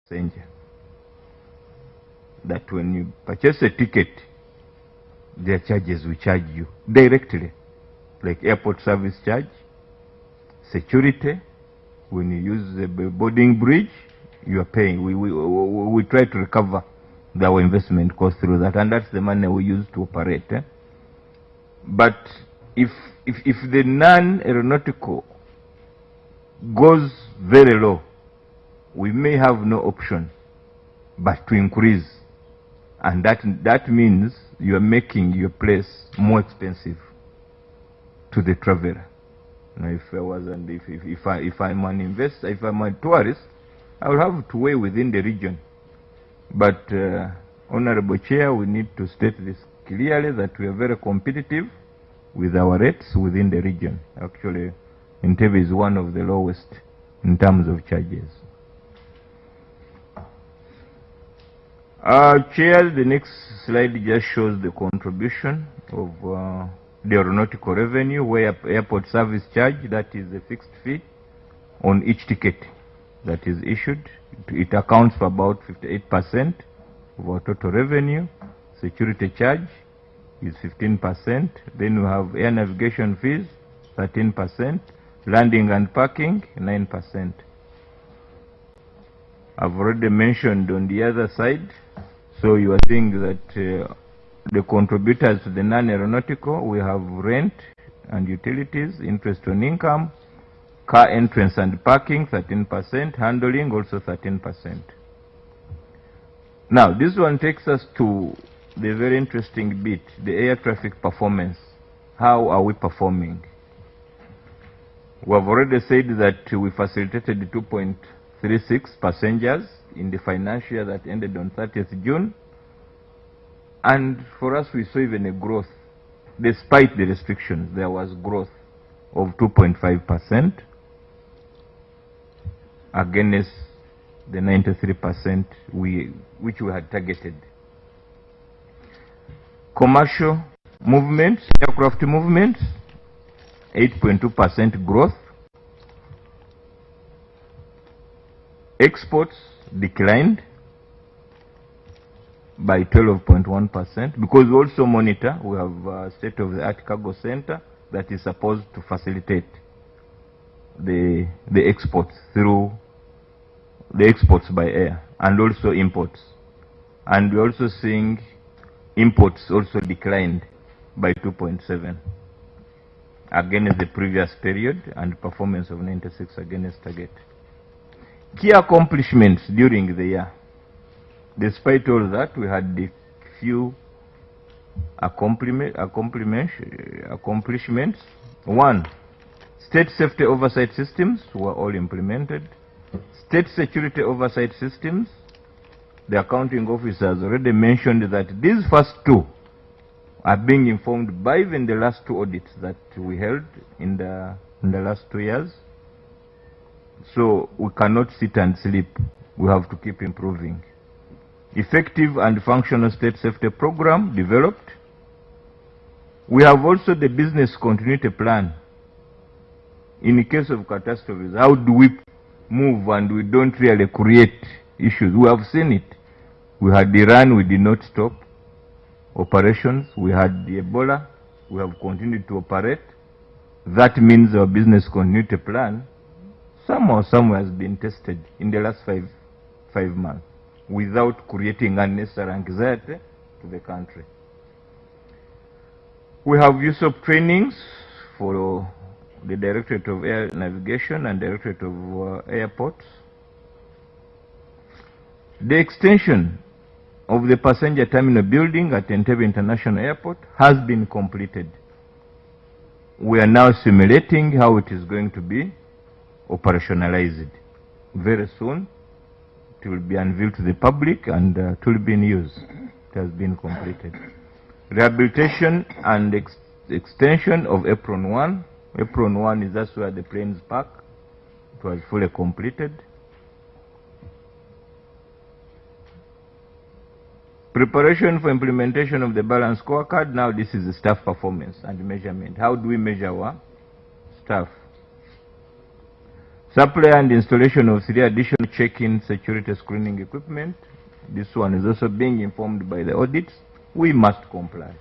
passenger that when you purchase a ticket, their charges will charge you directly, like airport service charge, security. When you use the boarding bridge, you are paying. We try to recover our investment cost through that, and that's the money we use to operate. But if the non-aeronautical goes very low, we may have no option but to increase, and that means you are making your place more expensive to the traveler. Now, if I'm an investor, if I'm a tourist, I will have to weigh within the region. But Honorable Chair, we need to state this clearly that we are very competitive with our rates within the region. Actually, Entebbe is one of the lowest in terms of charges. Chair, the next slide just shows the contribution of the aeronautical revenue, where airport service charge, that is a fixed fee on each ticket that is issued. It accounts for about 58% of our total revenue. Security charge is 15%. Then we have air navigation fees, 13%. Landing and parking, 9%. I've already mentioned on the other side, so you are seeing that the contributors to the non-aeronautical, we have rent and utilities, interest on income, car entrance and parking, 13%, handling also 13%. Now, this one takes us to the very interesting bit, the air traffic performance. How are we performing? We have already said that we facilitated 2.36 passengers in the financial year that ended on 30th June. And for us, we saw even a growth. Despite the restrictions, there was growth of 2.5% against the 93% which we had targeted. Commercial movements, aircraft movements, 8.2% growth. Exports declined by 12.1%, because we also monitor, we have a state-of-the-art cargo center that is supposed to facilitate the exports through the exports by air and also imports. And we're also seeing imports also declined by 2.7 against the previous period, and performance of 96 against target. Key accomplishments during the year. Despite all that, we had a few accomplishments. One, state safety oversight systems were all implemented. State security oversight systems, the accounting officers already mentioned that these first two are being informed by even the last two audits that we held in the last 2 years. So we cannot sit and sleep. We have to keep improving. Effective and functional state safety program developed. We have also the business continuity plan. In the case of catastrophes, how do we move and we don't really create issues? We have seen it. We had Iran, we did not stop operations. We had the Ebola, we have continued to operate. That means our business continuity plan somehow, somewhere has been tested in the last five months without creating unnecessary anxiety to the country. We have use of trainings for the Directorate of Air Navigation and Directorate of Airports. The extension of the passenger terminal building at Entebbe International Airport has been completed. We are now simulating how it is going to be operationalized. Very soon, it will be unveiled to the public and it will be in use. It has been completed. Rehabilitation and extension of Apron 1. Apron 1 is that's where the planes park. It was fully completed. Preparation for implementation of the balance scorecard. Now this is the staff performance and measurement. How do we measure our staff? Supply and installation of 3 additional check-in security screening equipment. This one is also being informed by the audits. We must comply.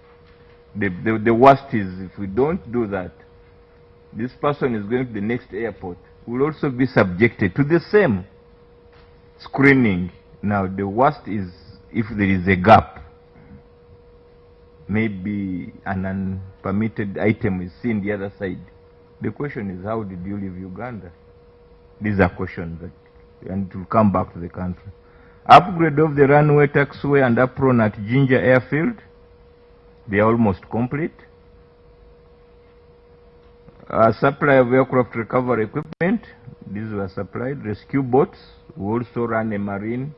The worst is if we don't do that, this person is going to the next airport, will also be subjected to the same screening. Now, the worst is if there is a gap. Maybe an unpermitted item is seen the other side. The question is, how did you leave Uganda? These are questions that, and it will come back to the country. Upgrade of the runway, taxiway, and apron at Jinja Airfield. They are almost complete. Supply of aircraft recovery equipment. These were supplied. Rescue boats. We also run a marine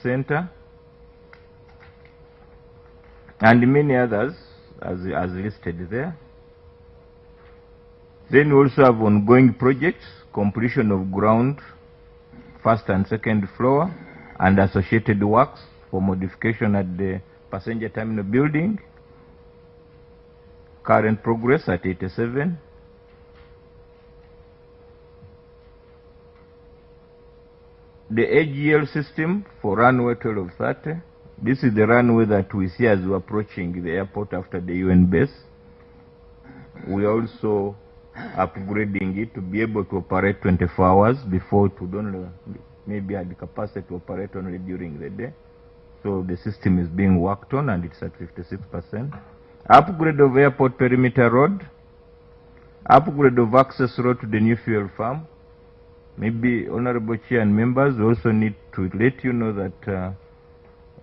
center. And many others as listed there. Then we also have ongoing projects, completion of ground, first and second floor, and associated works for modification at the passenger terminal building. Current progress at 87. The AGL system for runway 1230. This is the runway that we see as we're approaching the airport after the UN base. We are also upgrading it to be able to operate 24 hours. Before it would only maybe had the capacity to operate only during the day. So the system is being worked on and it's at 56%. Upgrade of airport perimeter road. Upgrade of access road to the new fuel farm. Maybe Honorable Chair and members also need to let you know that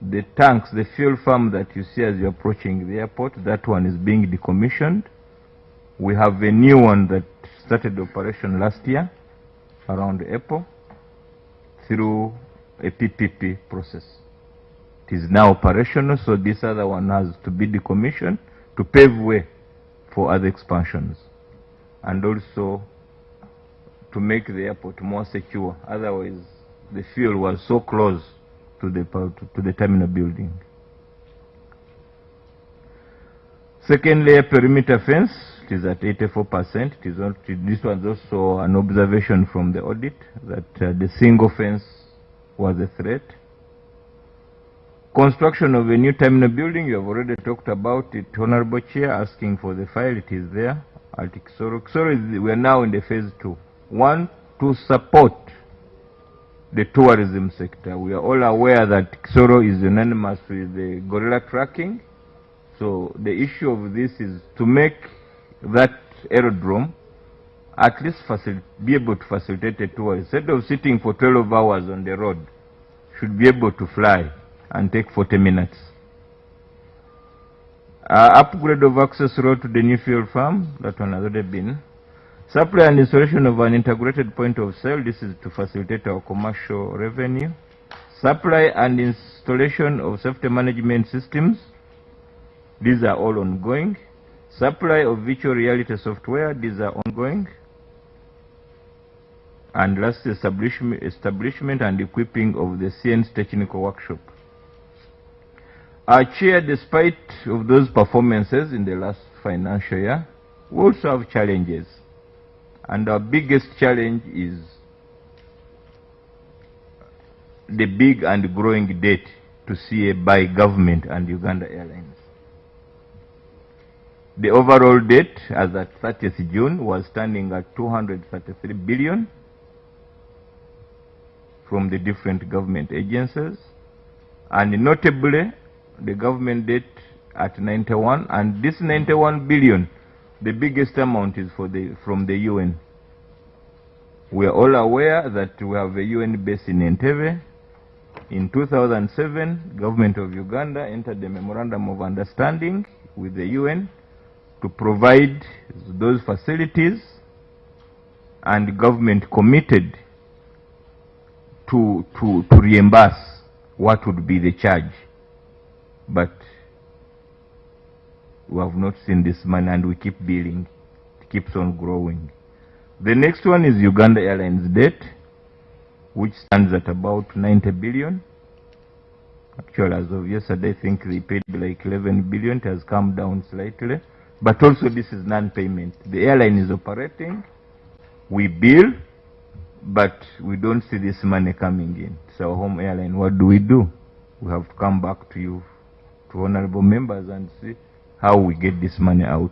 the tanks, the fuel farm that you see as you're approaching the airport, that one is being decommissioned. We have a new one that started operation last year, around April, through a PPP process. It is now operational, so this other one has to be decommissioned to pave way for other expansions, and also to make the airport more secure. Otherwise, the fuel was so close to the terminal building. Second layer perimeter fence, it is at 84%. This was also an observation from the audit that the single fence was a threat. Construction of a new terminal building, you have already talked about it, Honorable Chair, asking for the file. It is there at Kisoro. We are now in the phase 2. 1, to support the tourism sector. We are all aware that Kisoro is unanimous with the gorilla tracking. So the issue of this is to make that aerodrome at least be able to facilitate a tour. Instead of sitting for 12 hours on the road, should be able to fly and take 40 minutes. Upgrade of access road to the new fuel farm, that one has already been. Supply and installation of an integrated point of sale, this is to facilitate our commercial revenue. Supply and installation of safety management systems, these are all ongoing. Supply of virtual reality software, these are ongoing. And last, establishment and equipping of the CN's technical workshop. Our Chair, despite of those performances in the last financial year, we also have challenges. And our biggest challenge is the big and growing debt to CA by government and Uganda Airlines. The overall debt as at 30th June was standing at 233 billion from the different government agencies, and notably the government debt at 91, and this 91 billion, the biggest amount is from the UN. We are all aware that we have a UN base in Entebbe. In 2007, government of Uganda entered a memorandum of understanding with the UN to provide those facilities, and the government committed to reimburse what would be the charge. But we have not seen this money, and we keep billing. It keeps on growing. The next one is Uganda Airlines debt, which stands at about 90 billion. Actually, as of yesterday, I think they paid like 11 billion. It has come down slightly. But also this is non-payment. The airline is operating. We bill, but we don't see this money coming in. It's our home airline. What do? We have to come back to you, to honorable members, and see how we get this money out.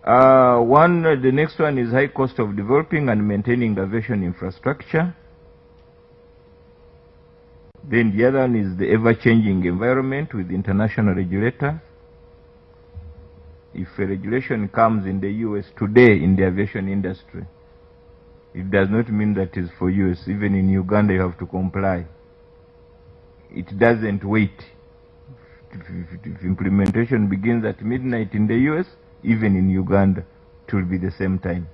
The next one is high cost of developing and maintaining aviation infrastructure. Then the other one is the ever-changing environment with international regulators. If a regulation comes in the US today in the aviation industry, it does not mean that it's for US. Even in Uganda, you have to comply. It doesn't wait. If implementation begins at midnight in the US, even in Uganda, it will be the same time.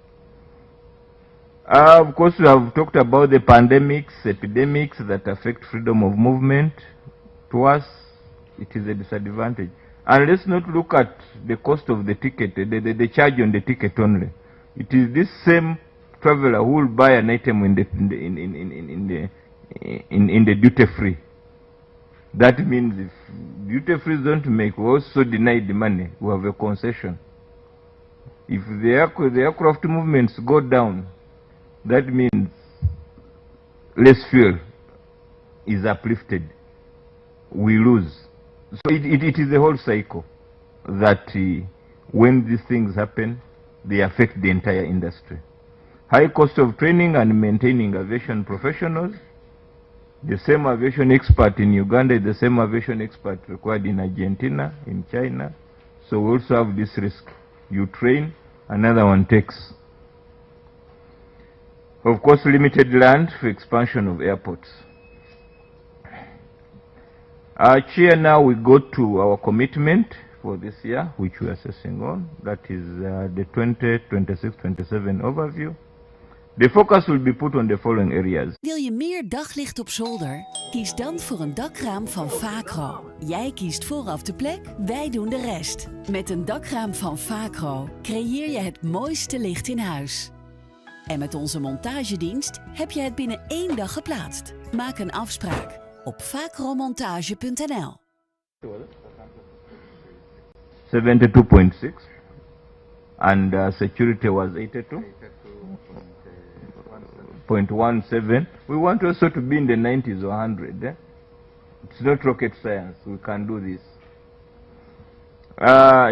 Of course, we have talked about the pandemics, epidemics that affect freedom of movement. To us, it is a disadvantage. And let's not look at the cost of the ticket, the charge on the ticket only. It is this same traveler who will buy an item in the duty free. That means if duty free don't make, we also deny the money. We have a concession. If the aircraft movements go down, that means less fuel is uplifted. We lose. So it is a whole cycle that when these things happen, they affect the entire industry. High cost of training and maintaining aviation professionals. The same aviation expert in Uganda is the same aviation expert required in Argentina, in China. So we also have this risk. You train, another one takes. Of course, limited land for expansion of airports. Chair, now we go to our commitment for this year, which we are assessing on. That is the 2026-27 overview. The focus will be put on the following areas. Wil je meer daglicht op zolder? Kies dan voor een dakraam van Vacro. Jij kiest vooraf de plek, wij doen de rest. Met een dakraam van Vacro creëer je het mooiste licht in huis. En met onze montagedienst heb je het binnen 1 dag geplaatst. Maak een afspraak op vacromontage.nl. 72.6 and security was 82.17. We want also to be in the 90s or 100. It's not rocket science. We can do this.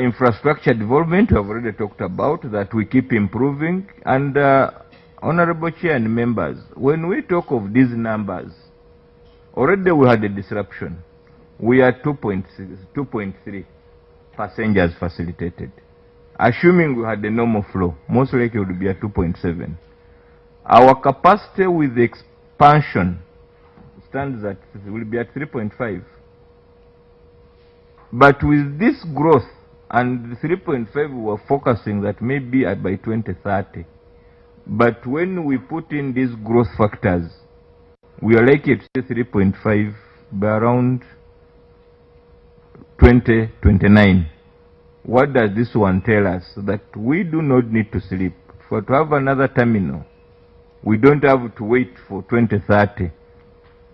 Infrastructure development, we have already talked about that. We keep improving. And Honorable Chair and members, when we talk of these numbers, already we had a disruption. We are 2.3 passengers facilitated. Assuming we had a normal flow, most likely it would be at 2.7. Our capacity with the expansion stands at, will be at 3.5. But with this growth and 3.5, we were focusing that maybe by 2030. But when we put in these growth factors, we are likely to say 3.5 by around 2029. What does this one tell us? That we do not need to sleep. For to have another terminal, we don't have to wait for 2030.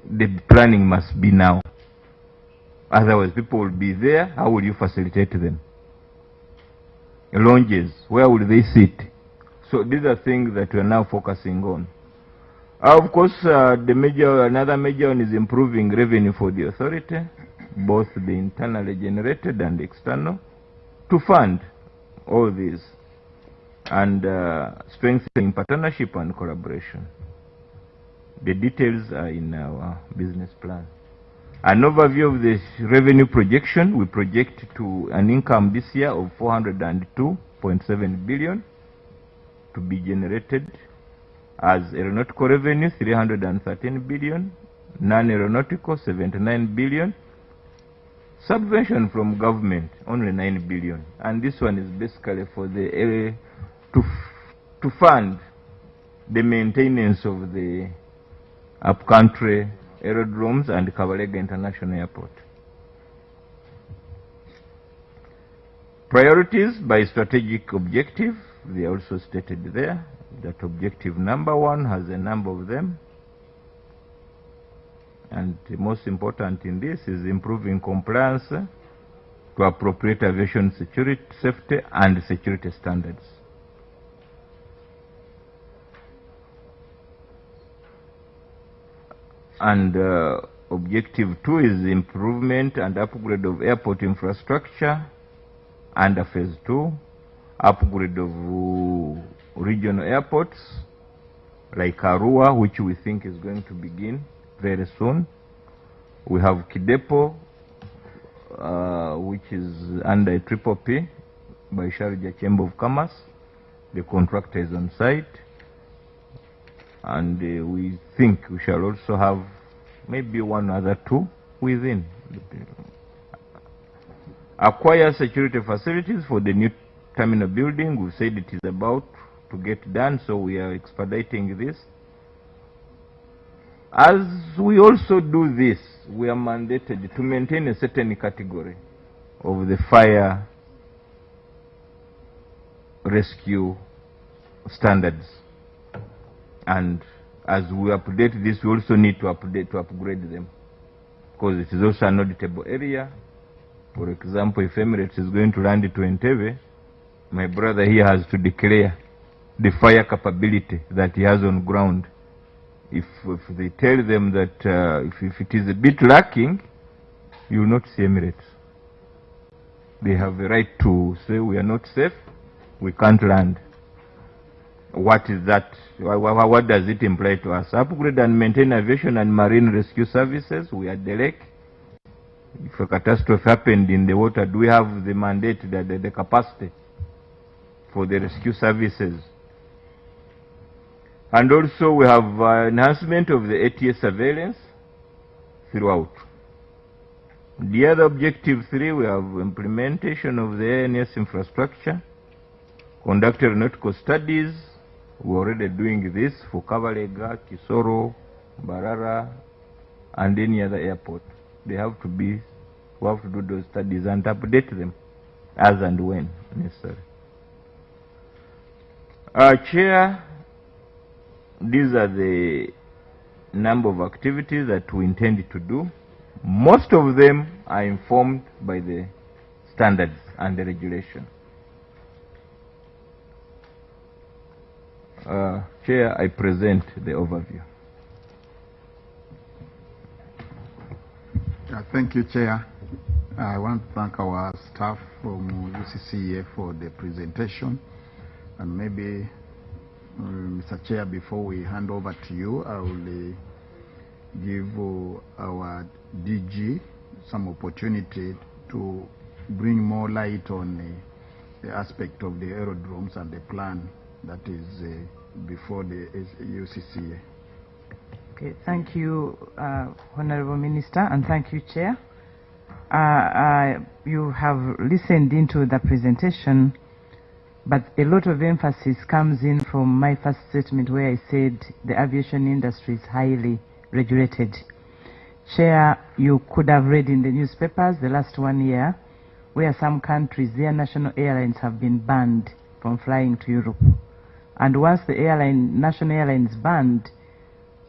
The planning must be now. Otherwise, people will be there. How will you facilitate them? Lounges, where will they sit? So these are things that we are now focusing on. Of course, another major one is improving revenue for the authority, both the internally generated and external, to fund all these and strengthening partnership and collaboration. The details are in our business plan. An overview of the revenue projection, we project to an income this year of 402.7 billion to be generated as aeronautical revenue 313 billion, non-aeronautical 79 billion, subvention from government only 9 billion, and this one is basically for the to fund the maintenance of the upcountry aerodromes and Kabalega International Airport. Priorities by strategic objective, they are also stated there. That objective number 1 has a number of them. And the most important in this is improving compliance to appropriate aviation security, safety and security standards. And objective 2 is improvement and upgrade of airport infrastructure under phase 2, upgrade of regional airports like Arua, which we think is going to begin very soon. We have Kidepo, which is under Triple P by Sharjah Chamber of Commerce. The contractor is on site. And we think we shall also have maybe one other 2 within. Acquire security facilities for the new terminal building. We said it is about to get done, so we are expediting this. As we also do this, we are mandated to maintain a certain category of the fire rescue standards. And as we update this, we also need to upgrade them, because it is also an auditable area. For example, if Emirates is going to land to Entebbe, my brother here has to declare the fire capability that he has on ground. If they tell them that if it is a bit lacking, you will not see Emirates. They have a right to say we are not safe, we can't land. What is that? What does it imply to us? Upgrade and maintain aviation and marine rescue services. We are the lake. If a catastrophe happened in the water, do we have the mandate, the capacity for the rescue services? And also we have enhancement of the ATS surveillance throughout. The other objective 3, we have implementation of the ANS infrastructure, conduct aeronautical studies. We're already doing this for Kabalega, Kisoro, Barara, and any other airport. They have to be, we have to do those studies and update them as and when necessary. Chair, these are the number of activities that we intend to do. Most of them are informed by the standards and the regulation. Chair, I present the overview. Thank you, Chair. I want to thank our staff from UCCA for the presentation. And maybe, Mr. Chair, before we hand over to you, I will give our DG some opportunity to bring more light on the aspect of the aerodromes and the plan that is before the UCCA. Okay, thank you, Honorable Minister, and thank you, Chair. You have listened into the presentation, but a lot of emphasis comes in from my first statement where I said the aviation industry is highly regulated. Chair, you could have read in the newspapers the last 1 year where some countries, their national airlines have been banned from flying to Europe. And once the national airline is banned,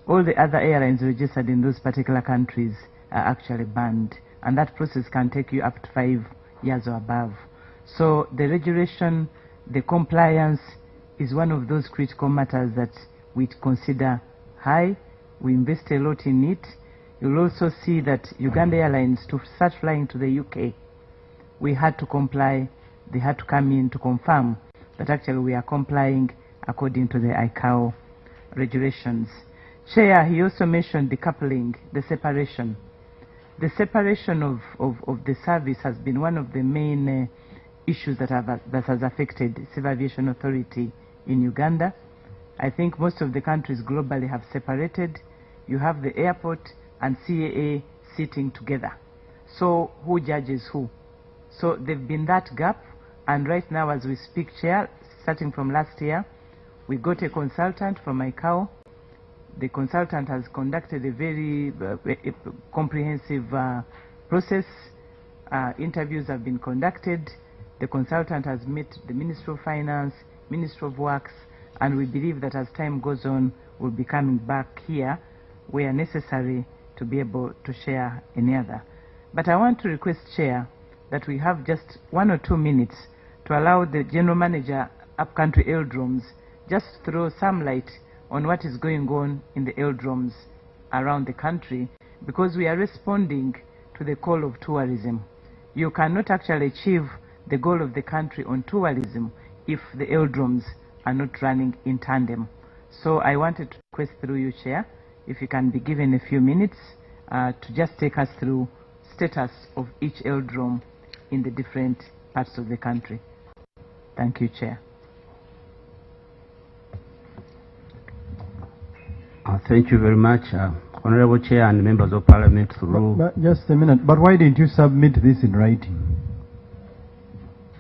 all the other airlines registered in those particular countries are actually banned. And that process can take you up to 5 years or above. So the regulation, the compliance is one of those critical matters that we consider high. We invest a lot in it. You'll also see that Uganda Airlines, to start flying to the UK, we had to comply. They had to come in to confirm that actually we are complying according to the ICAO regulations. Chair, he also mentioned decoupling, the separation. The separation of the service has been one of the main issues that has affected Civil Aviation Authority in Uganda. I think most of the countries globally have separated. You have the airport and CAA sitting together. So who judges who? So there's been that gap, and right now as we speak, Chair, starting from last year, we got a consultant from ICAO. The consultant has conducted a very comprehensive process. Interviews have been conducted. The consultant has met the Ministry of Finance, Ministry of Works, and we believe that as time goes on, we'll be coming back here where necessary to be able to share any other. But I want to request, Chair, that we have just 1 or 2 minutes to allow the General Manager, Upcountry Aerodromes, just throw some light on what is going on in the aerodromes around the country, because we are responding to the call of tourism. You cannot actually achieve the goal of the country on tourism if the aerodromes are not running in tandem. So I wanted to request through you, Chair, if you can be given a few minutes to just take us through status of each aerodrome in the different parts of the country. Thank you, Chair. Thank you very much, Honorable Chair and members of Parliament. But just a minute. But why didn't you submit this in writing?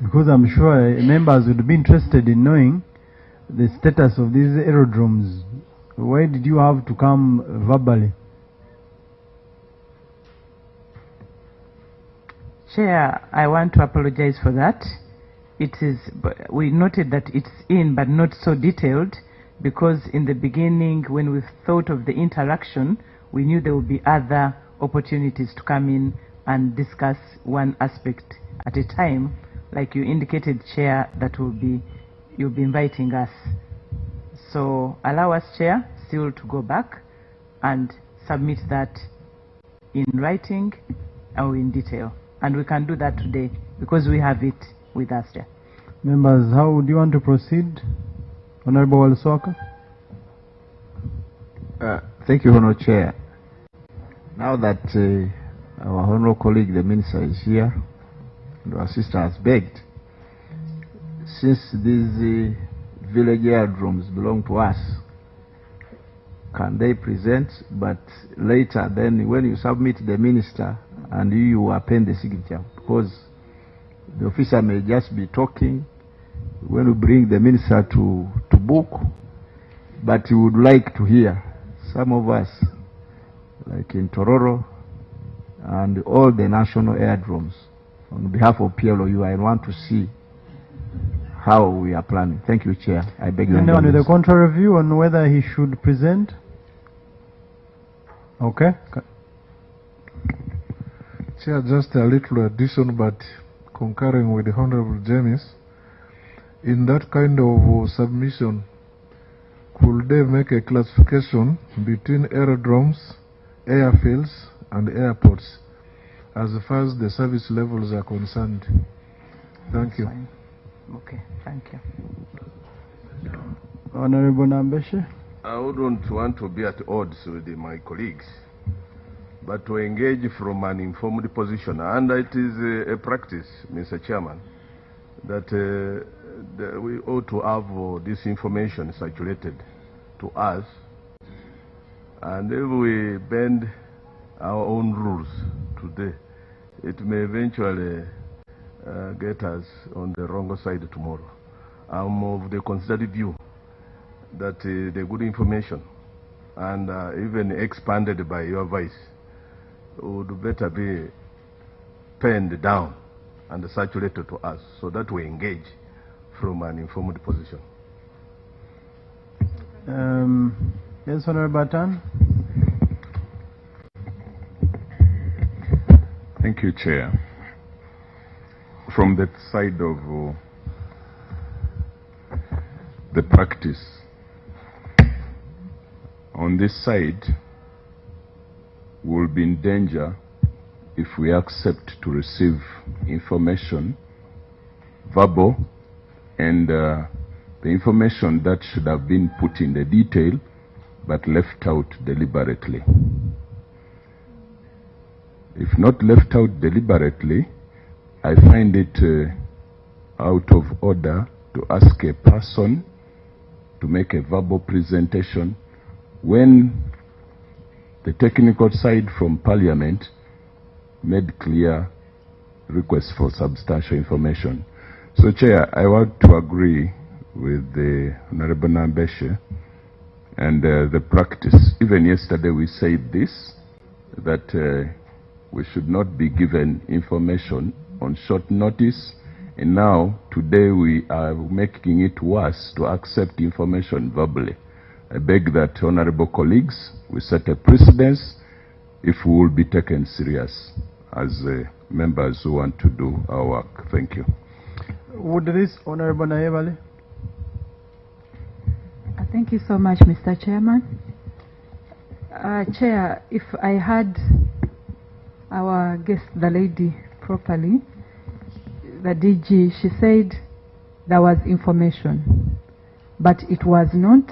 Because I'm sure members would be interested in knowing the status of these aerodromes. Why did you have to come verbally? Chair, I want to apologize for that. We noted that it's in, but not so detailed, because in the beginning, when we thought of the interaction, we knew there would be other opportunities to come in and discuss one aspect at a time. Like you indicated, Chair, that you'll be inviting us. So allow us, Chair, still to go back and submit that in writing or in detail. And we can do that today because we have it with us, Chair. Members, how do you want to proceed? Honorable Walswaka. Thank you, Honorable Chair. Now that our honorable colleague, the Minister, is here, and our sister has begged, since these village aerodromes belong to us, can they present? But later, then, when you submit the Minister and you append the signature, because the officer may just be talking when we bring the Minister to book, but he would like to hear some of us, like in Tororo and all the national aerodromes, on behalf of PLOU, I want to see how we are planning. Thank you, Chair. I beg your indulgence. With a contrary view on whether he should present? Okay. Chair, just a little addition, but concurring with the Honorable James, in that kind of submission, could they make a classification between aerodromes, airfields, and airports as far as the service levels are concerned? Thank you. Fine. Okay, thank you. Honorable Nambeshe. I wouldn't want to be at odds with my colleagues, but to engage from an informed position. And it is a practice, Mr. Chairman, that we ought to have this information circulated to us. And if we bend our own rules today, it may eventually get us on the wrong side tomorrow. I'm of the considered view that the good information, and even expanded by your vice, would better be penned down and circulated to us so that we engage from an informed position. Yes, Honorable Batan. Thank you, Chair. From that side of the practice, on this side, we'll be in danger if we accept to receive information, verbal, and the information that should have been put in the detail but left out deliberately. If not left out deliberately, I find it out of order to ask a person to make a verbal presentation when the technical side from Parliament made clear requests for substantial information. So, Chair, I want to agree with the Honorable Nambeshe and the practice. Even yesterday we said this, that we should not be given information on short notice, and now today we are making it worse to accept information verbally. I beg that, honorable colleagues, we set a precedence if we will be taken serious as members who want to do our work. Thank you. Would this, Honorable Naevale? Thank you so much, Mr. Chairman. Chair, if I heard our guest, the lady, properly, the DG, she said there was information, but it was not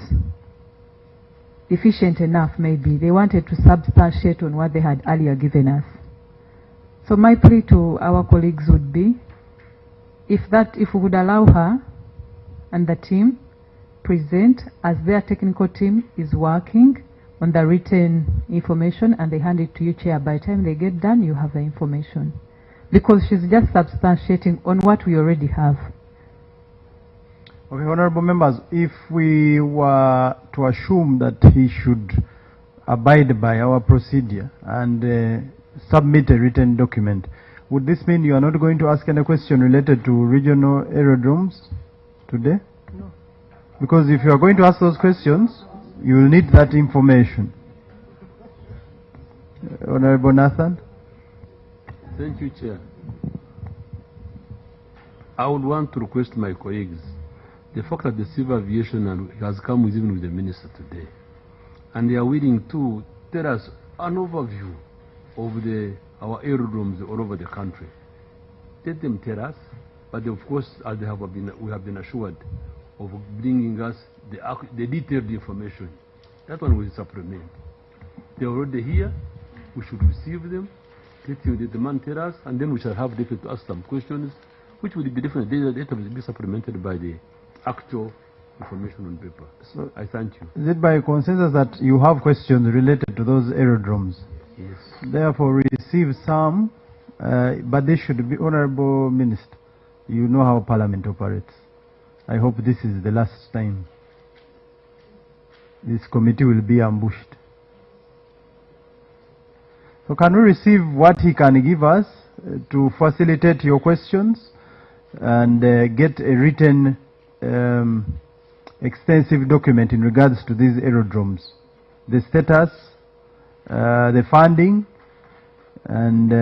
efficient enough, maybe. They wanted to substantiate on what they had earlier given us. So my plea to our colleagues would be, if we would allow her and the team present as their technical team is working on the written information and they hand it to you, Chair. By the time they get done, you have the information. Because she's just substantiating on what we already have. Okay, honorable members, if we were to assume that he should abide by our procedure and submit a written document, would this mean you are not going to ask any question related to regional aerodromes today? No. Because if you are going to ask those questions, you will need that information. Honorable Nathan? Thank you, Chair. I would want to request my colleagues, the fact that the Civil Aviation has come even with the Minister today, and they are willing to tell us an overview of our aerodromes all over the country. Let them tell us, but of course, as we have been assured of bringing us the detailed information. That one will supplement. They are already here. We should receive them, let the man tell us, and then we shall have different to ask some questions, which will be different. Data will be supplemented by the actual information on paper. So I thank you. Is it by consensus that you have questions related to those aerodromes? Yes. Therefore, we receive some, but they should be, Honorable Minister, you know how Parliament operates. I hope this is the last time this committee will be ambushed. So can we receive what he can give us to facilitate your questions and get a written extensive document in regards to these aerodromes, the status, the funding, and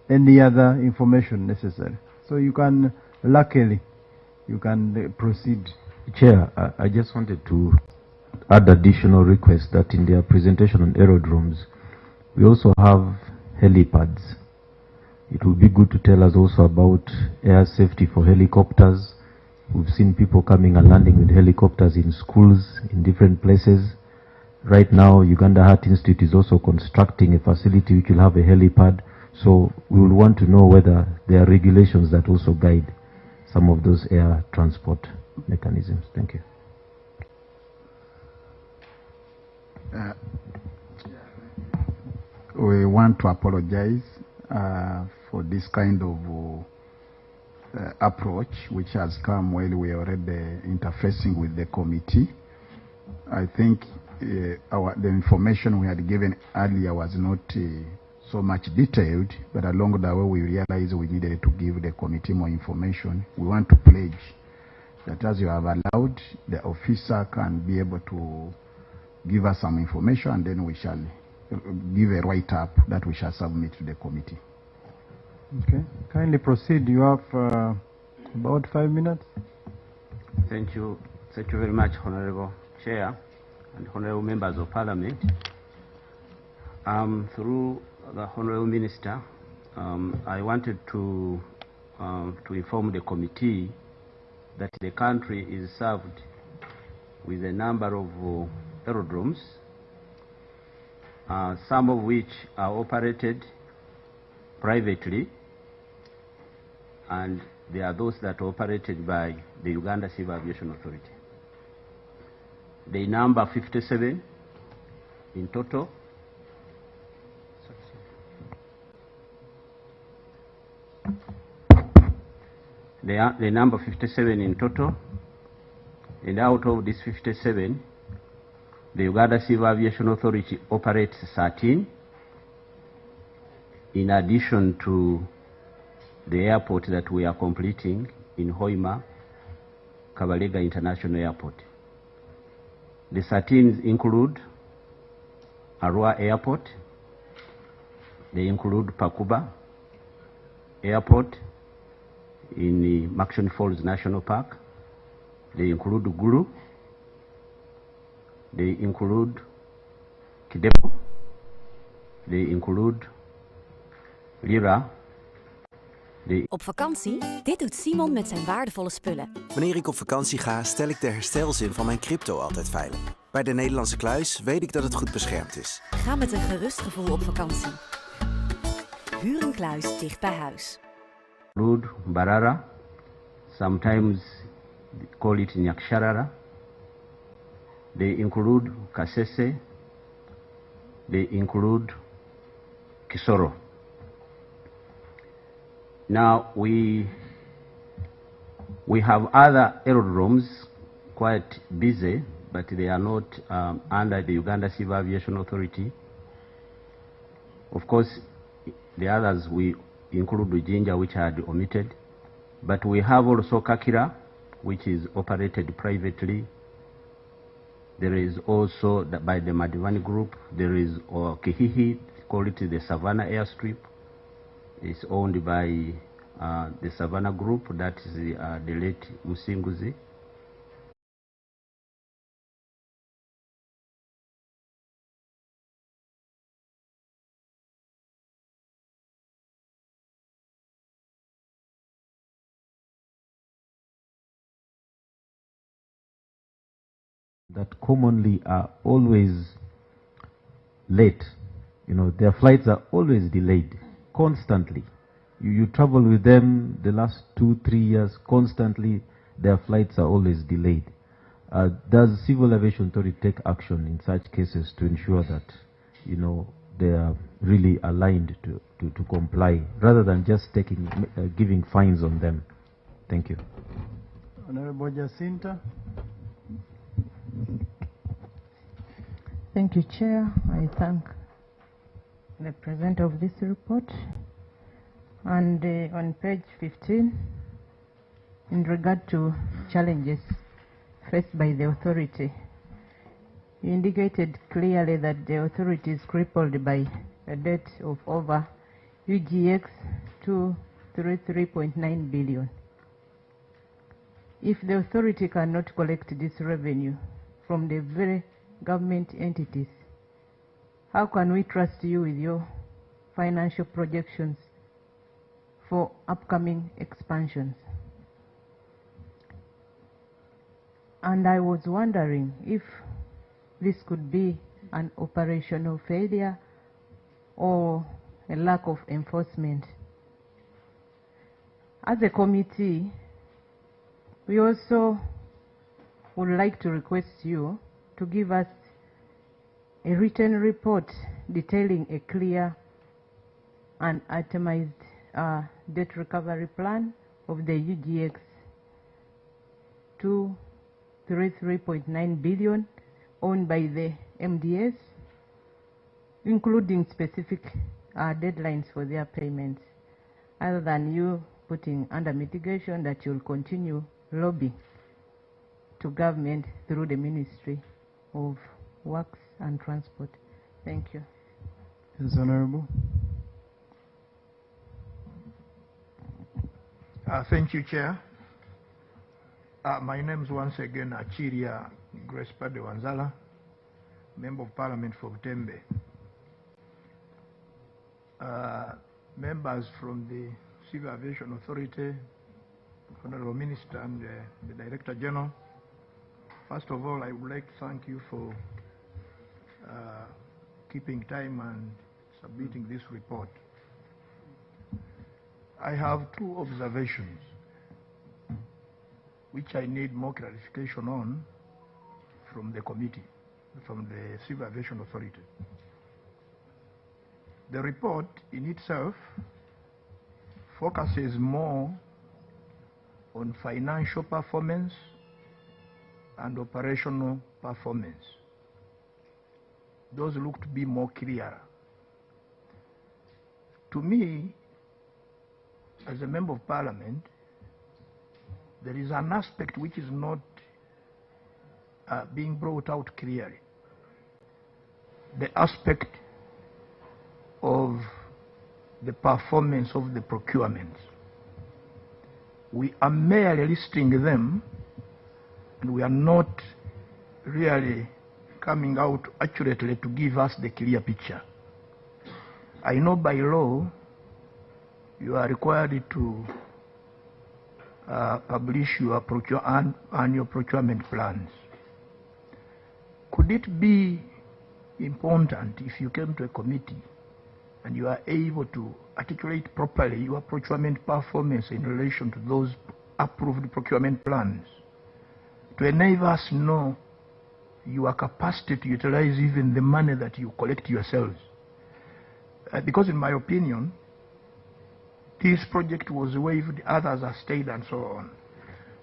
any other information necessary. So you can, luckily, you can proceed. Chair, I just wanted to add additional request that in their presentation on aerodromes, we also have helipads. It would be good to tell us also about air safety for helicopters. We've seen people coming and landing with helicopters in schools, in different places. Right now, Uganda Heart Institute is also constructing a facility which will have a helipad. So we will want to know whether there are regulations that also guide some of those air transport mechanisms. Thank you. We want to apologize for this kind of approach which has come while we are already interfacing with the committee. I think the information we had given earlier was not so much detailed, but along the way we realized we needed to give the committee more information. We want to pledge that as you have allowed, the officer can be able to give us some information, and then we shall give a write-up that we shall submit to the committee. Okay, kindly proceed. You have about 5 minutes. Thank you. Thank you very much, Honorable Chair and Honorable Members of Parliament. Through the Honorable Minister, I wanted to inform the committee that the country is served with a number of aerodromes, some of which are operated privately, and there are those that are operated by the Uganda Civil Aviation Authority. They number 57 in total. They number 57 in total, and out of these 57, the Uganda Civil Aviation Authority operates 13, in addition to the airport that we are completing in Hoima, Kabalega International Airport. The 13 include Arua Airport, they include Pakuba Airport in the Makshoni Falls National Park, they include Gulu, they include Kidepo. They include lira. Op vakantie? Dit doet Simon met zijn waardevolle spullen. Wanneer ik op vakantie ga, stel ik de herstelzin van mijn crypto altijd veilig. Bij de Nederlandse kluis weet ik dat het goed beschermd is. Ga met een gerust gevoel op vakantie. Huur een kluis dicht bij huis. Include barara. Sometimes they call it nyaksharara. They include kasese. They include kisoro. Now we have other aerodromes quite busy, but they are not under the Uganda Civil Aviation Authority. Of course, the others we include Ujinja, which I had omitted, but we have also Kakira, which is operated privately. There is also by the Madivani Group. There is Kihihi, call it the Savannah Airstrip. It's owned by the Savannah Group, that is the late Musinguzi. That commonly are always late. You know, their flights are always delayed, constantly. You travel with them the last 2-3 years, constantly their flights are always delayed. Does Civil Aviation Authority take action in such cases to ensure that, you know, they are really aligned to comply, rather than just giving fines on them? Thank you. Honorable Jacinta. Thank you, Chair. I thank the presenter of this report. And on page 15, in regard to challenges faced by the authority, you indicated clearly that the authority is crippled by a debt of over UGX 233.9 billion. If the authority cannot collect this revenue from the very government entities, how can we trust you with your financial projections for upcoming expansions? And I was wondering if this could be an operational failure or a lack of enforcement. As a committee, we also would like to request you to give us a written report detailing a clear and itemized debt recovery plan of the UGX 233.9 billion owned by the MDS, including specific deadlines for their payments, other than you putting under mitigation that you'll continue lobbying to government through the Ministry of Works and Transport. Thank you. Yes, Honorable. Thank you, Chair. My name is once again Achiria Grace Pade Wanzala, Member of Parliament for Butembe. Members from the Civil Aviation Authority, Honorable Minister and the Director General, first of all, I would like to thank you for keeping time and submitting this report. I have two observations which I need more clarification on from the committee, from the Civil Aviation Authority. The report in itself focuses more on financial performance and operational performance. Those look to be more clear. To me, as a Member of Parliament, there is an aspect which is not being brought out clearly. The aspect of the performance of the procurements. We are merely listing them, and we are not really coming out accurately to give us the clear picture. I know by law you are required to publish your annual procurement plans. Could it be important if you came to a committee and you are able to articulate properly your procurement performance in relation to those approved procurement plans, to enable us know your capacity to utilize even the money that you collect yourselves? Because in my opinion, this project was waived, others are stayed, and so on.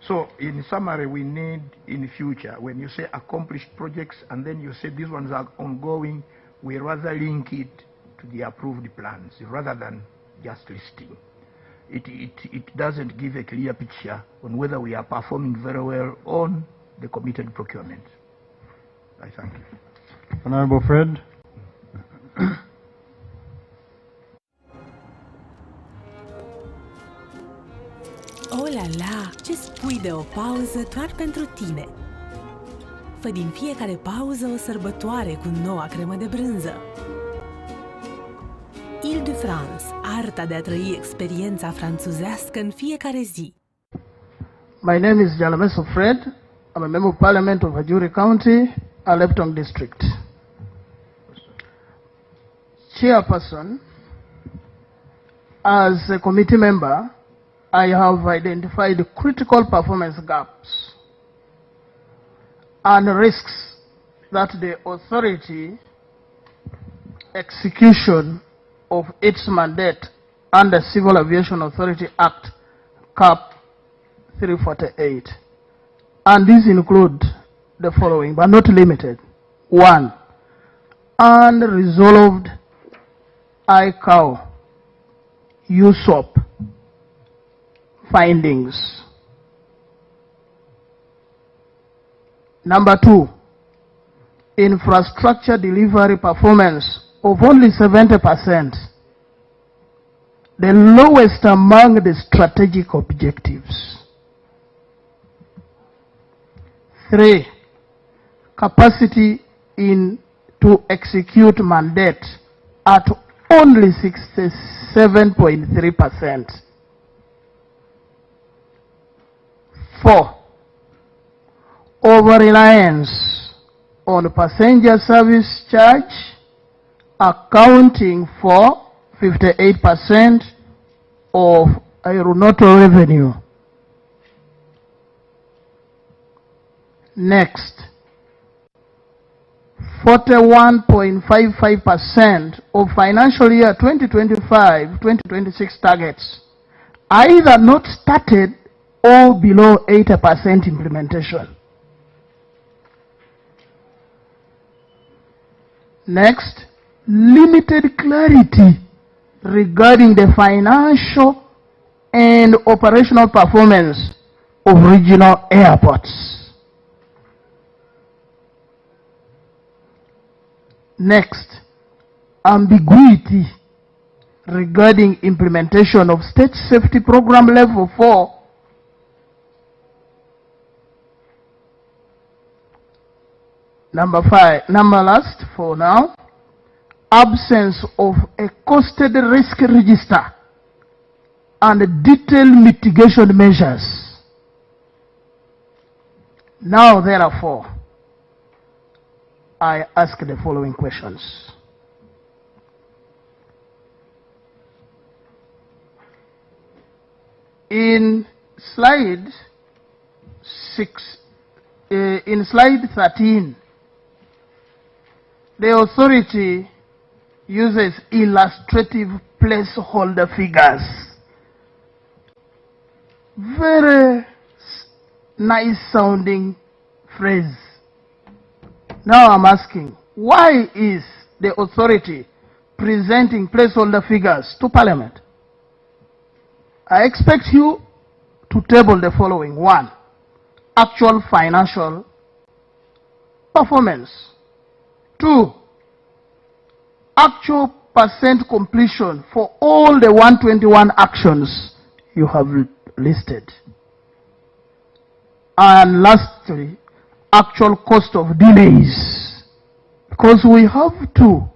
So in summary, we need in the future, when you say accomplished projects and then you say these ones are ongoing, we rather link it to the approved plans rather than just listing. It doesn't give a clear picture on whether we are performing very well on the committed procurement. I thank you. Honorable Fred. Oh la la, ce spui de o pauză doar pentru tine? Fă din fiecare pauză o sărbătoare cu noua cremă de brânză. Île-de-France, arta de a trăi experiența franțuzească în fiecare zi. My name is Jalameso Fred. I'm a member of Parliament of Ajuri County, Aleptong District. Chairperson, as a committee member, I have identified critical performance gaps and risks that the authority execution of its mandate under Civil Aviation Authority Act, CAP 348. And these include the following, but not limited. 1. Unresolved ICAO USOP findings. Number 2, infrastructure delivery performance of only 70%, the lowest among the strategic objectives. 3, capacity to execute mandate at only 67.3%. 4, over-reliance on passenger service charge accounting for 58% of aeronautical revenue. Next, 41.55% of financial year 2025-2026 targets either not started or below 80% implementation. Next, limited clarity regarding the financial and operational performance of regional airports. Next, ambiguity regarding implementation of State Safety Program Level 4 Number last for now, absence of a costed risk register and detailed mitigation measures. Now, therefore, I ask the following questions. In slide 13, the authority uses illustrative placeholder figures. Very nice sounding phrase. Now I'm asking, why is the authority presenting placeholder figures to Parliament? I expect you to table the following. 1, actual financial performance. 2, actual percent completion for all the 121 actions you have listed. And lastly, actual cost of delays because we have to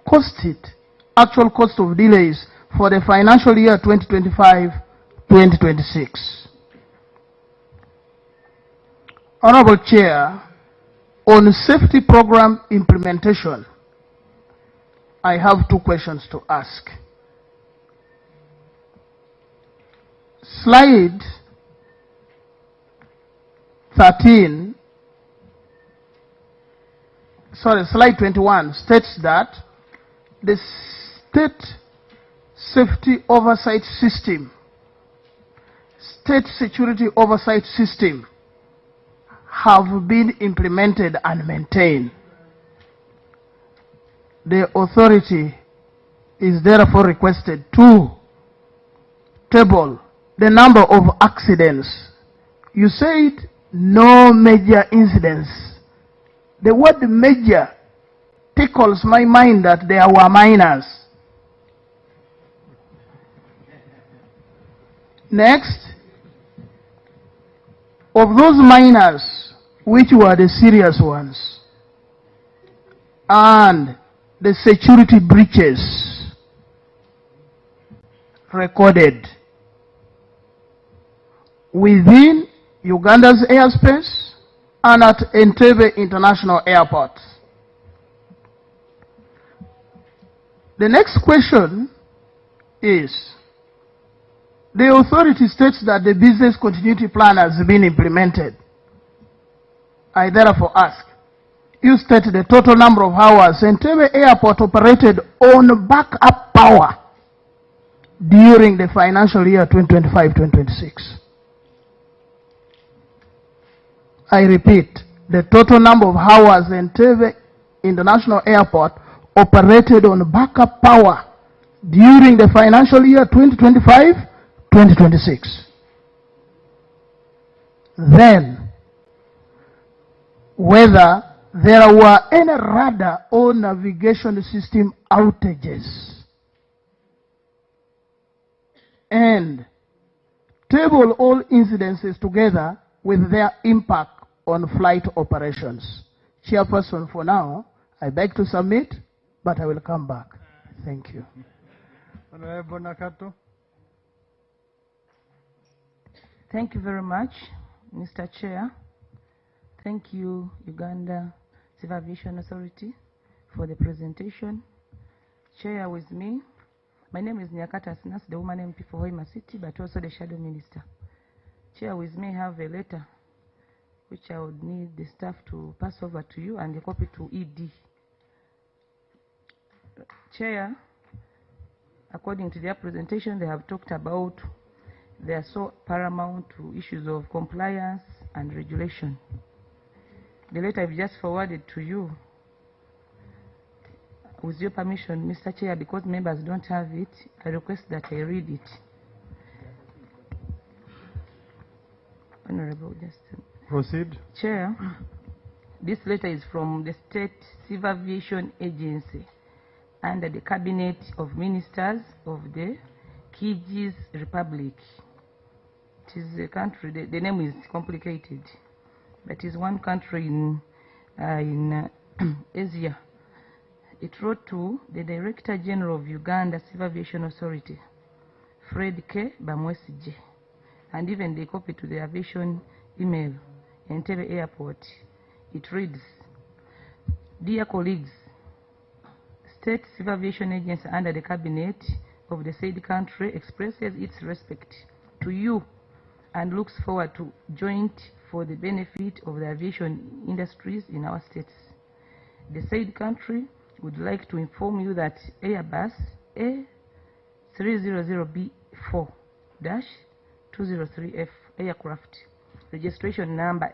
cost it, actual cost of delays for the financial year 2025-2026. Honorable Chair, on safety program implementation, I have two questions to ask. Slide 21 states that the state safety oversight system, state security oversight system have been implemented and maintained. The authority is therefore requested to table the number of accidents. You said no major incidents. The word major tickles my mind that there were minors. Next, of those minors, which were the serious ones, and the security breaches recorded within Uganda's airspace and at Entebbe International Airport. The next question is, the authority states that the business continuity plan has been implemented. I therefore ask, you state the total number of hours Entebbe Airport operated on backup power during the financial year 2025-2026. I repeat, the total number of hours Entebbe International Airport operated on backup power during the financial year 2025-2026. Then, whether there were any radar or navigation system outages, and table all incidences together with their impact on flight operations. Chairperson, for now, I beg to submit, but I will come back. Thank you. Honorable Nakato. Thank you very much, Mr. Chair. Thank you, Uganda Civil Aviation Authority, for the presentation. Chair, with me, my name is Nyakata Sinas, the woman MP for Hoima City, but also the Shadow Minister. Chair, with me, have a letter which I would need the staff to pass over to you and a copy to ED. Chair, according to their presentation, they have talked about they are so paramount to issues of compliance and regulation. The letter I've just forwarded to you, with your permission, Mr. Chair, because members don't have it, I request that I read it. Honorable, just proceed. Chair, this letter is from the State Civil Aviation Agency under the Cabinet of Ministers of the Kyrgyz Republic. It is a country, the name is complicated, but it is one country in Asia. It wrote to the Director General of Uganda Civil Aviation Authority, Fred K. Bamwesije, and even they copy to the aviation email, Entebbe Airport. It reads, Dear colleagues, State Civil Aviation Agency under the Cabinet of the said country expresses its respect to you and looks forward to joint for the benefit of the aviation industries in our states. The said country would like to inform you that Airbus A300B4-203F aircraft, registration number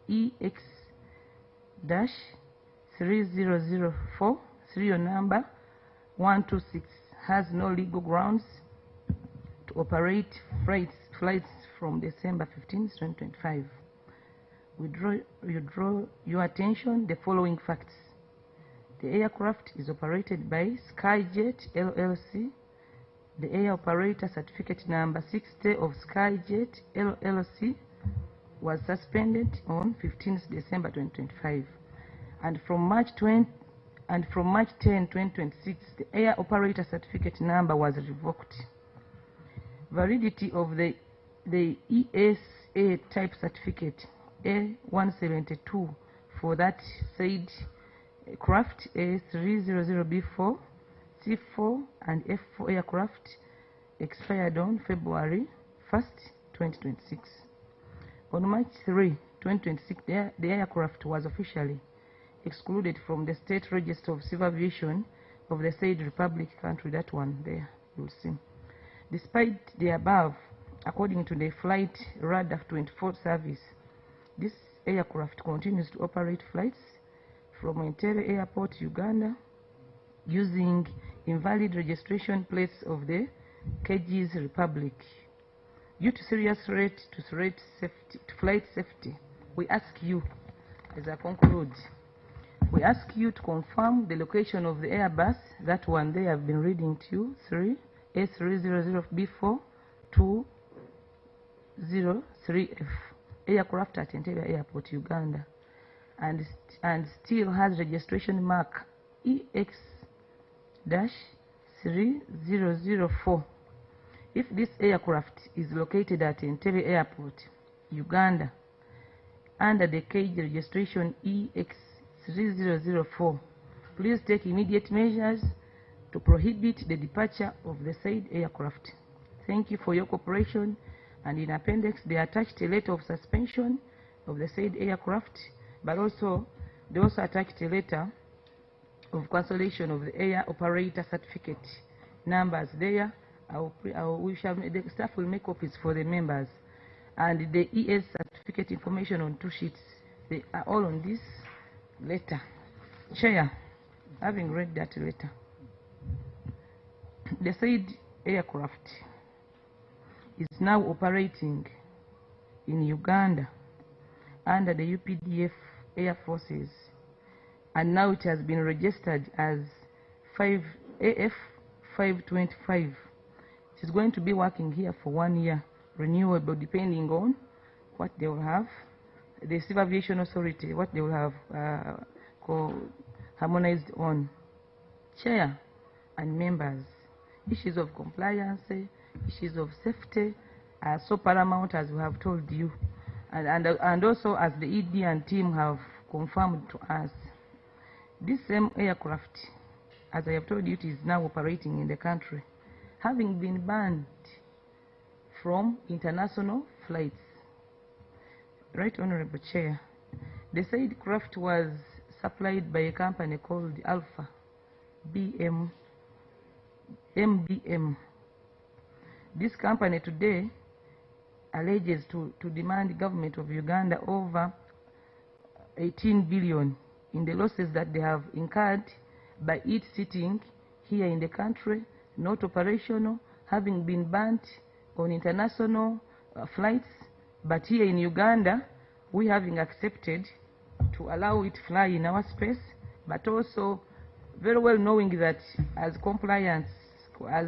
EX-3004, serial number 126, has no legal grounds to operate flights from December 15, 2025. We draw your attention the following facts. The aircraft is operated by Skyjet LLC. The air operator certificate number 60 of Skyjet LLC was suspended on 15th December 2025. And from March 10, 2026, the air operator certificate number was revoked. Validity of the ESA type certificate A172 for that said craft A300B4, C4 and F4 aircraft expired on February 1st, 2026. On March 3, 2026, the aircraft was officially excluded from the State Register of Civil Aviation of the said Republic country. That one there, you'll see. Despite the above, according to the Flight Radar 24 service, this aircraft continues to operate flights from Entebbe Airport, Uganda, using invalid registration plates of the Kyrgyz Republic. Due to serious threat to flight safety, we ask you, as I conclude, we ask you to confirm the location of the Airbus, that one they have been reading to you, A300B4 203F, aircraft at Entebbe Airport, Uganda, and still has registration mark EX-3004. If this aircraft is located at Entebbe Airport, Uganda, under the cage registration EX-3004, please take immediate measures to prohibit the departure of the said aircraft. Thank you for your cooperation, and in appendix they attached a letter of suspension of the said aircraft, but also they also attached a letter of cancellation of the air operator certificate numbers there. The staff will make copies for the members, and the ES certificate information on 2 sheets. They are all on this letter. Chair, having read that letter, the said aircraft is now operating in Uganda under the UPDF Air Forces, and now it has been registered as AF525. It is going to be working here for 1 year, renewable depending on what they will have, the Civil Aviation Authority, what they will have harmonized on. Chair and members, issues of compliance, issues of safety are so paramount, as we have told you, and also as the ED and team have confirmed to us. This same aircraft, as I have told you, it is now operating in the country, having been banned from international flights. Right, Honorable Chair, the said craft was supplied by a company called Alpha MBM. This company today alleges to demand the government of Uganda over 18 billion in the losses that they have incurred by it sitting here in the country, not operational, having been banned on international flights, but here in Uganda, we having accepted to allow it fly in our space, but also very well knowing that as compliance, as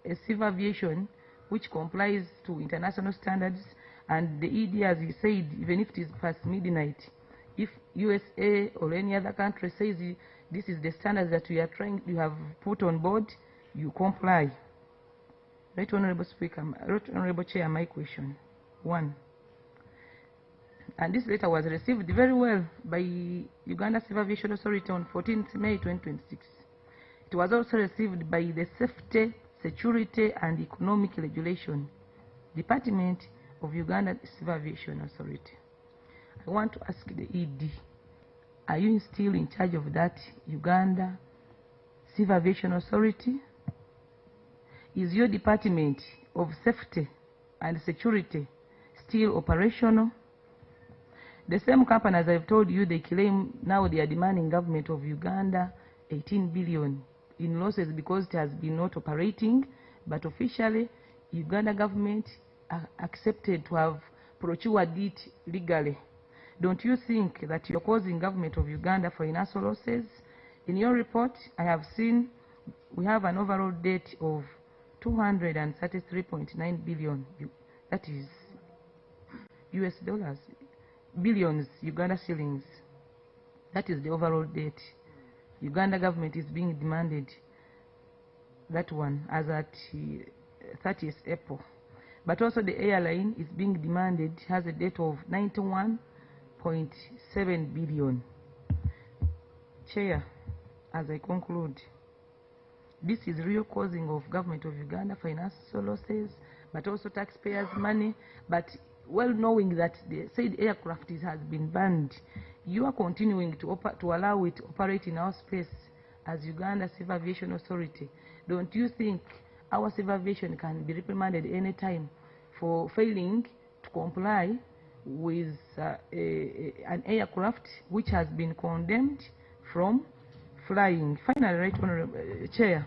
a civil aviation which complies to international standards, and the ED, as he said, even if it is past midnight, if USA or any other country says this is the standards that you have put on board, you comply. Right, Honorable Speaker, Right, Honorable Chair, my question. 1. And this letter was received very well by Uganda Civil Aviation Authority on 14th May 2026. It was also received by the Safety, Security and Economic Regulation Department of Uganda Civil Aviation Authority. I want to ask the ED, are you still in charge of that Uganda Civil Aviation Authority? Is your Department of Safety and Security still operational? The same company, as I've told you, they claim now they are demanding government of Uganda 18 billion in losses because it has been not operating, but officially Uganda government accepted to have procured it legally. Don't you think that you're causing government of Uganda financial losses? In your report, I have seen we have an overall debt of 233.9 billion, that is US dollars, billions Uganda shillings. That is the overall date. Uganda government is being demanded that one as at 30th April. But also the airline is being demanded, has a date of 91.7 billion. Chair, as I conclude, this is real causing of government of Uganda financial losses, but also taxpayers' money. But well knowing that the said aircraft has been banned, you are continuing to allow it to operate in our space as Uganda Civil Aviation Authority. Don't you think our civil aviation can be reprimanded any time for failing to comply with an aircraft which has been condemned from flying? Finally, Right Honorable Chair,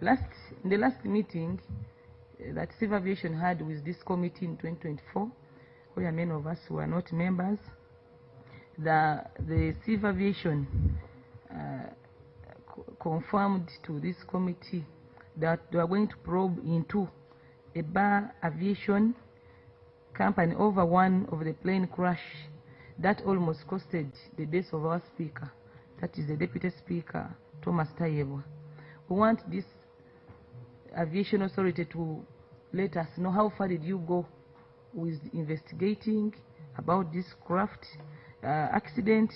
in the last meeting that civil aviation had with this committee in 2024, where many of us were not members, the civil aviation confirmed to this committee that they are going to probe into a bar aviation company over one of the plane crash that almost costed the death of our speaker, that is the Deputy Speaker, Thomas Tayebwa. We want this aviation authority to let us know how far did you go with investigating about this craft accident,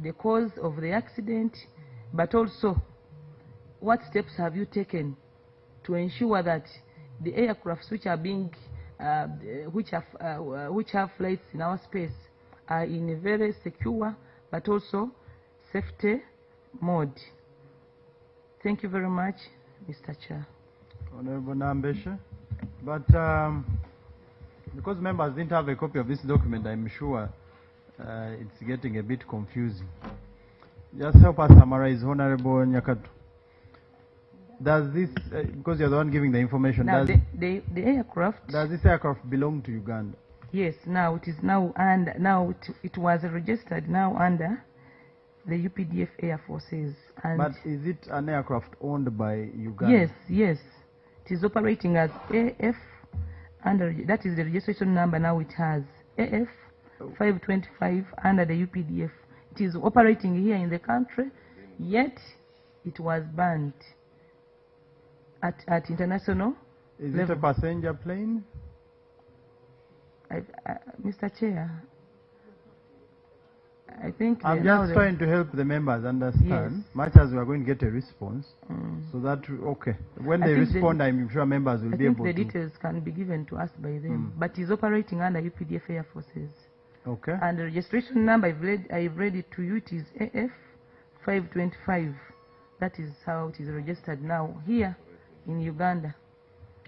the cause of the accident, but also what steps have you taken to ensure that the aircrafts which are being which have flights in our space are in a very secure but also safety mode. Thank you very much, Mr. Chair. Honorable Nambeshe. But because members didn't have a copy of this document, I'm sure it's getting a bit confusing. Just help us summarize, Honorable Nyakatu. Does this, because you're the one giving the information, now does the aircraft, does this aircraft belong to Uganda? Yes, now it is now, and now it was registered now under the UPDF Air Forces. And But is it an aircraft owned by Uganda? Yes, yes. It is operating as AF, under, that is the registration number now it has, AF 525 under the UPDF. It is operating here in the country, yet it was banned at international Is level. it a passenger plane? Mr. Chair, I think I'm just trying to help the members understand, much as we are going to get a response, so that, okay, when they respond, I'm sure members will be able to. the details can be given to us by them, but is operating under UPDF Air Forces. Okay. And the registration number, I've read it to you, it is AF 525. That is how it is registered now here in Uganda.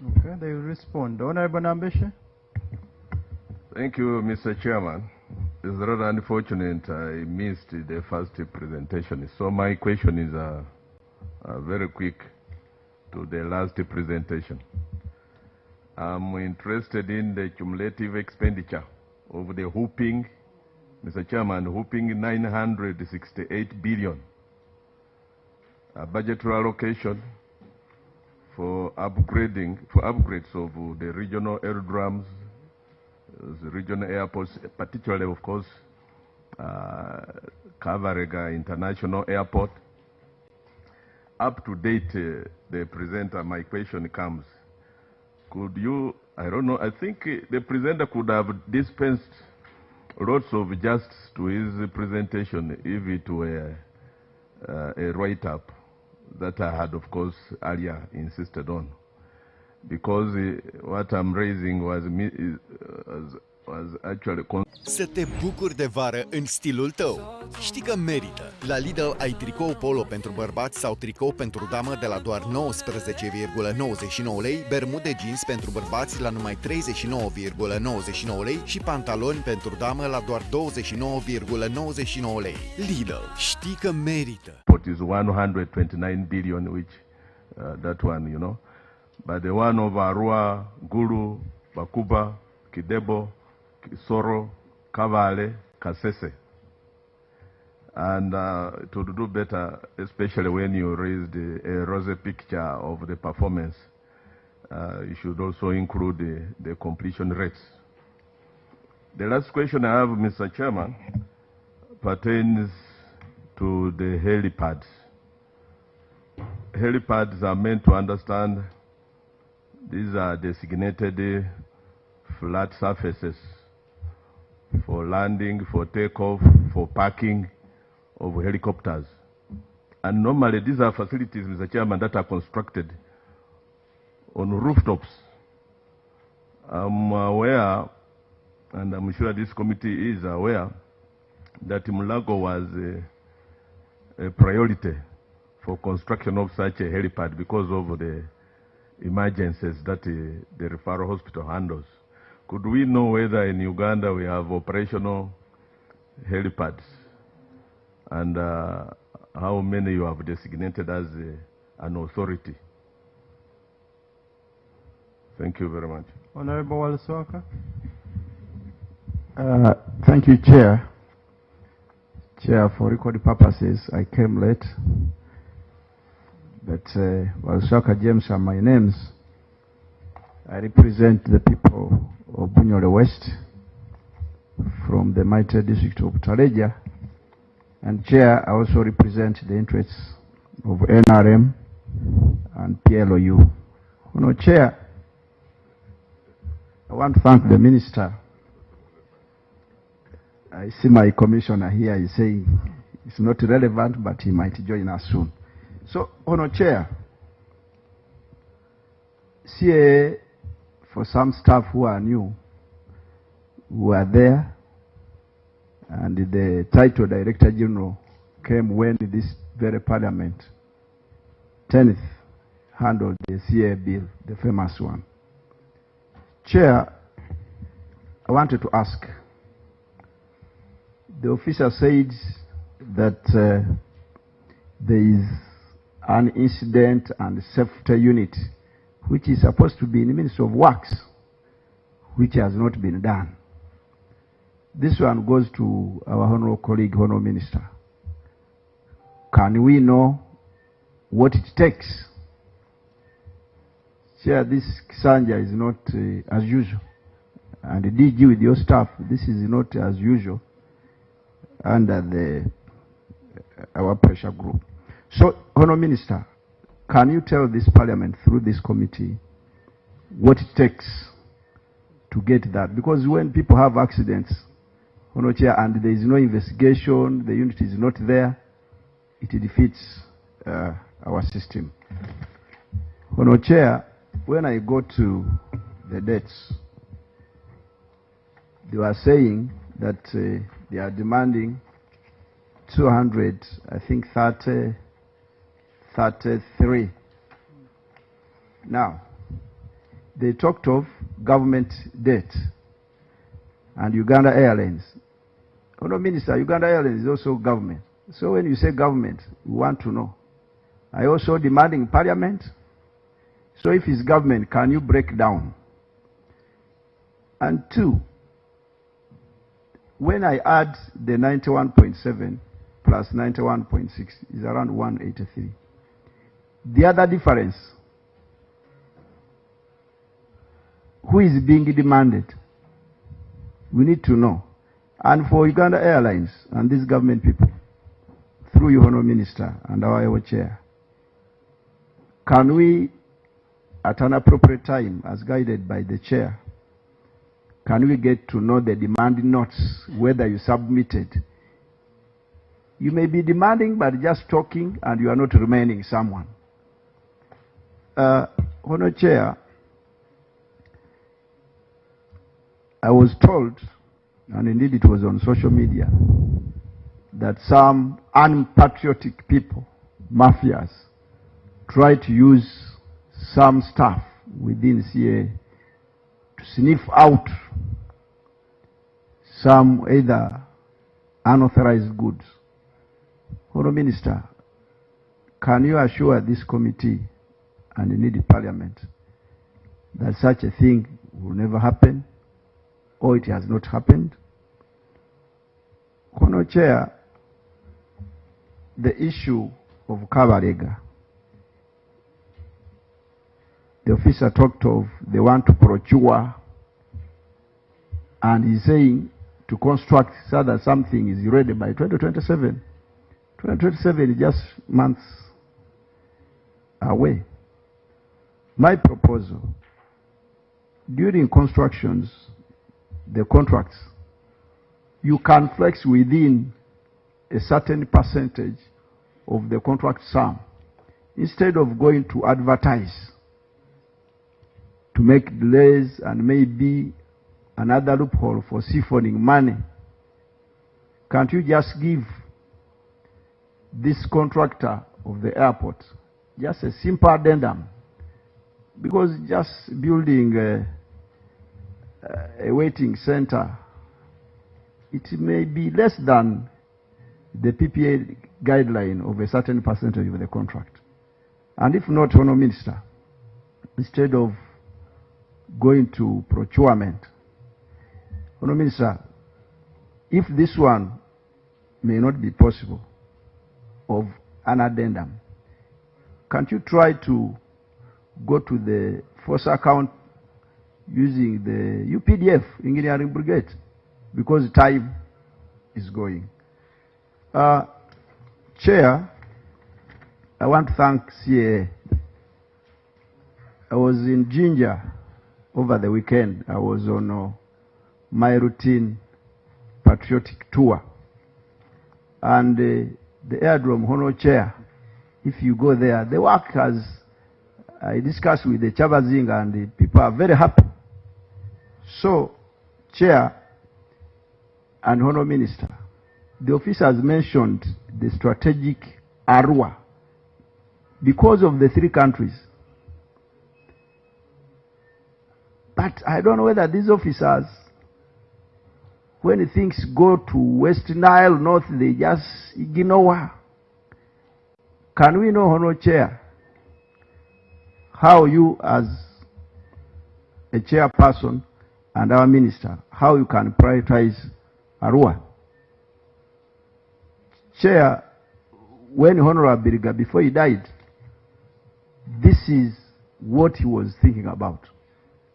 Okay, they will respond. Honorable Nambeshe. Thank you, Mr. Chairman. It's rather unfortunate I missed the first presentation. So my question is very quick to the last presentation. I'm interested in the cumulative expenditure of the whooping, Mr. Chairman, whooping 968 billion. Budgetary allocation for upgrades of the regional aerodromes, the regional airports, particularly, of course, Kavarega International Airport. Up to date, the presenter, my question comes. Could you, I don't know, I think the presenter could have dispensed lots of justice to his presentation if it were a write-up that I had, of course, earlier insisted on. Because what I'm raising was actually... Să te bucuri de vară în stilul tău. Știi că merită. La Lidl ai tricou polo pentru bărbați sau tricou pentru damă de la doar 19,99 lei, bermude jeans pentru bărbați la numai 39,99 lei și pantaloni pentru damă la doar 29,99 lei. Lidl, știi că merită. What is 129 billion, which that one, you know. But the one of Arua, Gulu, Bakuba, Kidebo, Soro, Kavale, Kasese. And to do better, especially when you raise a rosy picture of the performance, you should also include the completion rates. The last question I have, Mr. Chairman, pertains to the helipads. Helipads are meant to understand these are designated flat surfaces for landing, for takeoff, for parking of helicopters. And normally these are facilities, Mr. Chairman, that are constructed on rooftops. I'm aware, and I'm sure this committee is aware, that Mulago was a priority for construction of such a helipad because of the emergencies that the referral hospital handles. Could we know whether in Uganda we have operational helipads, and how many you have designated as an authority? Thank you very much. Honorable Waluswaka. Thank you, Chair. Chair, for record purposes, I came late. But Waluswaka James are my names. I represent the people of Bunyole West from the Mitre district of Taleja. And Chair, I also represent the interests of NRM and PLOU. Chair, I want to thank the Minister. I see my commissioner here is saying it's not relevant, but he might join us soon. So, Chair, CA, for some staff who are new, who are there, and the title Director General came when this very Parliament, 10th, handled the CA bill, the famous one. Chair, I wanted to ask, the officer said that there is an incident and safety unit which is supposed to be in the Ministry of Works, which has not been done. This one goes to our honorable colleague, honorable minister. Can we know what it takes? Chair, this Kisanja is not as usual. And the DG with your staff, this is not as usual under our pressure group. So, honorable minister, can you tell this parliament through this committee what it takes to get that? Because when people have accidents, honorable chair, and there is no investigation, the unit is not there, it defeats our system. Honorable chair, when I go to the dates, they were saying that they are demanding 200, I think 33. Now, they talked of government debt and Uganda Airlines. Honorable Minister, Uganda Airlines is also government. So when you say government, we want to know. Are you also demanding parliament? So if it's government, can you break down? And two, when I add the 91.7 plus 91.6 is around 183. The other difference, who is being demanded? We need to know. And for Uganda Airlines and these government people, through your honorable minister and our chair, can we, at an appropriate time, as guided by the chair, can we get to know the demand notes, whether you submitted? You may be demanding, but just talking, and you are not remaining someone. Honorable Chair, I was told, and indeed it was on social media, that some unpatriotic people, mafias, try to use some staff within CA to sniff out some either unauthorized goods. Honorable Minister, can you assure this committee and indeed the Parliament that such a thing will never happen, or it has not happened? Honorable Chair, the issue of Kabarega, the officer talked of they want to procure, and he's saying to construct so that something is ready by 2027. 2027 is just months away. My proposal, during constructions, the contracts, you can flex within a certain percentage of the contract sum instead of going to advertise to make delays and maybe another loophole for siphoning money. Can't you just give this contractor of the airport just a simple addendum? Because just building a waiting center, it may be less than the PPA guideline of a certain percentage of the contract. And if not, Honourable Minister, instead of going to procurement, Honourable Minister, if this one may not be possible of an addendum, can't you try to go to the force account using the UPDF, Engineering Brigade, because time is going. Chair, I want to thank CA. I was in Jinja over the weekend. I was on my routine patriotic tour. And the aerodrome, Honourable Chair, if you go there, the work has, I discussed with the Chabazinga and the people are very happy. So, Chair and Honourable Minister, the officers mentioned the strategic Arua because of the three countries. But I don't know whether these officers, when things go to West Nile, North, they just ignore. Can we know, Honourable Chair, how you as a chairperson and our minister, how you can prioritize Arua? Chair, when Honourable Biriga, before he died, this is what he was thinking about.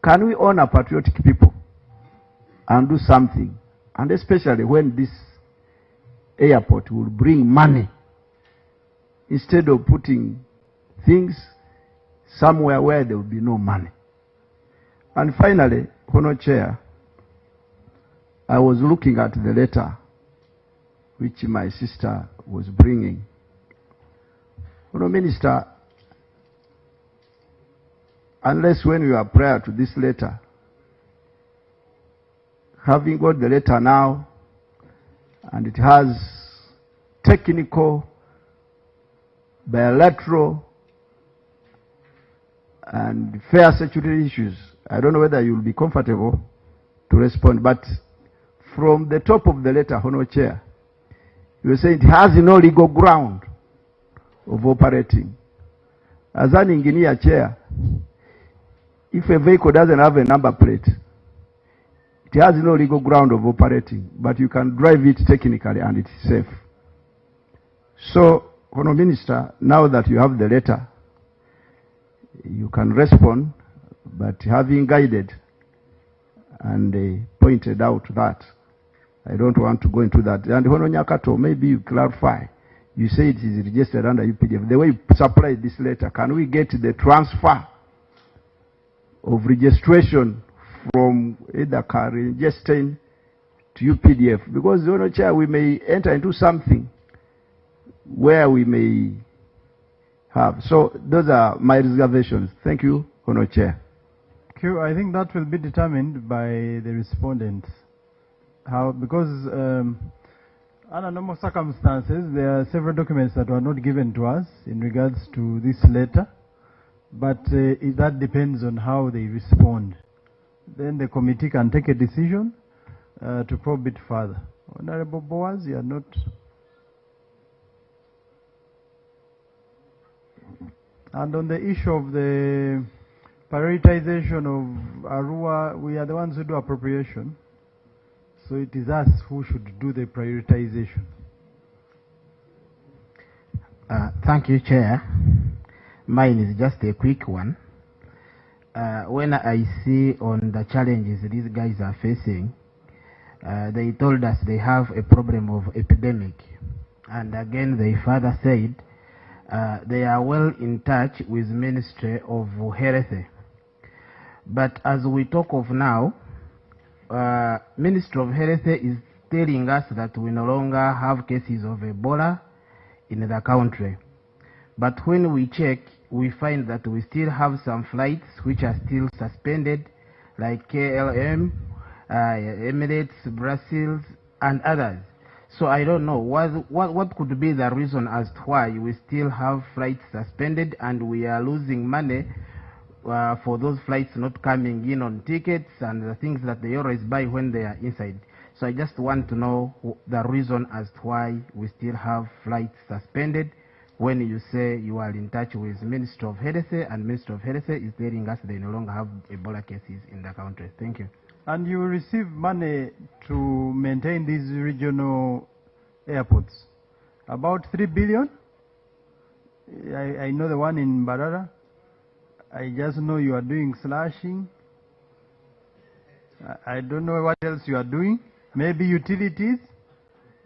Can we honor patriotic people and do something? And especially when this airport will bring money instead of putting things somewhere where there will be no money. And finally, Honourable Chair, I was looking at the letter which my sister was bringing. Honourable Minister, unless when you are prior to this letter, having got the letter now, and it has technical, bilateral, and fair security issues, I don't know whether you will be comfortable to respond, but from the top of the letter, Honourable Chair, you say it has no legal ground of operating. As an engineer, Chair, if a vehicle doesn't have a number plate, it has no legal ground of operating, but you can drive it technically and it's safe. So, Honourable Minister, now that you have the letter, you can respond, but having guided and pointed out that, I don't want to go into that. And Honourable Nyakato, maybe you clarify. You say it is registered under UPDF. The way you supply this letter, can we get the transfer of registration from either Justin to UPDF? Because, Honourable Chair, we may enter into something where we may have. So those are my reservations. Thank you, Honourable Chair. I think that will be determined by the respondents. How, because under normal circumstances, there are several documents that were not given to us in regards to this letter, but that depends on how they respond. Then the committee can take a decision to probe it further. Honourable Boaz, you are not. And on the issue of the prioritization of Arua, we are the ones who do appropriation. So it is us who should do the prioritization. Thank you, Chair. Mine is just a quick one. When I see on the challenges these guys are facing, they told us they have a problem of epidemic. And again, they further said they are well in touch with Ministry of Health. But as we talk of now, Ministry of Health is telling us that we no longer have cases of Ebola in the country. But when we check, we find that we still have some flights which are still suspended, like KLM, Emirates, Brussels, and others. So I don't know what could be the reason as to why we still have flights suspended and we are losing money for those flights not coming in on tickets and the things that they always buy when they are inside. So I just want to know the reason as to why we still have flights suspended when you say you are in touch with Ministry of Health and Ministry of Health is telling us they no longer have Ebola cases in the country. Thank you. And you receive money to maintain these regional airports. About 3 billion. I know the one in Mbarara. I just know you are doing slashing. I don't know what else you are doing. Maybe utilities.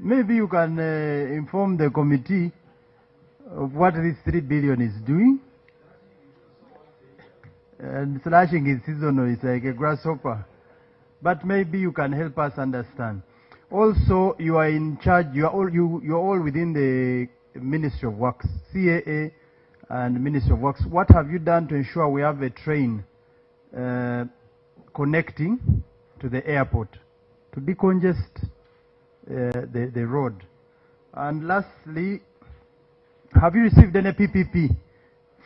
Maybe you can inform the committee of what this 3 billion is doing. And slashing is seasonal. It's like a grasshopper. But maybe you can help us understand. Also, you are in charge. You're all within the Ministry of Works, CAA and Ministry of Works. What have you done to ensure we have a train connecting to the airport to decongest the road? And lastly, have you received any PPP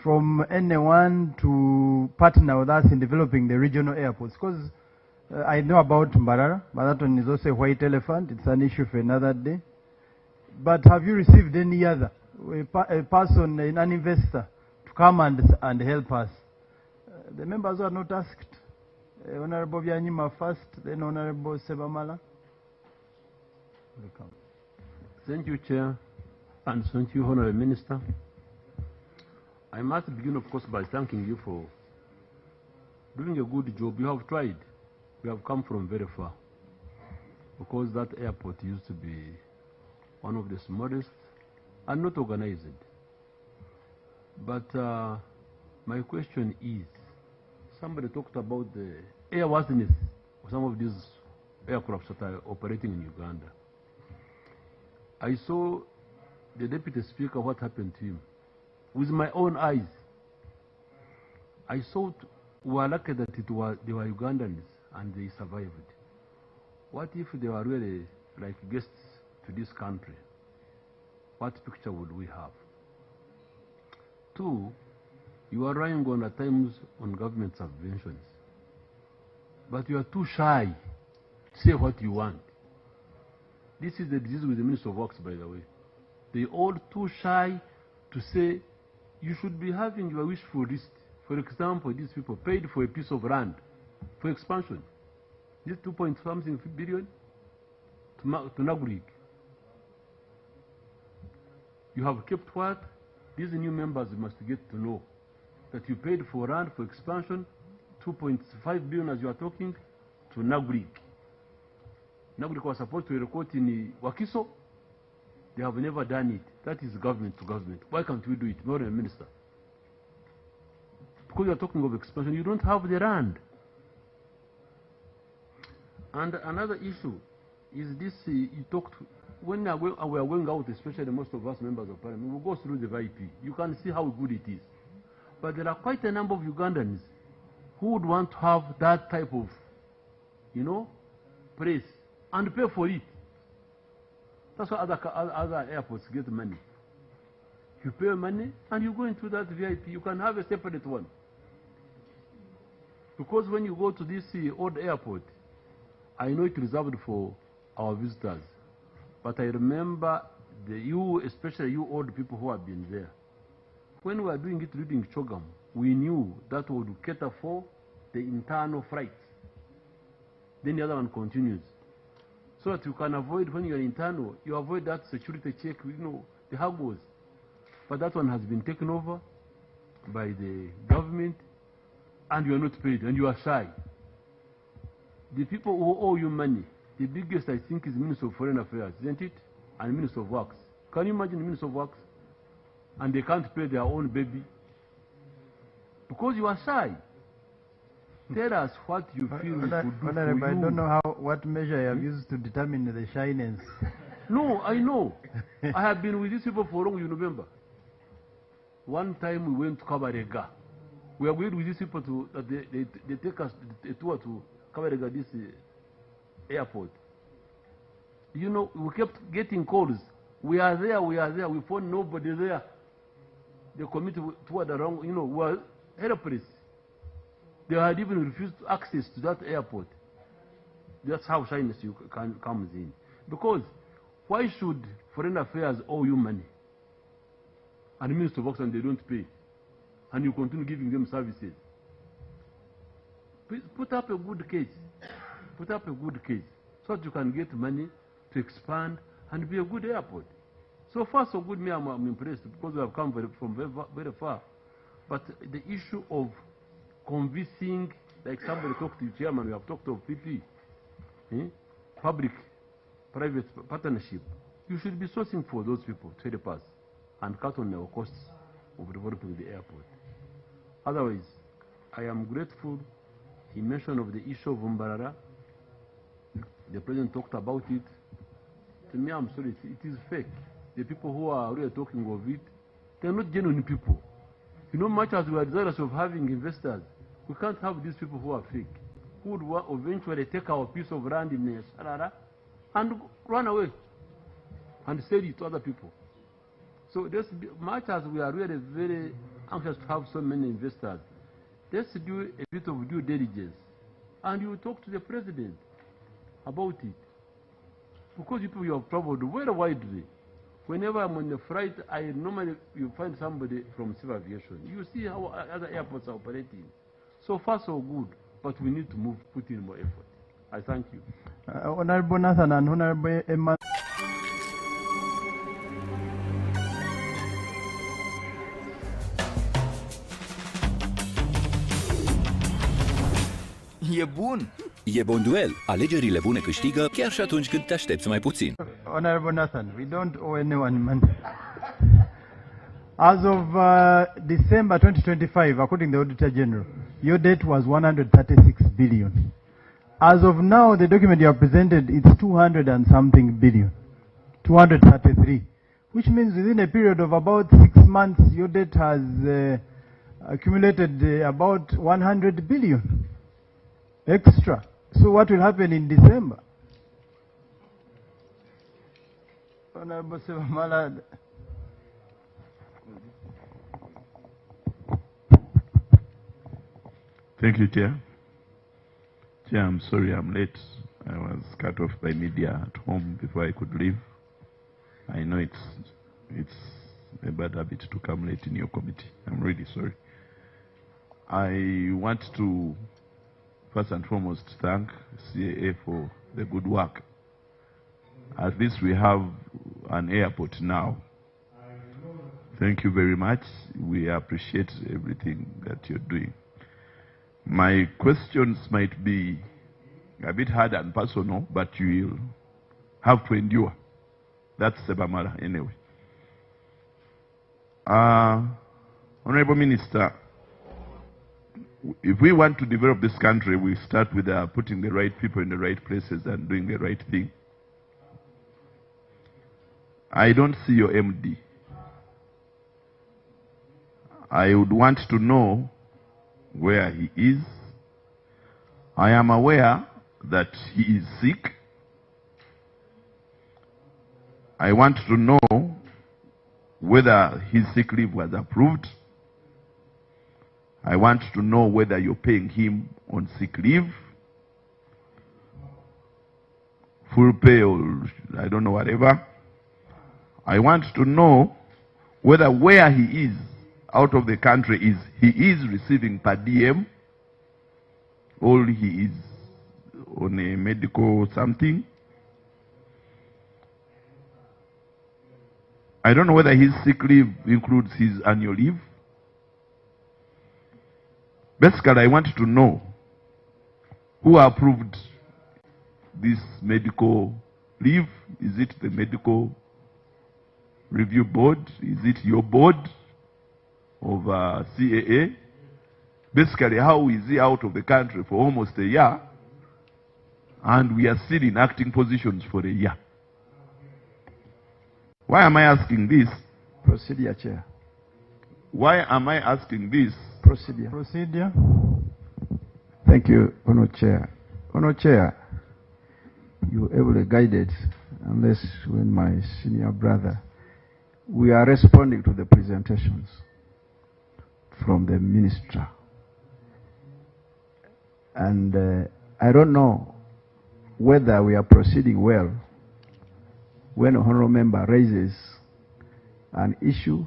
from anyone to partner with us in developing the regional airports? Because I know about Mbarara, but that one is also a white elephant. It's an issue for another day. But have you received any other, a person, an investor, to come and help us? The members who are not asked, Honorable Byanyima first, then Honorable Sebamala. Welcome. Thank you, Chair, and thank you, Honorable Minister. I must begin, of course, by thanking you for doing a good job. You have tried. We have come from very far, because that airport used to be one of the smallest and not organized. But my question is, somebody talked about the airworthiness of some of these aircrafts that are operating in Uganda. I saw the Deputy Speaker, what happened to him. With my own eyes, I thought we were lucky that they were Ugandans and they survived. What if they were really like guests to this country? What picture would we have? Two, you are relying on at times on government subventions, but you are too shy to say what you want. This is the disease with the Minister of Works, by the way. They all too shy to say you should be having your wishful list. For example, these people paid for a piece of land for expansion. This 2.something billion to Nagrig. You have kept what? These new members must get to know that you paid for land for expansion, 2.5 billion as you are talking, to Nagrig. Nagrig was supposed to record in Wakiso. They have never done it. That is government to government. Why can't we do it? More than a minister. Because you are talking of expansion, you don't have the land. And another issue is this, you talked, when we are going out, especially most of us members of parliament, we will go through the VIP. You can see how good it is. But there are quite a number of Ugandans who would want to have that type of, place and pay for it. That's why other airports get money. You pay money and you go into that VIP. You can have a separate one. Because when you go to this old airport, I know it's reserved for our visitors. But I remember especially you old people who have been there. When we were doing it reading Chogam, we knew that would cater for the internal flights. Then the other one continues. So that you can avoid, when you're internal, you avoid that security check, the haggles. But that one has been taken over by the government, and you are not paid, and you are shy. The people who owe you money, the biggest, I think, is Minister of Foreign Affairs, isn't it? And Minister of Works. Can you imagine the Minister of Works? And they can't pay their own baby? Because you are shy. Tell us what you feel we could do for you. I don't know what measure you have used to determine the shyness. No, I know. I have been with these people for long, you remember. One time we went to Kabarega. We are going with these people to, they take us a tour to Kabarega, this airport. You know, we kept getting calls. We are there, we are there. We found nobody there. The committee toward the wrong, you know, were helpless. They had even refused access to that airport. That's how shyness comes in. Because why should Foreign Affairs owe you money? And the Minister of Works and they don't pay. And you continue giving them services. Please put up a good case. Put up a good case. So that you can get money to expand and be a good airport. So far so good, me, I'm impressed because we have come from very far. But the issue of convincing, like somebody talked to the chairman, we have talked of PP, public-private partnership. You should be sourcing for those people to help us and cut on our costs of developing the airport. Otherwise, I am grateful. He mentioned of the issue of Mbarara. The president talked about it. To me, I'm sorry, it is fake. The people who are really talking of it, they're not genuine people. You know, much as we are desirous of having investors, we can't have these people who are fake, who would eventually take our piece of land in Sarara and run away and sell it to other people. So much as we are really very anxious to have so many investors, let's do a bit of due diligence. And you talk to the president about it. Because people you have traveled very widely. Whenever I'm on the flight, you find somebody from civil aviation. You see how other airports are operating. So far, so good, but we need to put in more effort. I thank you. Honorable Nathan and Honorable Emma. E bun! E bun duel. Alegerile bune câștigă chiar și atunci când te aștepți mai puțin. Honorable Nathan, we don't owe anyone money. As of December 2025, according to the Auditor General, your debt was 136 billion. As of now, the document you have presented, it's 200 and something billion. 233. Which means within a period of about 6 months, your debt has accumulated about 100 billion. Extra. So what will happen in December? Honorable Sevamala. Thank you, Chair. Chair, I'm sorry I'm late. I was cut off by media at home before I could leave. I know it's a bad habit to come late in your committee. I'm really sorry. I want to first and foremost thank CAA for the good work. At least we have an airport now. Thank you very much. We appreciate everything that you're doing. My questions might be a bit hard and personal, but you will have to endure. That's Sebamala anyway. Honorable Minister, if we want to develop this country, we start with putting the right people in the right places and doing the right thing. I don't see your MD. I would want to know where he is. I am aware that he is sick. I want to know whether his sick leave was approved. I want to know whether you're paying him on sick leave, full pay or I don't know, whatever. I want to know whether where he is out of the country he is receiving per diem or he is on a medical something. I don't know whether his sick leave includes his annual leave. Basically, I want to know who approved this medical leave. Is it the medical review board? Is it your board of CAA? Basically, how is he out of the country for almost a year, and we are still in acting positions for a year? Why am I asking this? Procedure, Chair. Why am I asking this? Procedure. Procedure. Thank you, Honour Chair. Honour Chair, you ably guided, unless when my senior brother, we are responding to the presentations from the minister. And I don't know whether we are proceeding well when an honourable member raises an issue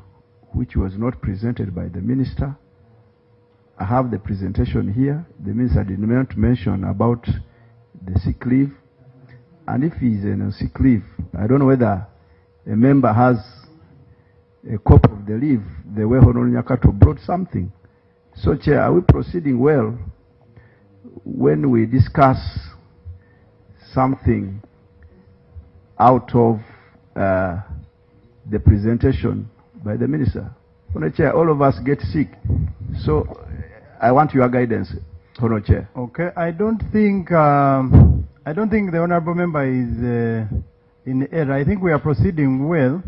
which was not presented by the minister. I have the presentation here. The minister did not mention about the sick leave. And if he is in a sick leave, I don't know whether a member has a copy of the leave, the way Honorable Nyakato brought something. So, Chair, are we proceeding well when we discuss something out of the presentation by the minister? Honour Chair, all of us get sick. So I want your guidance, Honour Chair. Okay, I don't think the honourable member is in error. I think we are proceeding well.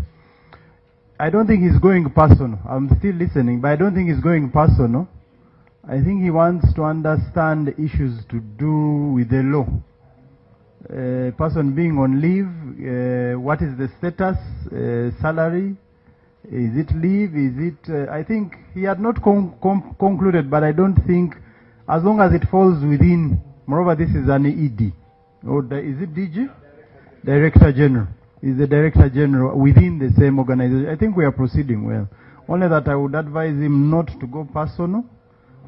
I don't think he's going personal. I'm still listening, but I don't think he's going personal. I think he wants to understand issues to do with the law. Person being on leave, what is the status, salary, is it leave, is it, I think he had not concluded, but I don't think, as long as it falls within, moreover this is an ED, or is it DG? Director General. Is the Director General within the same organization. I think we are proceeding well. Only that I would advise him not to go personal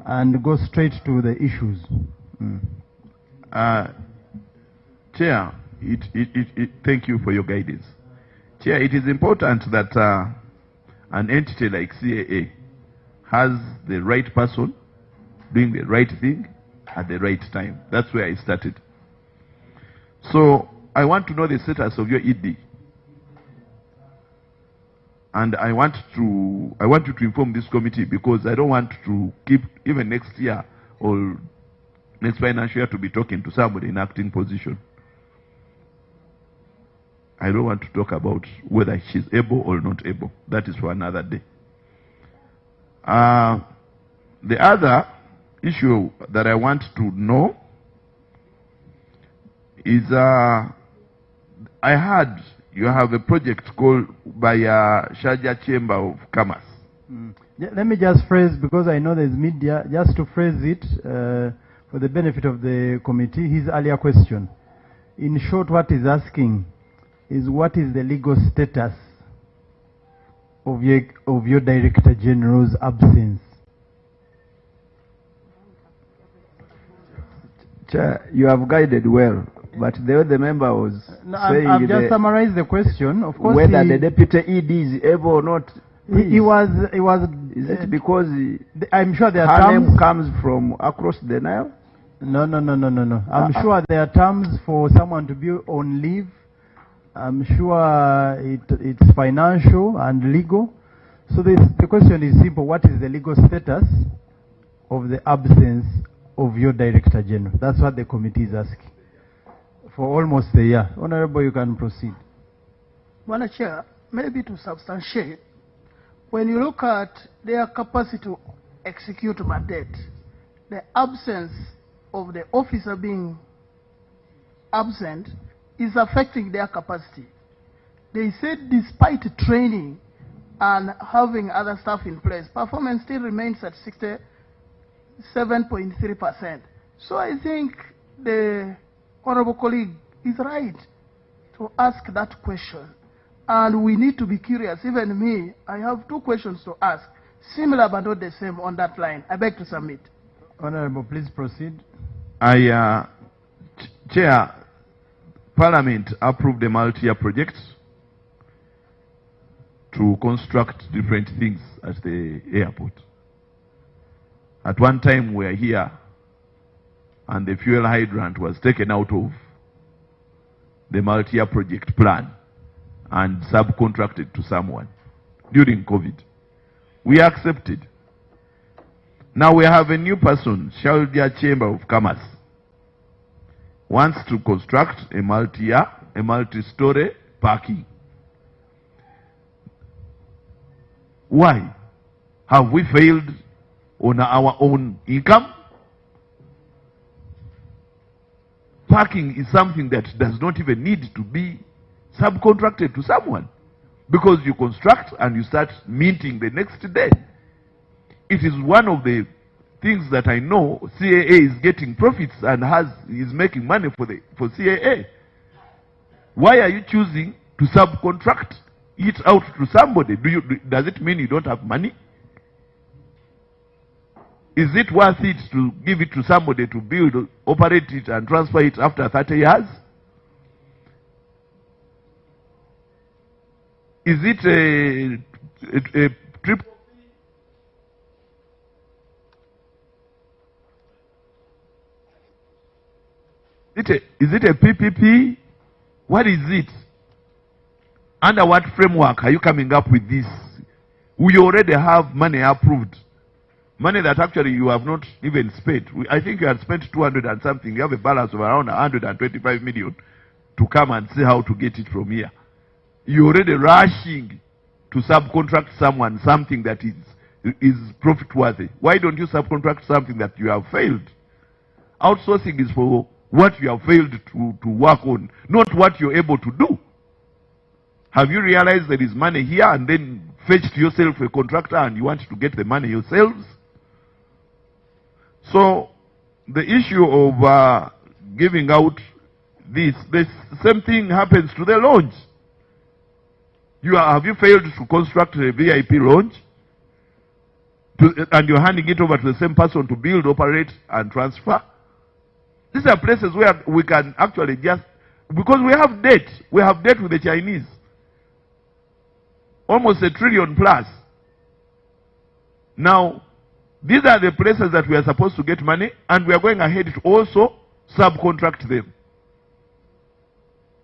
and go straight to the issues. Chair, thank you for your guidance. Chair, it is important that an entity like CAA has the right person doing the right thing at the right time. That's where I started. So I want to know the status of your ED. And I want you to inform this committee, because I don't want to keep, even next year or next financial year, to be talking to somebody in acting position. I don't want to talk about whether she's able or not able. That is for another day. The other issue that I want to know is, I heard you have a project called by Sharjah Chamber of Commerce. Let me just phrase, because I know there's media, just to phrase it for the benefit of the committee, his earlier question. In short, what he's asking is, what is the legal status of your Director General's absence? Chair, you have guided well, but the member was saying I've just summarized the question. Of course, whether the deputy ED is able or not. He was. Is it because I'm sure there her are name terms comes from across the Nile? No. I'm sure there are terms for someone to be on leave. I'm sure it's financial and legal. So the question is simple: what is the legal status of the absence of your Director General? That's what the committee is asking for almost a year. Honorable, you can proceed. Madam Chair, maybe to substantiate, when you look at their capacity to execute mandate, the absence of the officer being absent is affecting their capacity. They said despite training and having other staff in place, performance still remains at 67.3%. So I think the honorable colleague is right to ask that question. And we need to be curious. Even me, I have two questions to ask, similar but not the same on that line. I beg to submit. Honorable, please proceed. Chair, Parliament approved a multi-year project to construct different things at the airport. At one time we were here and the fuel hydrant was taken out of the multi-year project plan and subcontracted to someone during COVID. We accepted. Now we have a new person, Shaldia Chamber of Commerce, wants to construct a multi-story parking. Why? Have we failed on our own income? Parking is something that does not even need to be subcontracted to someone, because you construct and you start minting the next day. It is one of the things that I know CAA is getting profits and is making money for CAA. Why are you choosing to subcontract it out to somebody? Does it mean you don't have money? Is it worth it to give it to somebody to build, operate it, and transfer it after 30 years? Is it a triple? Is it a PPP? What is it? Under what framework are you coming up with this? We already have money approved. Money that actually you have not even spent. I think you had spent 200 and something. You have a balance of around 125 million to come and see how to get it from here. You're already rushing to subcontract someone something that is profit-worthy. Why don't you subcontract something that you have failed? Outsourcing is for what you have failed to work on, not what you're able to do. Have you realized there is money here and then fetched yourself a contractor and you want to get the money yourselves? So, the issue of giving out this, the same thing happens to the lounge. Have you failed to construct a VIP lounge? And you're handing it over to the same person to build, operate, and transfer? These are places where we can actually just, because we have debt with the Chinese. Almost $1 trillion plus. Now, these are the places that we are supposed to get money, and we are going ahead to also subcontract them.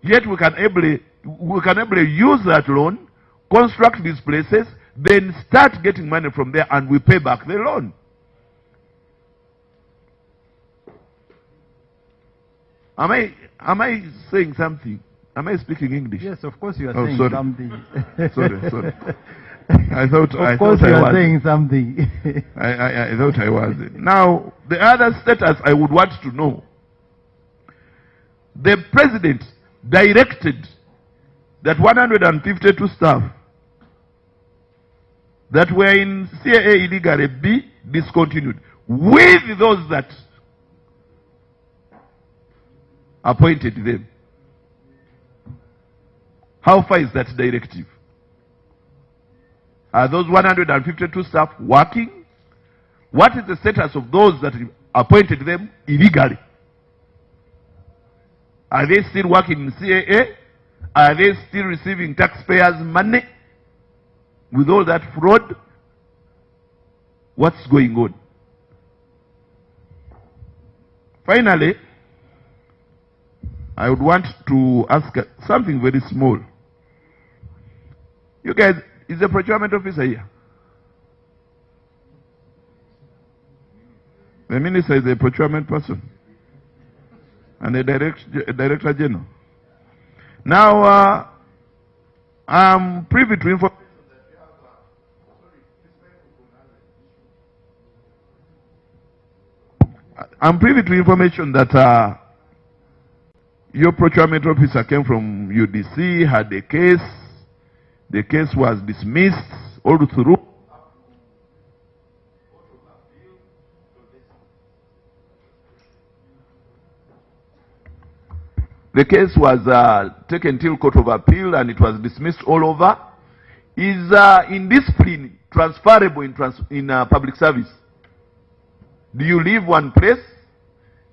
Yet we can ably use that loan, construct these places, then start getting money from there, and we pay back the loan. Am I saying something? Am I speaking English? Yes, of course you are saying something. sorry. I thought you are saying something. I thought I was. Now, the other status I would want to know. The president directed that 152 staff that were in CAA illegally be discontinued, with those that appointed them. How far is that directive? Are those 152 staff working? What is the status of those that appointed them illegally? Are they still working in CAA? Are they still receiving taxpayers' money with all that fraud? What's going on? Finally, I would want to ask something very small. You guys, is the procurement officer here? The minister is a procurement person and the director general. Now, I'm privy to information. I'm privy to information that your procurement officer came from UDC, had a case. The case was dismissed all through. The case was taken till Court of Appeal and it was dismissed all over. Is indiscipline transferable in public service? Do you leave one place,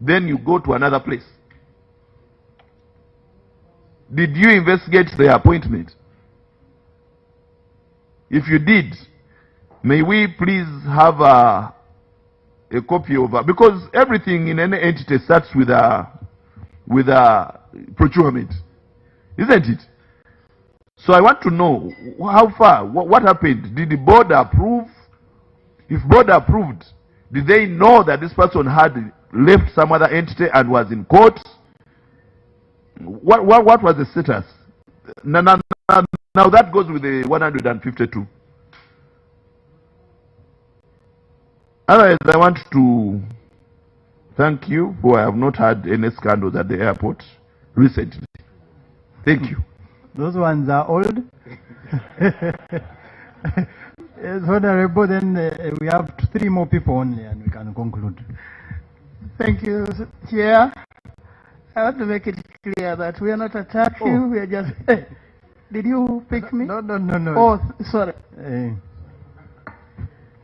then you go to another place? Did you investigate the appointment? If you did, may we please have a copy of because everything in any entity starts with a procurement, isn't it? So I want to know how far, what happened? Did the board approve? If board approved, did they know that this person had left some other entity and was in court? What was the status? Now that goes with the 152. Otherwise, I want to thank you for I have not had any scandals at the airport recently. Thank you. Those ones are old. Yes, Honorable, then we have 3 more people only and we can conclude. Thank you, Chair. I want to make it clear that we are not attacking you, we are just... Did you pick me? No. Oh, sorry.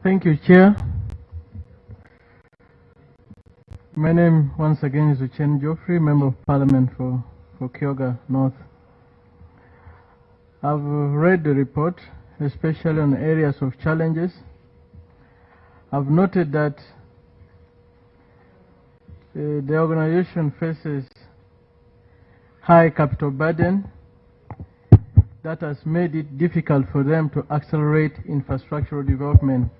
Thank you, Chair. My name, once again, is Uchenn Geoffrey, Member of Parliament for Kyoga North. I've read the report, especially on areas of challenges. I've noted that the organization faces high capital burden that has made it difficult for them to accelerate infrastructural development,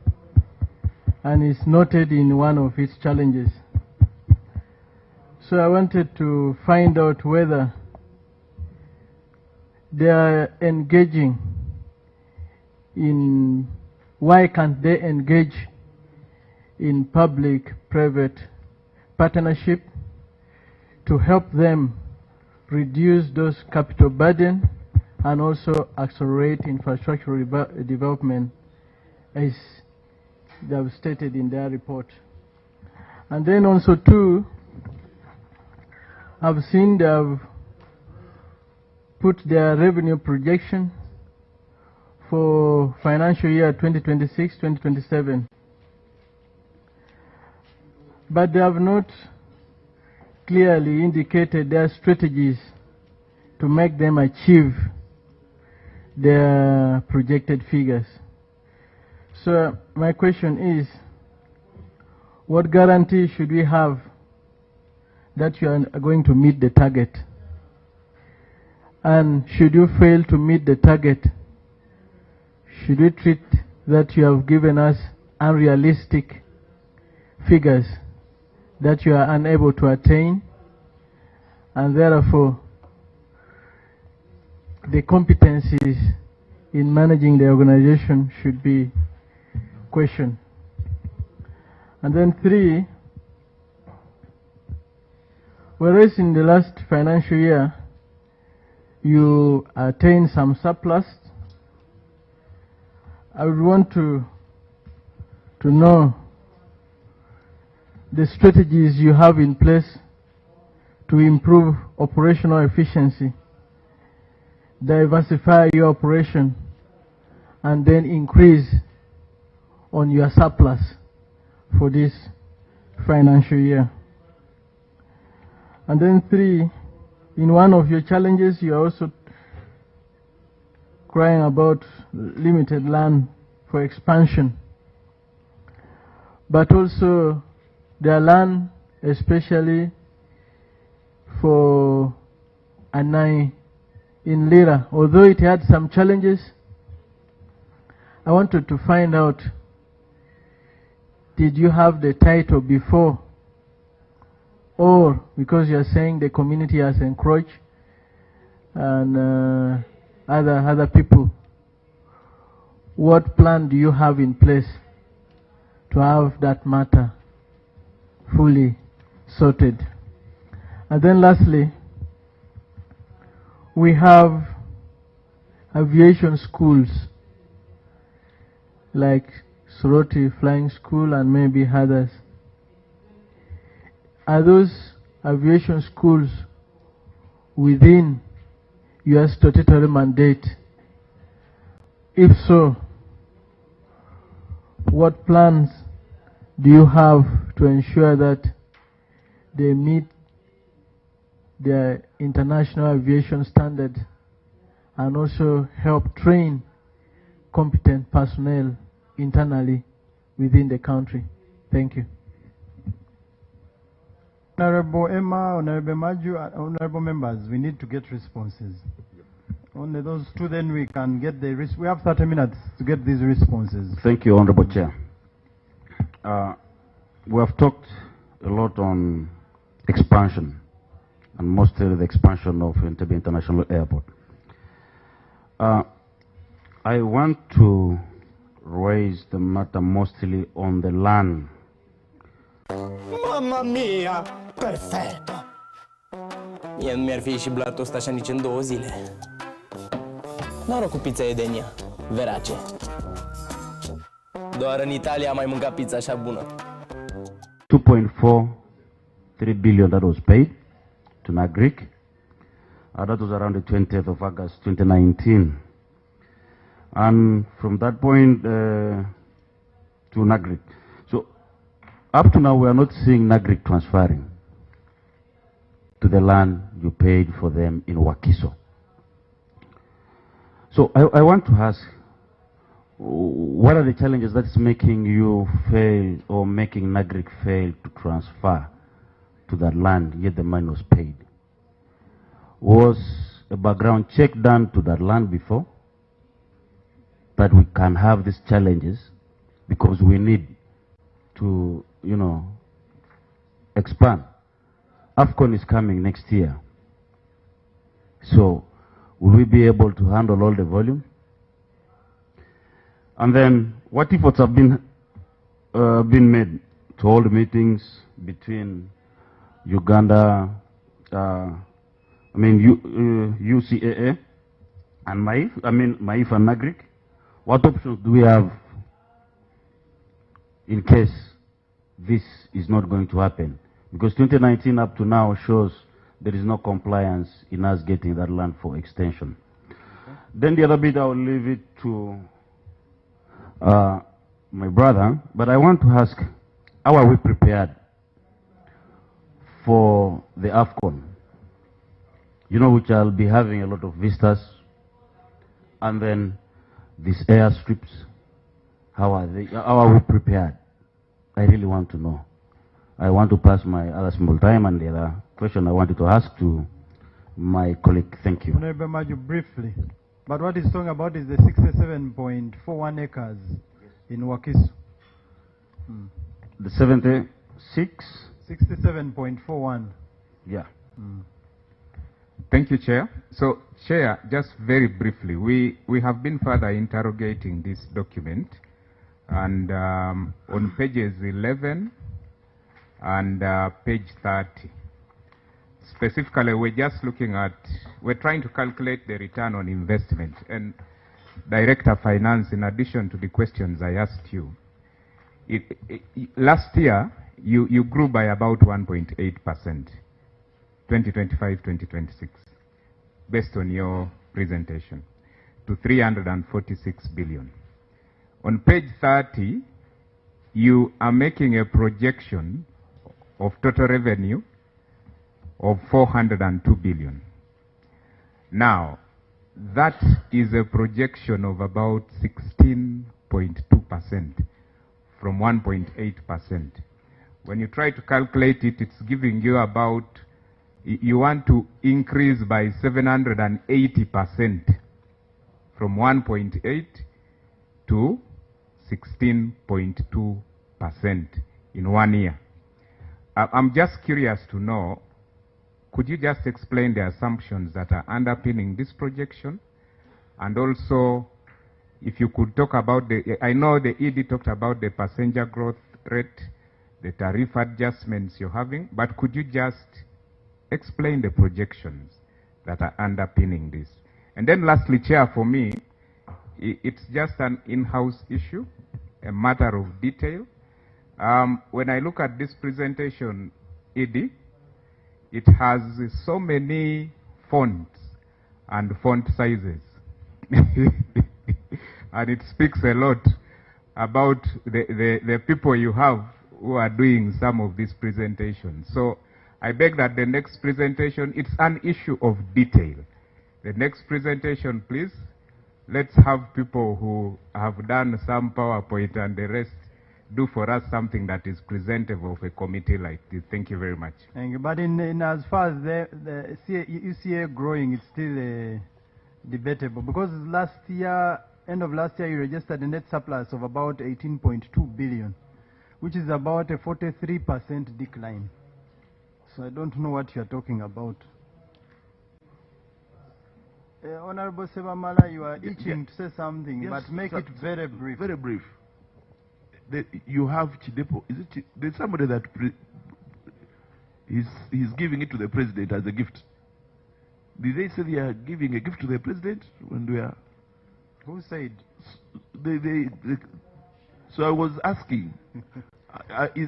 and is noted in one of its challenges. So I wanted to find out whether they are engaging in, why can't they engage in public-private partnership to help them reduce those capital burden and also accelerate infrastructural development as they have stated in their report. And then also too, I've seen they have put their revenue projection for financial year 2026-2027. But they have not clearly indicated their strategies to make them achieve their projected figures. So my question is, what guarantee should we have that you are going to meet the target? And should you fail to meet the target, should we treat that you have given us unrealistic figures that you are unable to attain, and therefore the competencies in managing the organization should be questioned? And then 3, whereas in the last financial year you attained some surplus, I would want to know the strategies you have in place to improve operational efficiency, diversify your operation, and then increase on your surplus for this financial year. And then 3, in one of your challenges, you are also crying about limited land for expansion. But also their land, especially for Anai in Lira, although it had some challenges, I wanted to find out, did you have the title before? Or because you are saying the community has encroached and other people, what plan do you have in place to have that matter fully sorted? And then lastly, we have aviation schools like Soroti Flying School and maybe others. Are those aviation schools within your statutory mandate? If so, what plans do you have to ensure that they meet their international aviation standard and also help train competent personnel internally within the country? Thank you. Honorable Emma, Honorable Maju, Honorable members, we need to get responses. Only those two, then we can get the... We have 30 minutes to get these responses. Thank you, Honorable Chair. We have talked a lot on expansion, and mostly the expansion of Entebbe International Airport. I want to raise the matter mostly on the land. Mamma mia, perfetto. Mie nu mi-ar fi și blatul ăsta așa nici în 2 zile. Noroc cu pizza Edenia, verace. Doar în Italia am mai mâncat pizza așa bună. 3 billion that was paid to NAGRIC. That was around the 20th of August 2019. And from that point to NAGRIC. So up to now we are not seeing NAGRIC transferring to the land you paid for them in Wakiso. So I want to ask, what are the challenges that's making you fail or making NAGRIC fail to transfer to that land, yet the money was paid? Was a background check done to that land before, that we can have these challenges, because we need to, you know, expand. AFCON is coming next year. So will we be able to handle all the volume? And then what efforts have been made to hold meetings between Uganda, UCAA and MAIF and NAGRIC? What options do we have in case this is not going to happen? Because 2019 up to now shows there is no compliance in us getting that land for extension. Then the other bit I will leave it to my brother, but I want to ask, how are we prepared for the AFCON? You know, which I'll be having a lot of visitors, and then these airstrips, how are we prepared? I really want to know. I want to pass my other small time, and the other question I wanted to ask to my colleague. Thank you. Honorable Maju, briefly. But what he's talking about is the 67.41 acres in Wakiso. The 76? 67.41. Yeah. Thank you, Chair. So, Chair, just very briefly, we have been further interrogating this document, and on pages 11 and page 30. Specifically, we're just looking at, we're trying to calculate the return on investment. And Director of Finance, in addition to the questions I asked you, last year, you grew by about 1.8%, 2025-2026, based on your presentation, to 346 billion. On page 30, you are making a projection of total revenue of 402 billion. Now, that is a projection of about 16.2% from 1.8%. When you try to calculate it, it's giving you about, you want to increase by 780% from 1.8 to 16.2% in 1 year. I'm just curious to know, could you just explain the assumptions that are underpinning this projection? And also, if you could talk about I know the ED talked about the passenger growth rate, the tariff adjustments you're having, but could you just explain the projections that are underpinning this? And then lastly, Chair, for me, it's just an in-house issue, a matter of detail. When I look at this presentation, ED, it has so many fonts and font sizes. And it speaks a lot about the people you have who are doing some of these presentations. So I beg that the next presentation, it's an issue of detail. The next presentation, please, let's have people who have done some PowerPoint and the rest do for us something that is presentable of a committee like this. Thank you very much. Thank you. But in as far as the UCA growing, it's still debatable because last year, end of last year, you registered a net surplus of about 18.2 billion, which is about a 43% decline. So I don't know what you're talking about. Honorable Sebamala, you are itching to say something, Yes, but make it very brief. Very brief. You have Chidepo. Is it? There's somebody that he's giving it to the president as a gift. Did they say they are giving a gift to the president when they are? Who said? So I was asking,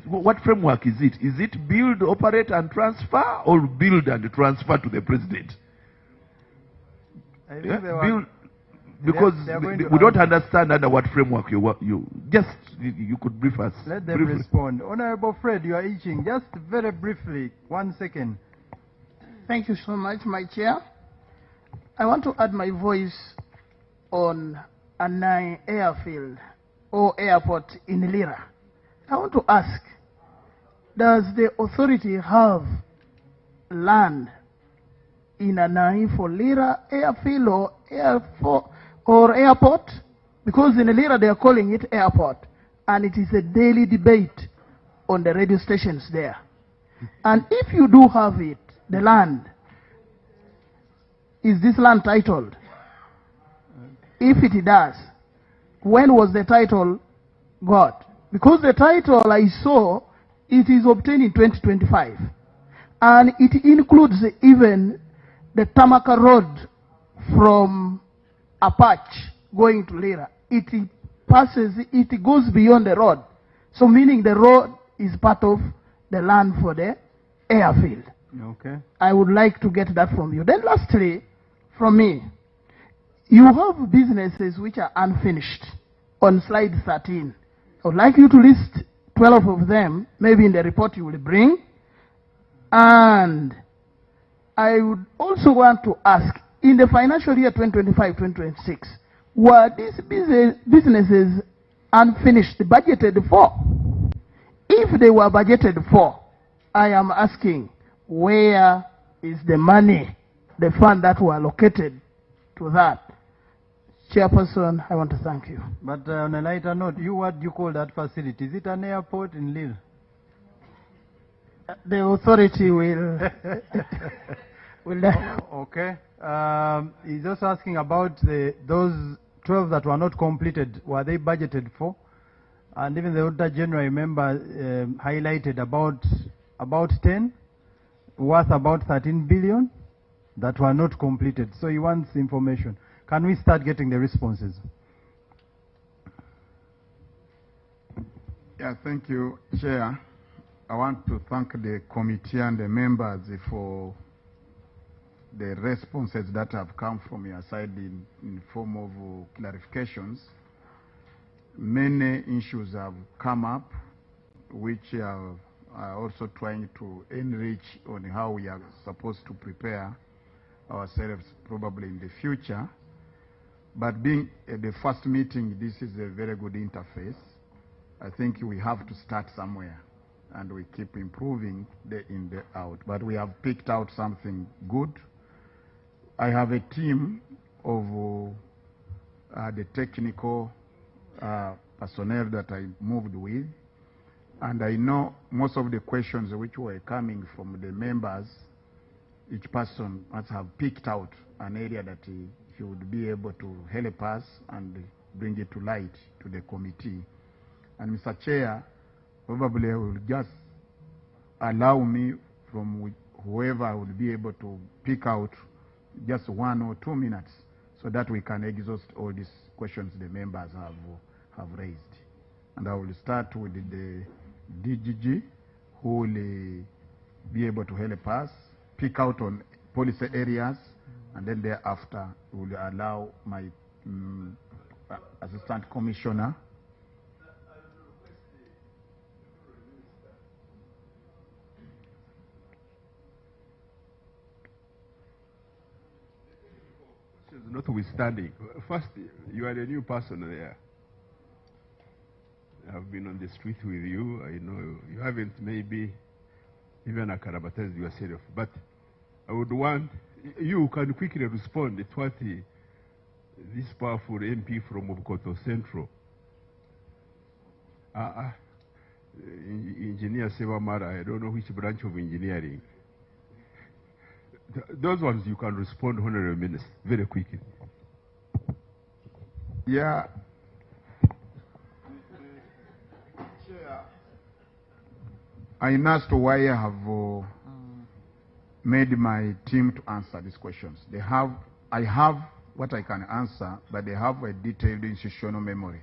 what framework is it? Is it build, operate, and transfer, or build and transfer to the president? I think Yeah? they were, Build, because they are going to we don't answer. understand under what framework you could brief us. Let them briefly. respond. Honorable Fred, you are itching. Just very briefly, 1 second. Thank you so much, my chair. I want to add my voice on Anai Airfield or airport in Lira. I want to ask, does the authority have land in Anai for Lira Airfield or airport? Because in Lira they are calling it airport, and it is a daily debate on the radio stations there. And if you do have it, the land, is this land titled? If it does, when was the title got? Because the title I saw, it is obtained in 2025. And it includes even the Tamaka Road from Apache going to Lira. It goes beyond the road. So meaning the road is part of the land for the airfield. Okay. I would like to get that from you. Then lastly, from me, you have businesses which are unfinished on slide 13. I would like you to list 12 of them, maybe in the report you will bring. And I would also want to ask, in the financial year 2025-2026, were these businesses unfinished budgeted for? If they were budgeted for, I am asking, where is the money, the fund that were allocated to that? Chairperson, I want to thank you. But on a lighter note, what do you call that facility? Is it an airport in Lille? The authority will... Okay. He's also asking about those 12 that were not completed. Were they budgeted for? And even the Auditor General, remember, highlighted about 10, worth about 13 billion, that were not completed. So he wants information. Can we start getting the responses? Yeah, thank you, Chair. I want to thank the committee and the members for the responses that have come from your side in form of clarifications. Many issues have come up, which are also trying to enrich on how we are supposed to prepare ourselves probably in the future. But being the first meeting, this is a very good interface. I think we have to start somewhere, and we keep improving day in, day out. But we have picked out something good. I have a team of the technical personnel that I moved with, and I know most of the questions which were coming from the members, each person must have picked out an area that he would be able to help us and bring it to light to the committee. And Mr. Chair, probably will just allow me from whoever would be able to pick out just 1 or 2 minutes so that we can exhaust all these questions the members have raised. And I will start with the DGG, who will be able to help us pick out on policy areas, and then thereafter we will allow my Assistant Commissioner notwithstanding. First, you are a new person there. I've been on the street with you. I know you haven't maybe even acclimatized yourself, but I would want you can quickly respond to what this powerful MP from Bukoto Central. Engineer Sevamara, I don't know which branch of engineering. Those ones you can respond, Honorable Minister, very quickly. Yeah. I'm asked why I have made my team to answer these questions. I have what I can answer, but they have a detailed institutional memory.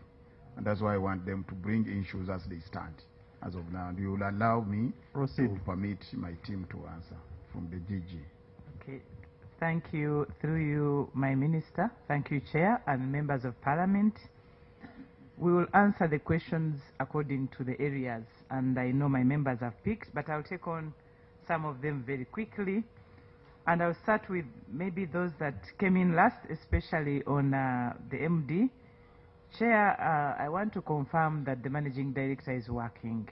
And that's why I want them to bring issues as they stand. As of now, you will allow me to permit my team to answer from the GG. Okay. Thank you. Through you, my minister. Thank you, Chair and members of Parliament. We will answer the questions according to the areas, and I know my members have picked, but I'll take on some of them very quickly. And I'll start with maybe those that came in last, especially on the MD. Chair, I want to confirm that the Managing Director is working.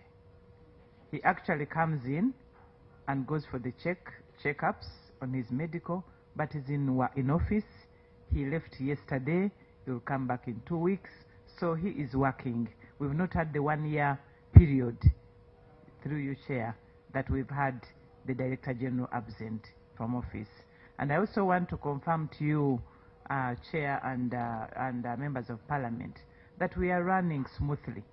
He actually comes in and goes for the checkups on his medical, but is in office. He left yesterday. He will come back in 2 weeks. So he is working. We've not had the 1 year period, through you, Chair, that we've had the Director General absent from office. And I also want to confirm to you, Chair and members of Parliament, that we are running smoothly,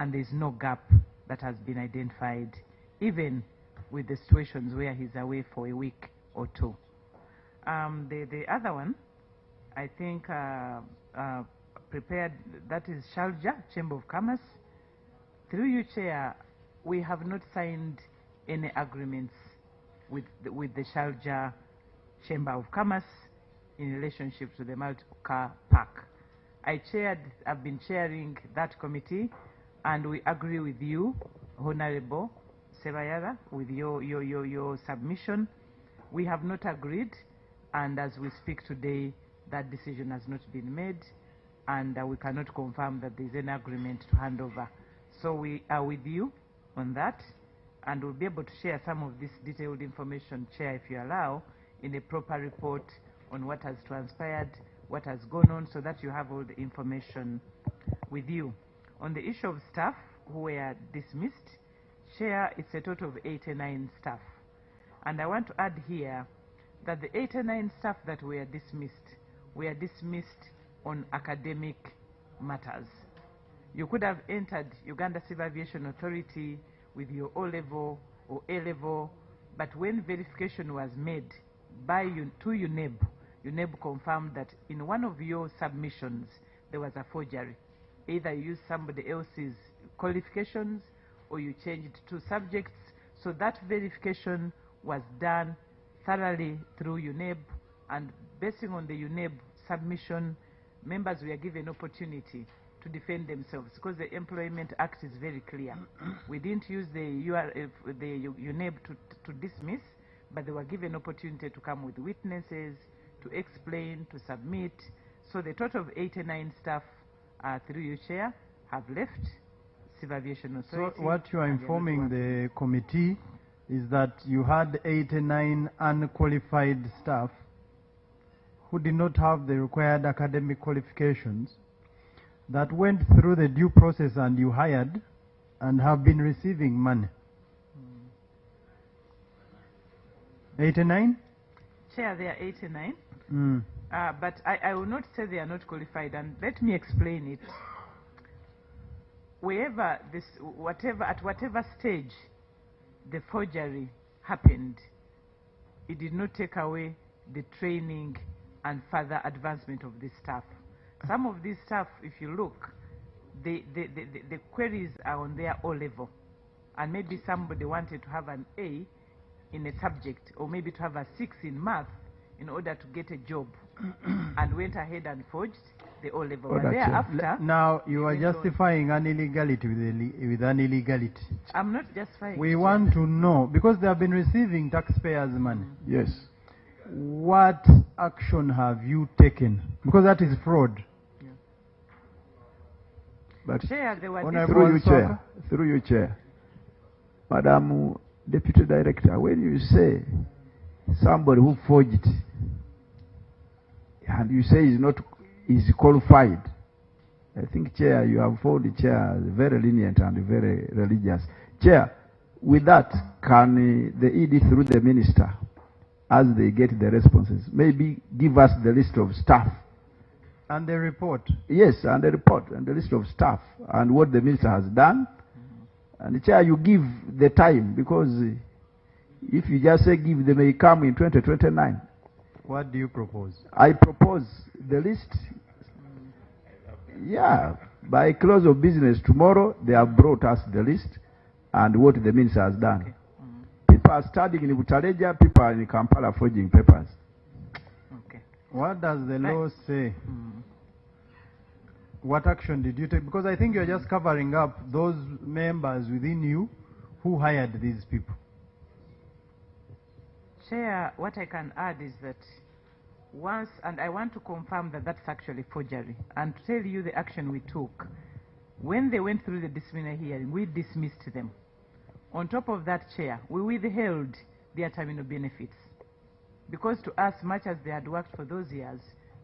and there's no gap that has been identified, even with the situations where he's away for a week or two. The other one, I think, prepared, that is Sharjah, Chamber of Commerce. Through you, Chair, we have not signed any agreements with the Sharjah Chamber of Commerce in relationship to the multi-car park. I've been chairing that committee, and we agree with you, Honorable Sevayara, with your submission. We have not agreed, and as we speak today, that decision has not been made, and we cannot confirm that there is an agreement to hand over. So we are with you on that, and we'll be able to share some of this detailed information, Chair, if you allow, in a proper report on what has transpired, what has gone on, so that you have all the information with you. On the issue of staff who were dismissed, Chair, it's a total of 89 staff. And I want to add here that the 89 staff that were dismissed on academic matters. You could have entered Uganda Civil Aviation Authority with your O-level or A-level, but when verification was made to UNEB, UNEB confirmed that in one of your submissions there was a forgery. Either you used somebody else's qualifications or you changed 2 subjects. So that verification was done thoroughly through UNEB, and based on the UNEB submission, members were given opportunity to defend themselves, because the Employment Act is very clear. We didn't use the UNEB to dismiss, but they were given opportunity to come with witnesses, to explain, to submit. So the total of 89 staff, through you, Chair, have left Civil Aviation Authority. So what you are informing the committee is that you had 89 unqualified staff who did not have the required academic qualifications that went through the due process and you hired and have been receiving money. 89? Chair, they are 89. But I will not say they are not qualified, and let me explain it. At whatever stage the forgery happened, it did not take away the training and further advancement of this staff. Some of these staff, if you look, the queries are on their O-level, and maybe somebody wanted to have an A in a subject, or maybe to have a 6 in math in order to get a job, and went ahead and forged the O-level. But thereafter, now you are justifying an illegality with an illegality. I'm not justifying. We want to know, because they have been receiving taxpayers' money. Yes. What action have you taken? Because that is fraud. But Chair, through you, Chair, Madam Deputy Director, when you say somebody who forged and you say is qualified. I think, Chair, you have found the Chair very lenient and very religious. Chair, with that, can the ED through the Minister, as they get the responses, maybe give us the list of staff? And the report? Yes, and the report, and the list of staff, and what the Minister has done. And Chair, you give the time, because if you just say give, they may come in 2029. What do you propose? I propose the list. Yeah, by close of business tomorrow, they have brought us the list and what the Minister has done. Okay. People are studying in Butaleja, people are in Kampala forging papers. Okay. What does the law say? What action did you take? Because I think you're just covering up those members within you who hired these people. Chair, what I can add is that once, and I want to confirm that that's actually forgery, and to tell you the action we took. When they went through the disciplinary hearing, we dismissed them. On top of that, Chair, we withheld their terminal benefits. Because to us, much as they had worked for those years,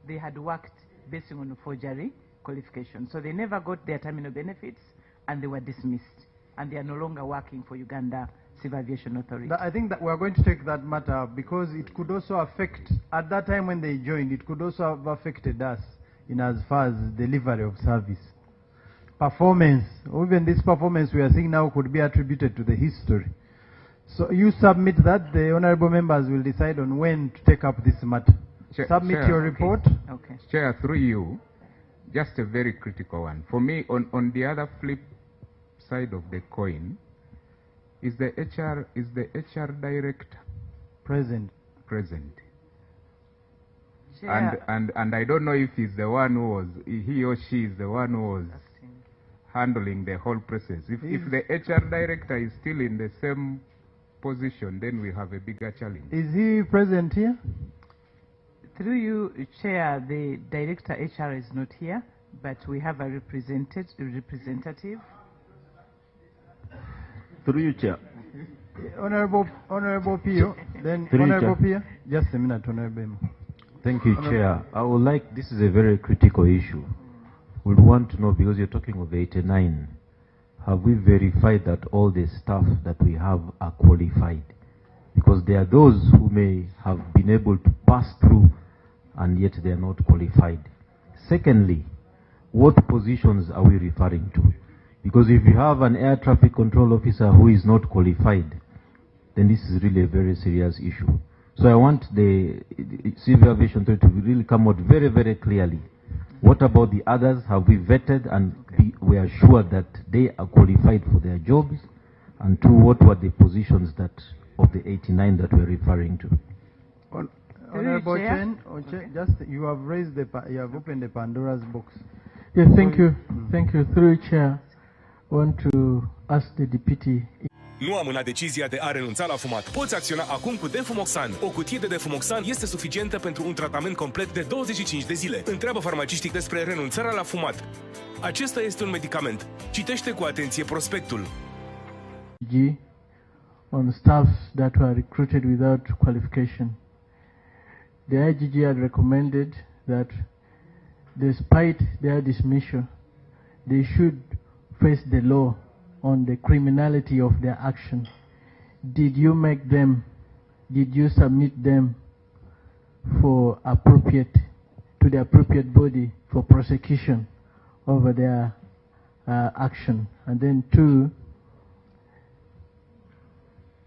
they had worked based on a forgery qualification. So they never got their terminal benefits, and they were dismissed. And they are no longer working for Uganda Civil Aviation Authority. I think that we're going to take that matter up because it could also affect, at that time when they joined, it could also have affected us in as far as delivery of service. Performance, even this performance we are seeing now could be attributed to the history. So you submit that, the honorable members will decide on when to take up this matter. Submit Chair, your report. Okay. Chair, through you, just a very critical one. For me, on the other flip side of the coin, is the HR director present? Chair. And I don't know if he's the one who was, he or she is the one who was handling the whole process. If the HR director is still in the same position, then we have a bigger challenge. Is he present here? Through you, Chair, the Director HR is not here, but we have a representative. Through you, Chair. Honorable Pio, then Through you, Honorable Chair. Pio, just a minute, Honorable. Thank you, Chair. I would like, this is a very critical issue. We want to know, because you're talking of 89, have we verified that all the staff that we have are qualified? Because there are those who may have been able to pass through and yet they are not qualified. Secondly, what positions are we referring to? Because if you have an air traffic control officer who is not qualified, then this is really a very serious issue. So I want the Civil Aviation Authority to really come out very, very clearly. What about the others? Have we vetted and we are sure that they are qualified for their jobs? And two, what were the positions that of the 89 that we're referring to? Honorable Chen, just you have raised you have opened the Pandora's box. Yes, thank you. Thank you. Through you, Chair, I want to ask the deputy. Nu amâna decizia de a renunța la fumat. Poți acționa acum cu Defumoxan. O cutie de Defumoxan este suficientă pentru un tratament complet de 25 de zile. Întreabă farmaciștii despre renunțarea la fumat. Acesta este un medicament. Citește cu atenție prospectul. On staff that were recruited without qualification. The IGG had recommended that despite their dismissal, they should face the law on the criminality of their action. Did you submit them for to the appropriate body for prosecution over their action? And then two,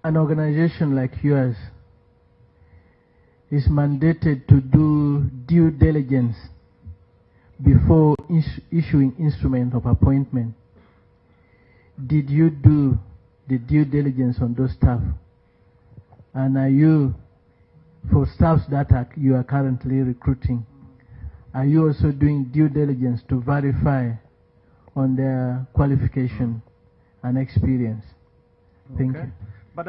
an organization like yours is mandated to do due diligence before issuing instrument of appointment. Did you do the due diligence on those staff? And are you, for staffs that you are currently recruiting, are you also doing due diligence to verify on their qualification and experience? Thank you. But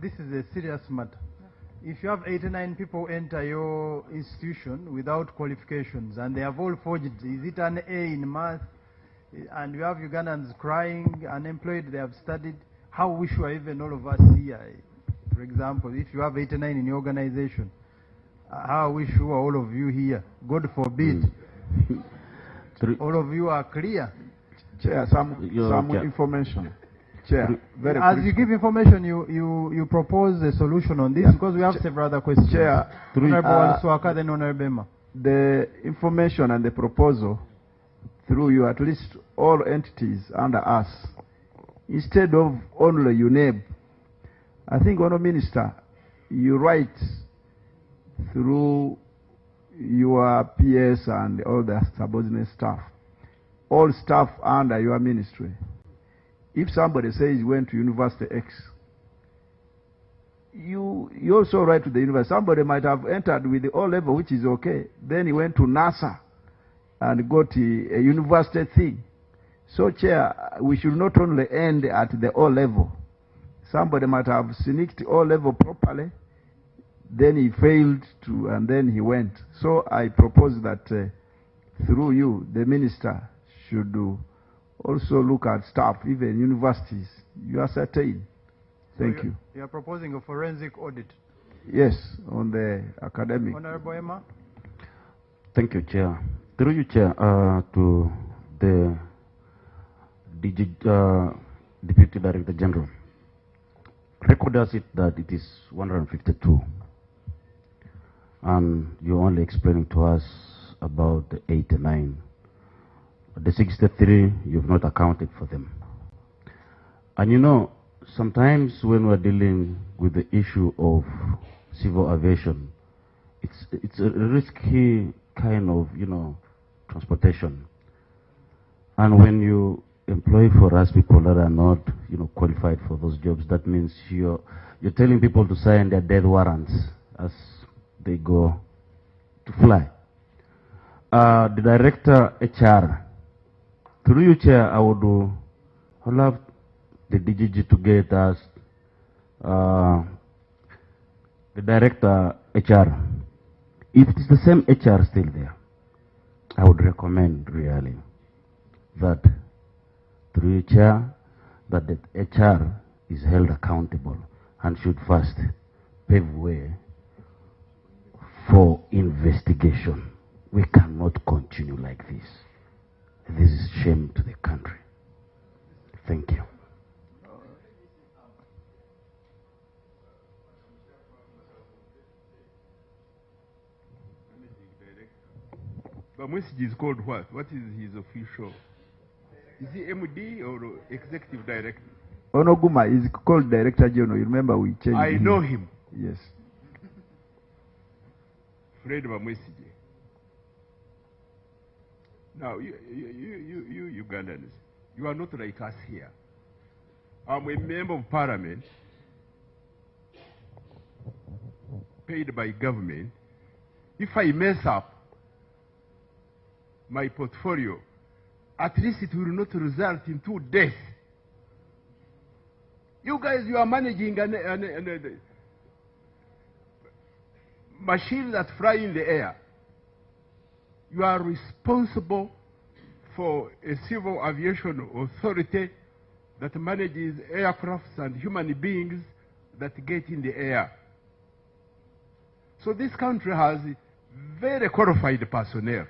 this is a serious matter. If you have 89 people enter your institution without qualifications and they have all forged, is it an A in math? And you have Ugandans crying, unemployed, they have studied. How we sure even all of us here, for example, if you have 89 in your organization, How are we sure all of you here? God forbid. All of you are clear. Chair, some information. Chair, very As quick. you give information, you propose a solution on this, because we have several other questions. Chair, Honorable Swaka, then Honorable Bema. The information and the proposal through you, at least all entities under us, instead of only UNEB, I think, Honourable Minister, you write through your PS and all the subordinate staff, all staff under your ministry. If somebody says he went to University X, you also write to the university. Somebody might have entered with the O level, which is okay. Then he went to NASA and got a university thing. So, Chair, we should not only end at the O level. Somebody might have sneaked O level properly, then he failed to, and then he went. So I propose that through you, the minister should also look at staff, even universities. You ascertain. Thank you. You are proposing a forensic audit. Yes, on the academic. Honorable Emma. Thank you, Chair. Through you, Chair, to the Deputy Director General. Record us it that it is 152. And you're only explaining to us about the 89. The 63, you've not accounted for them. And you know, sometimes when we're dealing with the issue of civil aviation, it's a risky kind of, transportation. And when you employ for us people that are not, qualified for those jobs, that means you're telling people to sign their death warrants as they go to fly. The Director HR, through you, Chair, I would love the DGG to get us the Director HR. If it is the same HR still there, I would recommend really that through you, Chair, that the HR is held accountable and should first pave way for investigation. We cannot continue like this. This is shame to the country. Thank you. But Mwesiji is called what? What is his official? Is he MD or Executive Director? Onoguma is called Director General. You remember we changed I know him. Yes. Fred Mwesiji. Now, you Ugandans, you are not like us here. I'm a member of parliament paid by government. If I mess up my portfolio, at least it will not result in 2 deaths. You guys, you are managing a machine that fly in the air. You are responsible for a civil aviation authority that manages aircrafts and human beings that get in the air. So this country has very qualified personnel.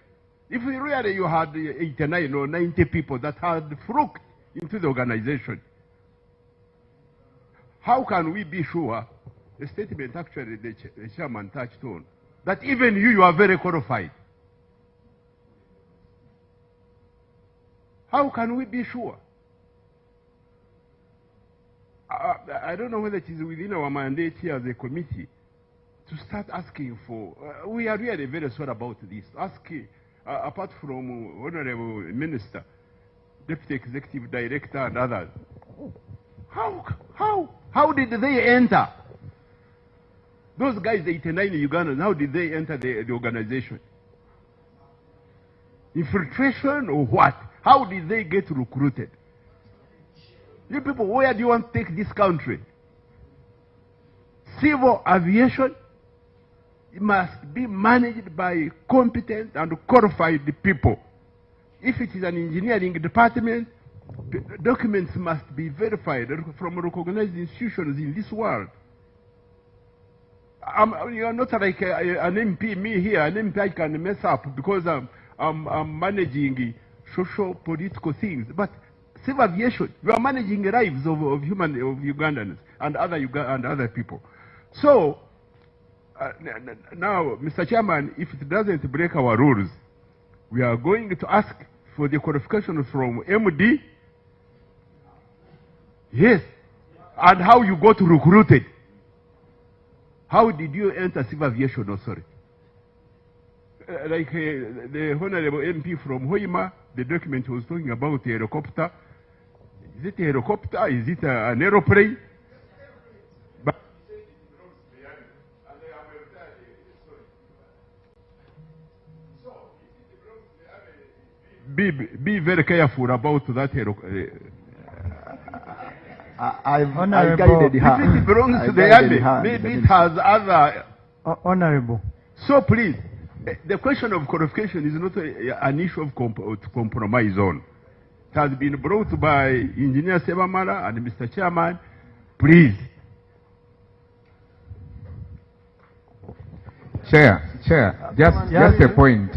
If really you had 89 or 90 people that had fluked into the organization, how can we be sure, the statement actually the chairman touched on, that even you are very qualified? How can we be sure? I don't know whether it is within our mandate here as a committee to start asking for, we are really very sorry about this, asking, apart from Honorable Minister, Deputy Executive Director and others, how did they enter? Those guys, 89 Ugandans, how did they enter the organization? Infiltration or what? How did they get recruited? You people, where do you want to take this country? Civil aviation must be managed by competent and qualified people. If it is an engineering department, documents must be verified from recognized institutions in this world. You are not like an MP, me here. An MP I can mess up because I'm managing social, political things. But civil aviation, you are managing the lives of Ugandans and other people. So, now, Mr. Chairman, if it doesn't break our rules, we are going to ask for the qualification from MD. Yes. And how you got recruited. How did you enter civil aviation? No, sorry. The Honorable MP from Hoima, the document was talking about a helicopter. Is it a helicopter? Is it an aeroplane? But be very careful about that helicopter. I've guided her. If it belongs to the army, maybe it has other... Honorable. So please, the question of qualification is not an issue of to compromise on. It has been brought by Engineer Sebamala and Mr. Chairman. Please. Chair, just a point.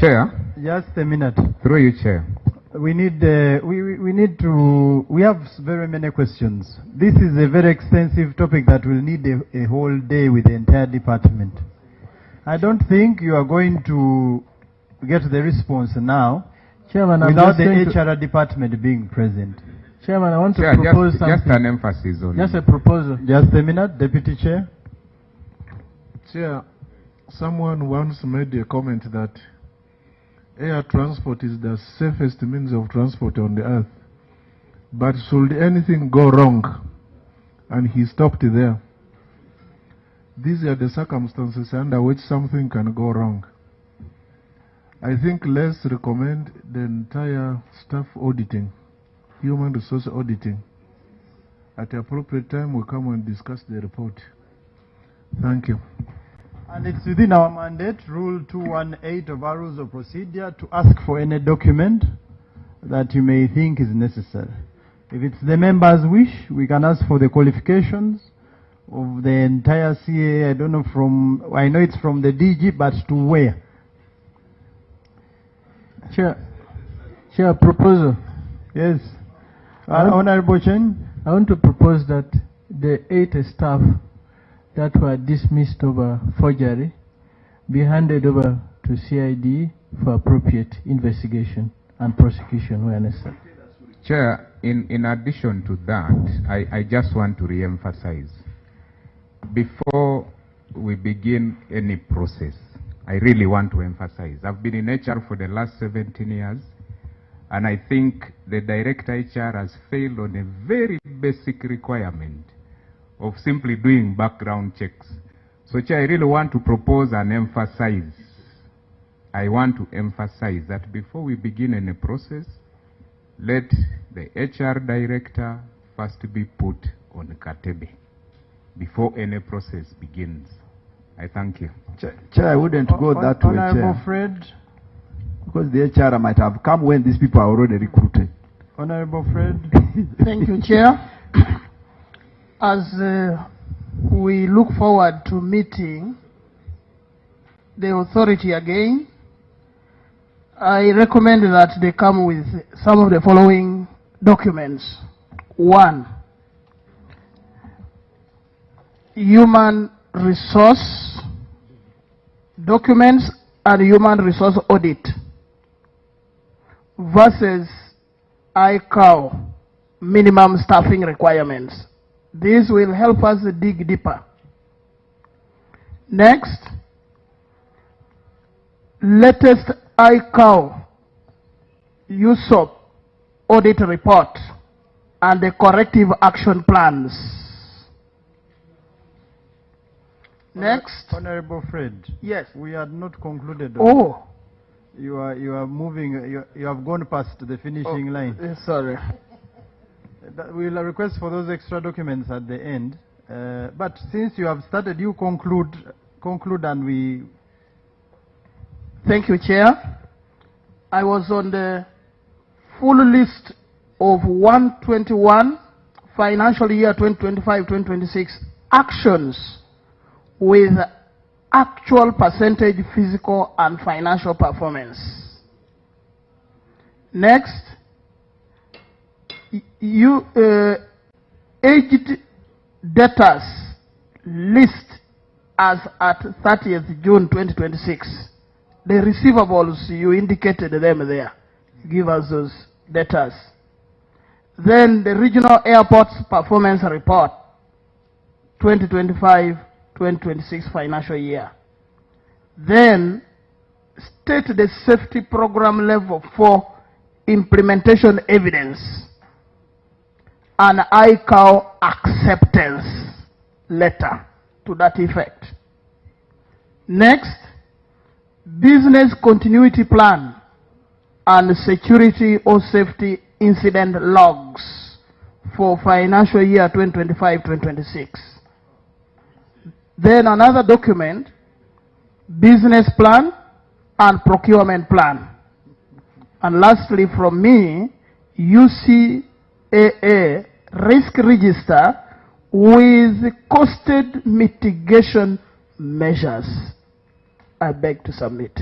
Chair. Just a minute. Through you, Chair. We need we have very many questions. This is a very extensive topic that will need a whole day with the entire department. I don't think you are going to get the response now, Chairman, without the HR department being present. Chairman, I want to propose something. Just an emphasis on Just a proposal. Just a minute, Deputy Chair. Chair, someone once made a comment that air transport is the safest means of transport on the earth. But should anything go wrong, and he stopped there, these are the circumstances under which something can go wrong. I think let's recommend the entire staff auditing, human resource auditing. At the appropriate time, we'll come and discuss the report. Thank you. And it's within our mandate, Rule 218 of our Rules of Procedure, to ask for any document that you may think is necessary. If it's the member's wish, we can ask for the qualifications of the entire CA. I don't know from, I know it's from the DG, but to where? Chair, proposal. Yes. Honorable Chen. I want to propose that the 8 staff that were dismissed over forgery be handed over to CID for appropriate investigation and prosecution where necessary. Chair, in addition to that, I just want to re-emphasize, before we begin any process, I really want to emphasize, I've been in HR for the last 17 years, and I think the Director HR has failed on a very basic requirement of simply doing background checks. So, Chair, I really want to propose and emphasize, I want to emphasize that before we begin any process, let the HR Director first be put on Katebe before any process begins. I thank you. Chair, I wouldn't go that way, Honorable Chair. Fred. Because the HR might have come when these people are already recruited. Honorable Fred. Thank you, Chair. As we look forward to meeting the authority again, I recommend that they come with some of the following documents. 1, human resource documents and human resource audit versus ICAO minimum staffing requirements. This will help us dig deeper. Next, latest ICAO USOP audit report and the corrective action plans. Next. Honorable Fred. Yes. We had not concluded. Oh. You are moving, you have gone past the finishing line. Sorry. We'll request for those extra documents at the end. But since you have started, you conclude and we... Thank you, Chair. I was on the full list of 121 financial year 2025-2026 actions with actual percentage physical and financial performance. Next, aged debtors list as at 30th June 2026. The receivables, you indicated them there. Give us those debtors. Then the regional airports performance report, 2025-2026 financial year. Then state the safety program level 4 implementation evidence and ICAO acceptance letter to that effect. Next, business continuity plan and security or safety incident logs for financial year 2025-2026. Then another document, business plan and procurement plan. And lastly from me, UCAA risk register with costed mitigation measures. I beg to submit.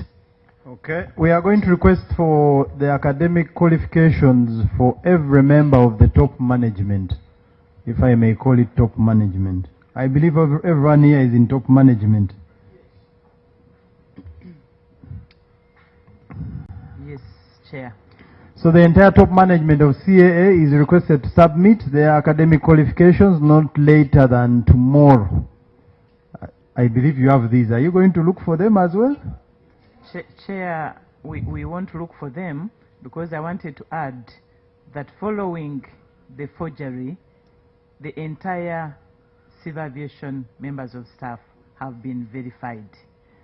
Okay. We are going to request for the academic qualifications for every member of the top management, if I may call it top management. I believe everyone here is in top management. Yes, Chair. So the entire top management of CAA is requested to submit their academic qualifications not later than tomorrow. I believe you have these. Are you going to look for them as well? Chair, we want to look for them because I wanted to add that following the forgery, the entire civil aviation members of staff have been verified.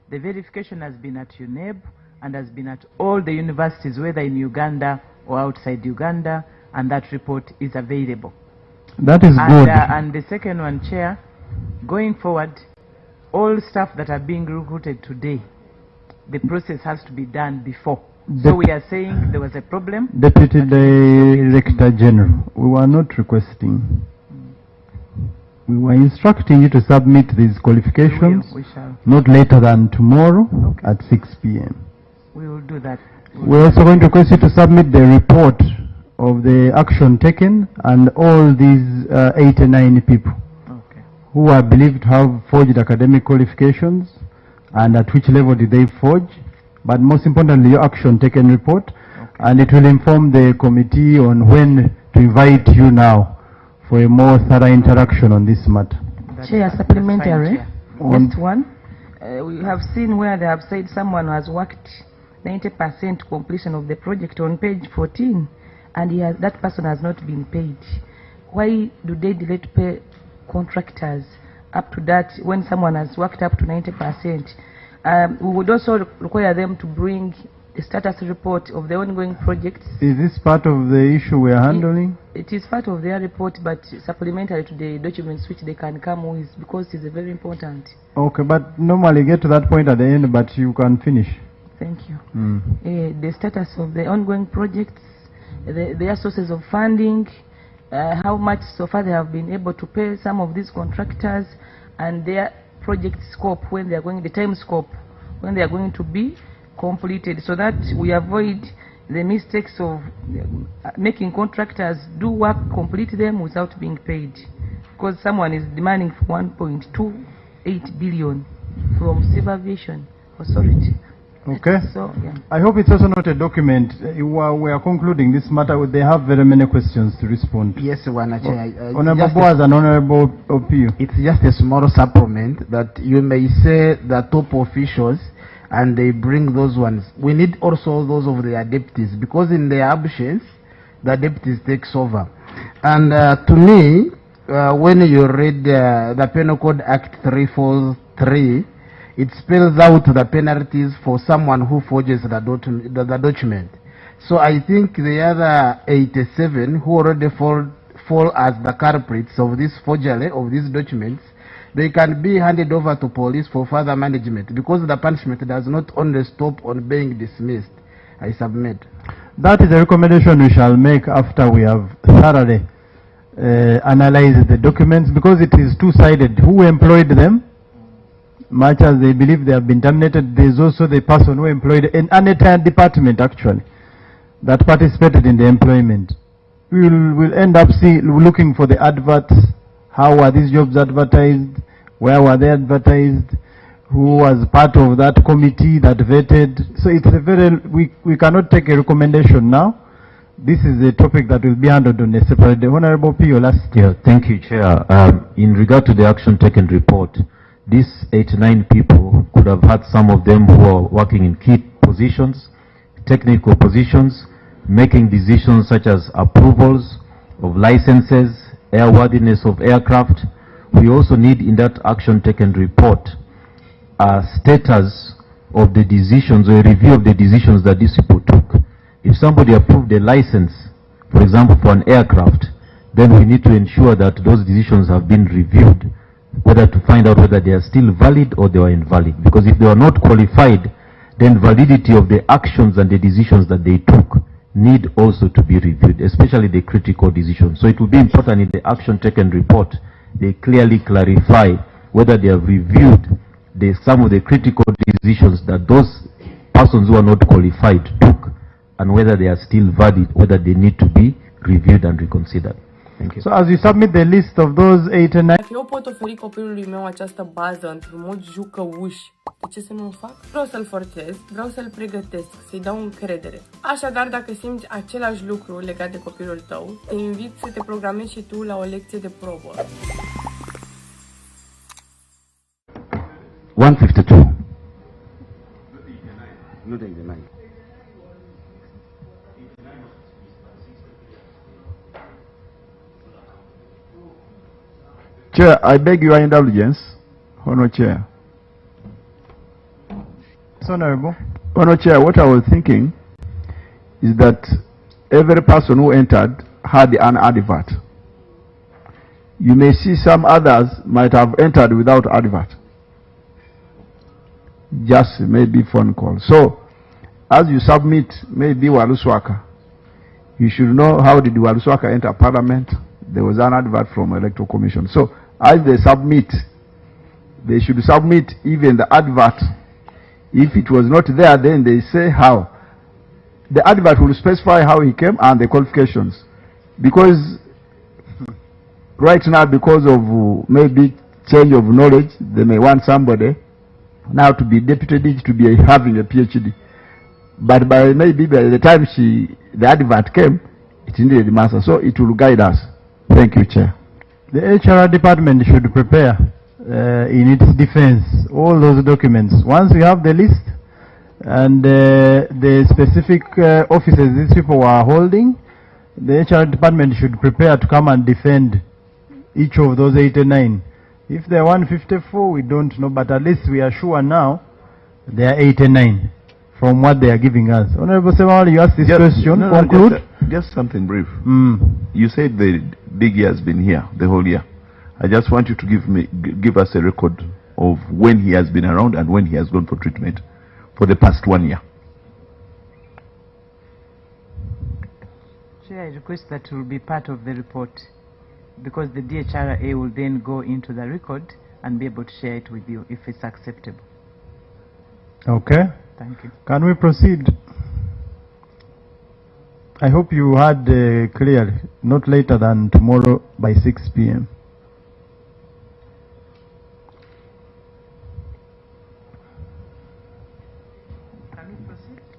The verification has been at UNEB and has been at all the universities, whether in Uganda or outside Uganda, and that report is available. That is good. And the second one, Chair, going forward, all staff that are being recruited today, the process has to be done before. So we are saying there was a problem. Deputy Director General, we were not requesting. We were instructing you to submit these qualifications We shall. not later than tomorrow at 6 p.m. We will do that. We're also going to request you to submit the report of the action taken and all these 89 people who are believed to have forged academic qualifications and at which level did they forge, but most importantly your action taken report, and it will inform the committee on when to invite you now for a more thorough interaction on this matter. Chair, supplementary. On- Just one. We have seen where they have said someone has worked 90% completion of the project on page 14, and that person has not been paid. Why do they delay to pay contractors up to that when someone has worked up to 90%? We would also require them to bring the status report of the ongoing projects. Is this part of the issue we are handling? It is part of their report, but supplementary to the documents which they can come with, because it's very important. Okay, but normally get to that point at the end, but you can finish. Thank you. The status of the ongoing projects, their sources of funding, how much so far they have been able to pay some of these contractors, and their project scope, when they are going, the time scope, when they are going to be completed, so that we avoid the mistakes of making contractors do work, complete them without being paid, because someone is demanding 1.28 billion from Civil Aviation Authority. Okay. So, yeah. I hope it's also not a document. We are concluding this matter. They have very many questions to respond to. Yes, Chair. Honorable Boaz and Honorable Opio. It's just a small supplement that you may say the top officials and they bring those ones. We need also those of their deputies, because in their absence, the deputies takes over. And to me, when you read the Penal Code Act 343, it spells out the penalties for someone who forges the document. So I think the other 87 who already fall as the culprits of this forgery of these documents, they can be handed over to police for further management, because the punishment does not only stop on being dismissed. I submit. That is a recommendation we shall make after we have thoroughly analyzed the documents, because it is two-sided. Who employed them much as they believe they have been terminated, there's also the person who employed an entire department actually that participated in the employment. We'll end up looking for the adverts. How were these jobs advertised? Where were they advertised? Who was part of that committee that vetted? So it's a very, we cannot take a recommendation now. This is a topic that will be handled on a separate day. Honorable Pio, last. Yeah, thank you, Chair. In regard to the action taken report, these 89 people could have had some of them who are working in key positions, technical positions, making decisions such as approvals of licenses, airworthiness of aircraft. We also need in that action taken report a status of the decisions or a review of the decisions that these people took. If somebody approved a license, for example, for an aircraft, then we need to ensure that those decisions have been reviewed, whether to find out whether they are still valid or they are invalid. Because if they are not qualified, then validity of the actions and the decisions that they took need also to be reviewed, especially the critical decisions. So it will be important in the action taken report, they clearly clarify whether they have reviewed some of the critical decisions that those persons who are not qualified took, and whether they are still valid, whether they need to be reviewed and reconsidered. Thank you. So as you submit the list of those 8 and 9... Dacă eu pot oferi copilului meu această bază într-un mod jucăuș, de ce să nu o fac? Vreau să-l forțez, vreau să-l pregătesc, să-i dau încredere. Așadar, dacă simți același lucru legat de copilul tău, te invit să te programezi și tu la o lecție de probă. 152. Not 89. Chair, I beg your indulgence. Honour Chair. Honourable. Honour Chair, what I was thinking is that every person who entered had an advert. You may see some others might have entered without advert. Just maybe phone call. So, as you submit maybe Waluswaka, you should know how did Waluswaka enter Parliament. There was an advert from Electoral Commission. So, as they submit, they should submit even the advert. If it was not there, then they say how. The advert will specify how he came and the qualifications. Because right now, because of maybe change of knowledge, they may want somebody now to be deputy, to be having a PhD. But maybe by the time the advert came, it needed the master. So it will guide us. Thank you, Chair. The HR department should prepare in its defense all those documents. Once we have the list and the specific offices these people are holding, the HR department should prepare to come and defend each of those 89. If they're 154, we don't know, but at least we are sure now they are 89 from what they are giving us. Honorable Semal, you asked this question. No, conclude. Just something brief. You said the Biggie has been here the whole year. I just want you to give us a record of when he has been around and when he has gone for treatment for the past 1 year. Chair, I request that will be part of the report, because the DHRA will then go into the record and be able to share it with you if it's acceptable. Okay. Thank you. Can we proceed? I hope you had clear, not later than tomorrow by 6 p.m.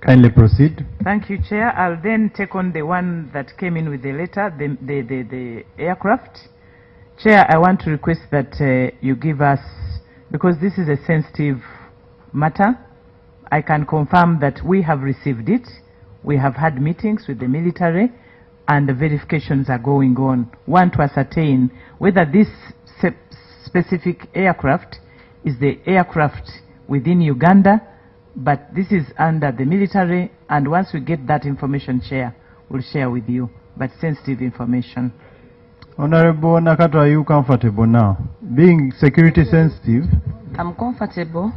Kindly proceed. Thank you, Chair. I'll then take on the one that came in with the letter, the aircraft. Chair, I want to request that you give us, because this is a sensitive matter, I can confirm that we have received it. We have had meetings with the military and the verifications are going on. One, to ascertain whether this specific aircraft is the aircraft within Uganda, but this is under the military, and once we get that information, Chair, we'll share with you, but sensitive information. Honorable Nakato, are you comfortable now? Being security sensitive? I'm comfortable,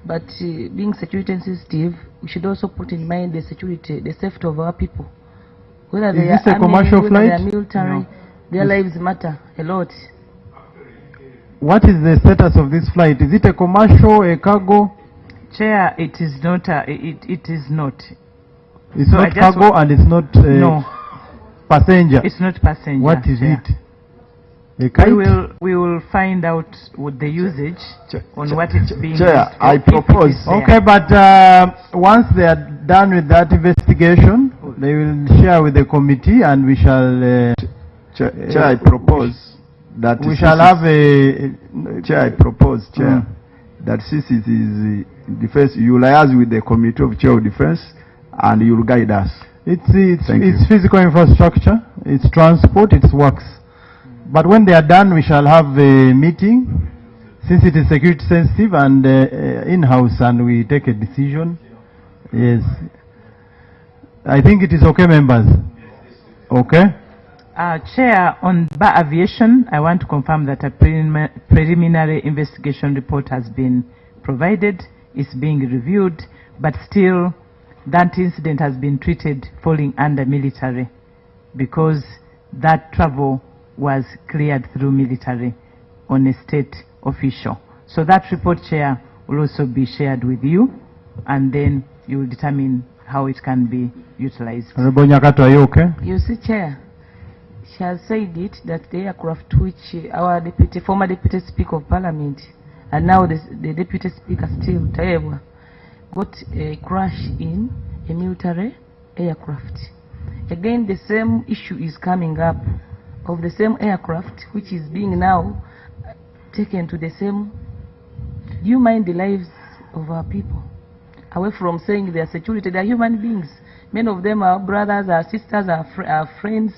but being security sensitive, we should also put in mind the security, the safety of our people. Whether they is this are a commercial whether flight? they are military, No. their lives matter a lot. what is the status of this flight? Is it a commercial, a cargo? Chair, it is not. It is not. It's So not cargo and it's not no passenger. It's not passenger. What is Chair. it? A kite? We will find out with the usage on what it's being Chair, used for, I if it propose. is there. Okay, but once they are done with that investigation, they will share with the committee, and we shall. Chair, I propose that we shall have a. Chair, I propose, Chair, that since it is defense, you liaise with the committee of Chair of Defense, and you will guide us. It's physical infrastructure, it's transport, it's works. But when they are done, we shall have a meeting, since it is security sensitive and in-house, and we take a decision. Yes. I think it is okay, members. Okay? Chair, on aviation, I want to confirm that a preliminary investigation report has been provided, is being reviewed, but still that incident has been treated falling under military because that travel was cleared through military on a state official. So that report, Chair, will also be shared with you, and then you will determine how it can be utilized. Honorable Nyakato, are you okay? You see, Chair, she has said it that the aircraft which our former Deputy Speaker of Parliament and now the Deputy Speaker still, Taebwa, got a crash in a military aircraft. Again, the same issue is coming up of the same aircraft which is being now taken to the same. Do you mind the lives of our people? Away from saying they are security, they are human beings. Many of them are brothers, our sisters, our friends,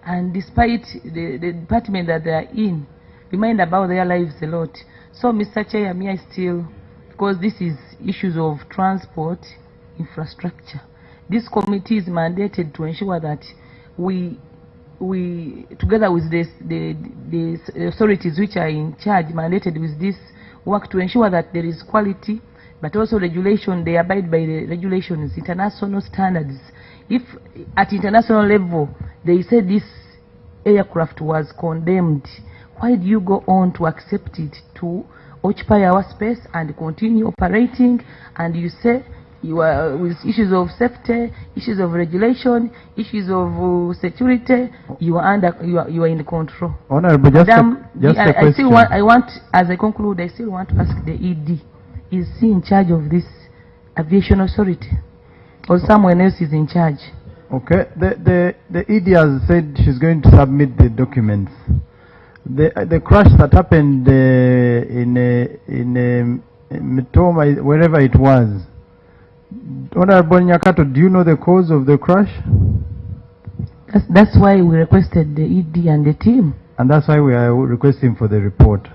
and despite the department that they are in, we mind about their lives a lot. So, Mr. Chair, may I still, because this is issues of transport infrastructure, this committee is mandated to ensure that we together with the authorities which are in charge, mandated with this work to ensure that there is quality, but also regulation, they abide by the regulations, international standards. If at international level they say this aircraft was condemned, why do you go on to accept it to occupy our space and continue operating? And you say you are with issues of safety, issues of regulation, issues of security, you are in control. Honorable, just a question. I want, as I conclude, I still want to ask the ED, is he in charge of this aviation authority, or someone else is in charge? Okay, the ED has said she's going to submit the documents. The crash that happened in Mitoma, wherever it was, Honorable Nyakato, do you know the cause of the crash? That's why we requested the ED and the team. And that's why we are requesting for the report.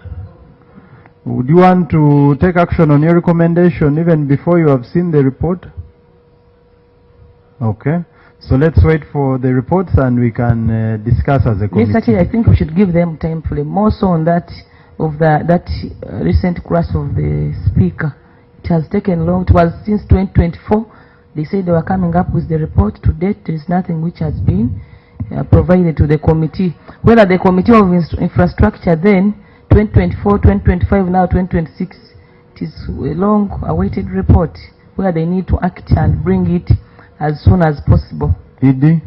Would you want to take action on your recommendation even before you have seen the report? Okay. So let's wait for the reports and we can discuss as a committee. Yes, actually, I think we should give them time for more so on that of that recent crash of the speaker. It has taken long. It was since 2024. They said they were coming up with the report. To date, there is nothing which has been provided to the committee. Whether the Committee of Infrastructure then, 2024, 2025, now 2026, it is a long-awaited report where they need to act and bring it as soon as possible. ED?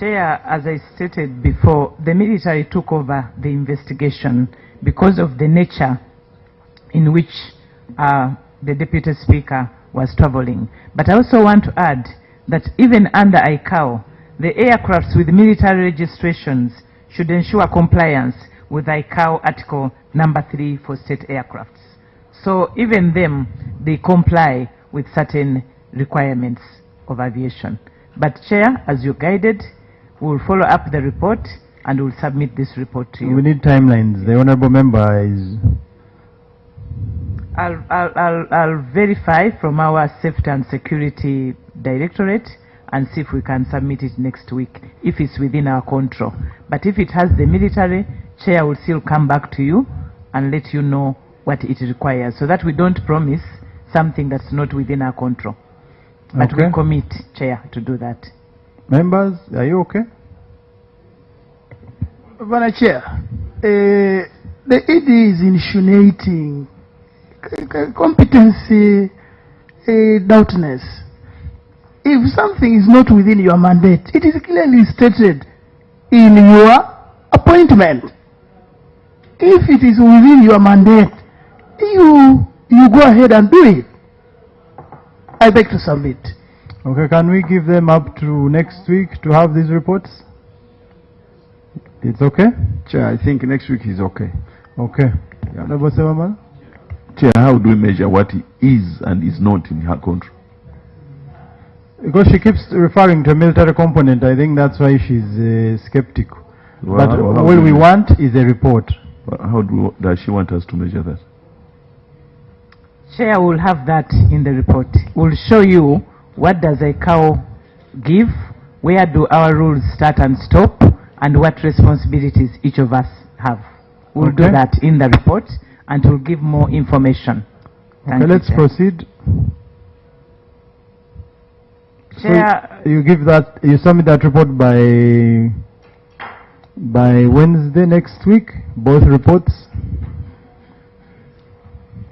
Chair, as I stated before, the military took over the investigation because of the nature in which the Deputy Speaker was traveling. But I also want to add that even under ICAO, the aircrafts with military registrations should ensure compliance with ICAO Article number 3 for state aircrafts. So even them, they comply with certain requirements of aviation. But Chair, as you guided, we will follow up the report and we will submit this report to you. We need timelines. The Honorable Member is... I'll verify from our Safety and Security Directorate and see if we can submit it next week, if it's within our control. But if it has the military, Chair will still come back to you and let you know what it requires, so that we don't promise something that's not within our control. But Okay. we commit, Chair, to do that. Members, are you okay? Madam Chair, the the ED is insinuating competency doubtness. If something is not within your mandate, it is clearly stated in your appointment. If it is within your mandate, you go ahead and do it. I beg to submit. Okay, can we give them up to next week to have these reports? It's okay? Chair, I think next week is okay. Okay. Yeah. Chair, how do we measure what is and is not in her country? Because she keeps referring to a military component, I think that's why she's skeptical. Well, but how what we want is a report. How does she want us to measure that? Chair will have that in the report. We'll show you what does a cow give, where do our rules start and stop, and what responsibilities each of us have. We'll do that in the report, and we'll give more information. Okay, let's proceed. Chair, so you submit that report by Wednesday next week, both reports.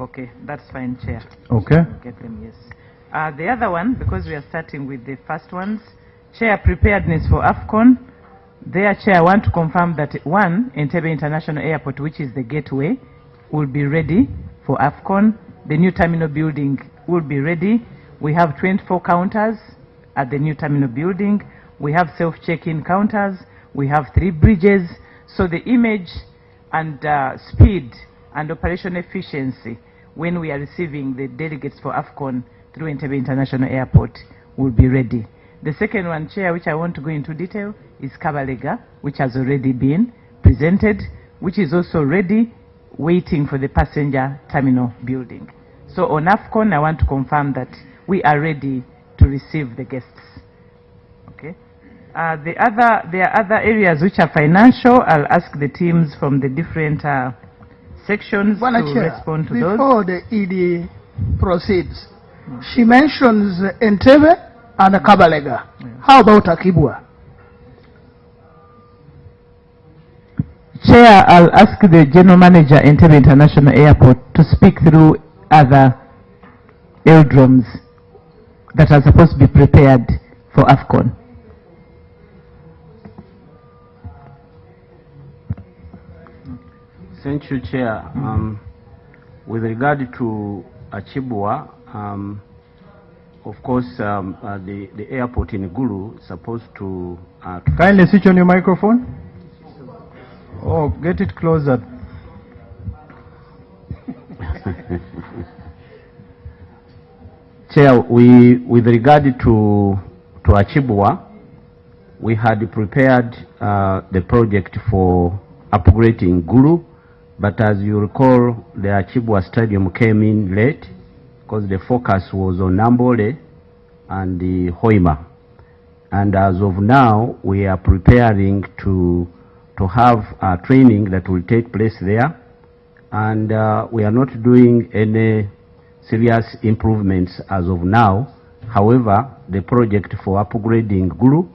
Okay, that's fine, Chair. Okay. Get them, yes. The other one, because we are starting with the first ones, Chair, preparedness for AFCON. There, Chair, I want to confirm that one, Entebbe International Airport, which is the gateway, will be ready for AFCON. The new terminal building will be ready. We have 24 counters at the new terminal building. We have self-check-in counters. We have 3 bridges. So the image and speed and operation efficiency when we are receiving the delegates for AFCON through Entebbe International Airport will be ready. The second one, Chair, which I want to go into detail, is Kabalega, which has already been presented, which is also ready, waiting for the passenger terminal building. So on AFCON, I want to confirm that we are ready to receive the guests. Okay. There are other areas which are financial. I'll ask the teams from the different sections to respond to those. Before the ED proceeds, she mentions Entebbe and Kabalega. How about Akibwa? Chair, I'll ask the General Manager, Entebbe International Airport, to speak through other aerodromes that are supposed to be prepared for AFCON. Thank you, Chair. With regard to Achibwa, of course, the airport in Gulu is supposed to... Kindly switch on your microphone. Oh, get it closer. Chair, with regard to Achibwa, we had prepared the project for upgrading Gulu, but as you recall, the Achibwa Stadium came in late because the focus was on Nambole and the Hoima. And as of now, we are preparing to have training that will take place there. And we are not doing any serious improvements as of now. However, the project for upgrading Gulu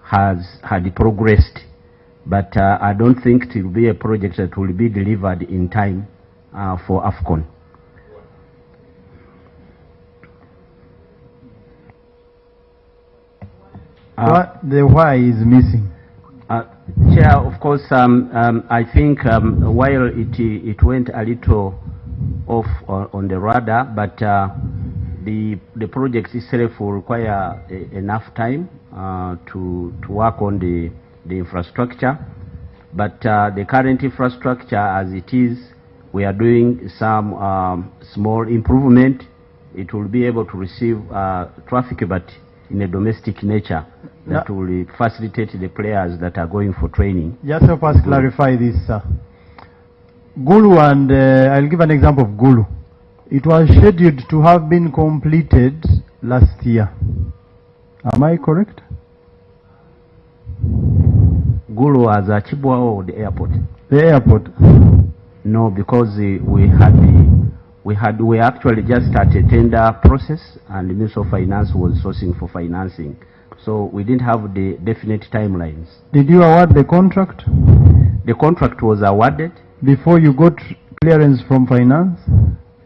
had progressed. But I don't think it will be a project that will be delivered in time for AFCON. The why is missing. Chair, of course, I think while it went a little off on the radar, but the project itself will require enough time to work on the infrastructure. But the current infrastructure as it is, we are doing some small improvement. It will be able to receive traffic, but in a domestic nature that will facilitate the players that are going for training. Just help us clarify this, sir. Gulu, and I'll give an example of Gulu. It was scheduled to have been completed last year. Am I correct? Gulu as Achibwa or the airport? The airport. No, because we actually just started a tender process, and the Minister of Finance was sourcing for financing. So we didn't have the definite timelines. Did you award the contract? The contract was awarded, before you got clearance from finance?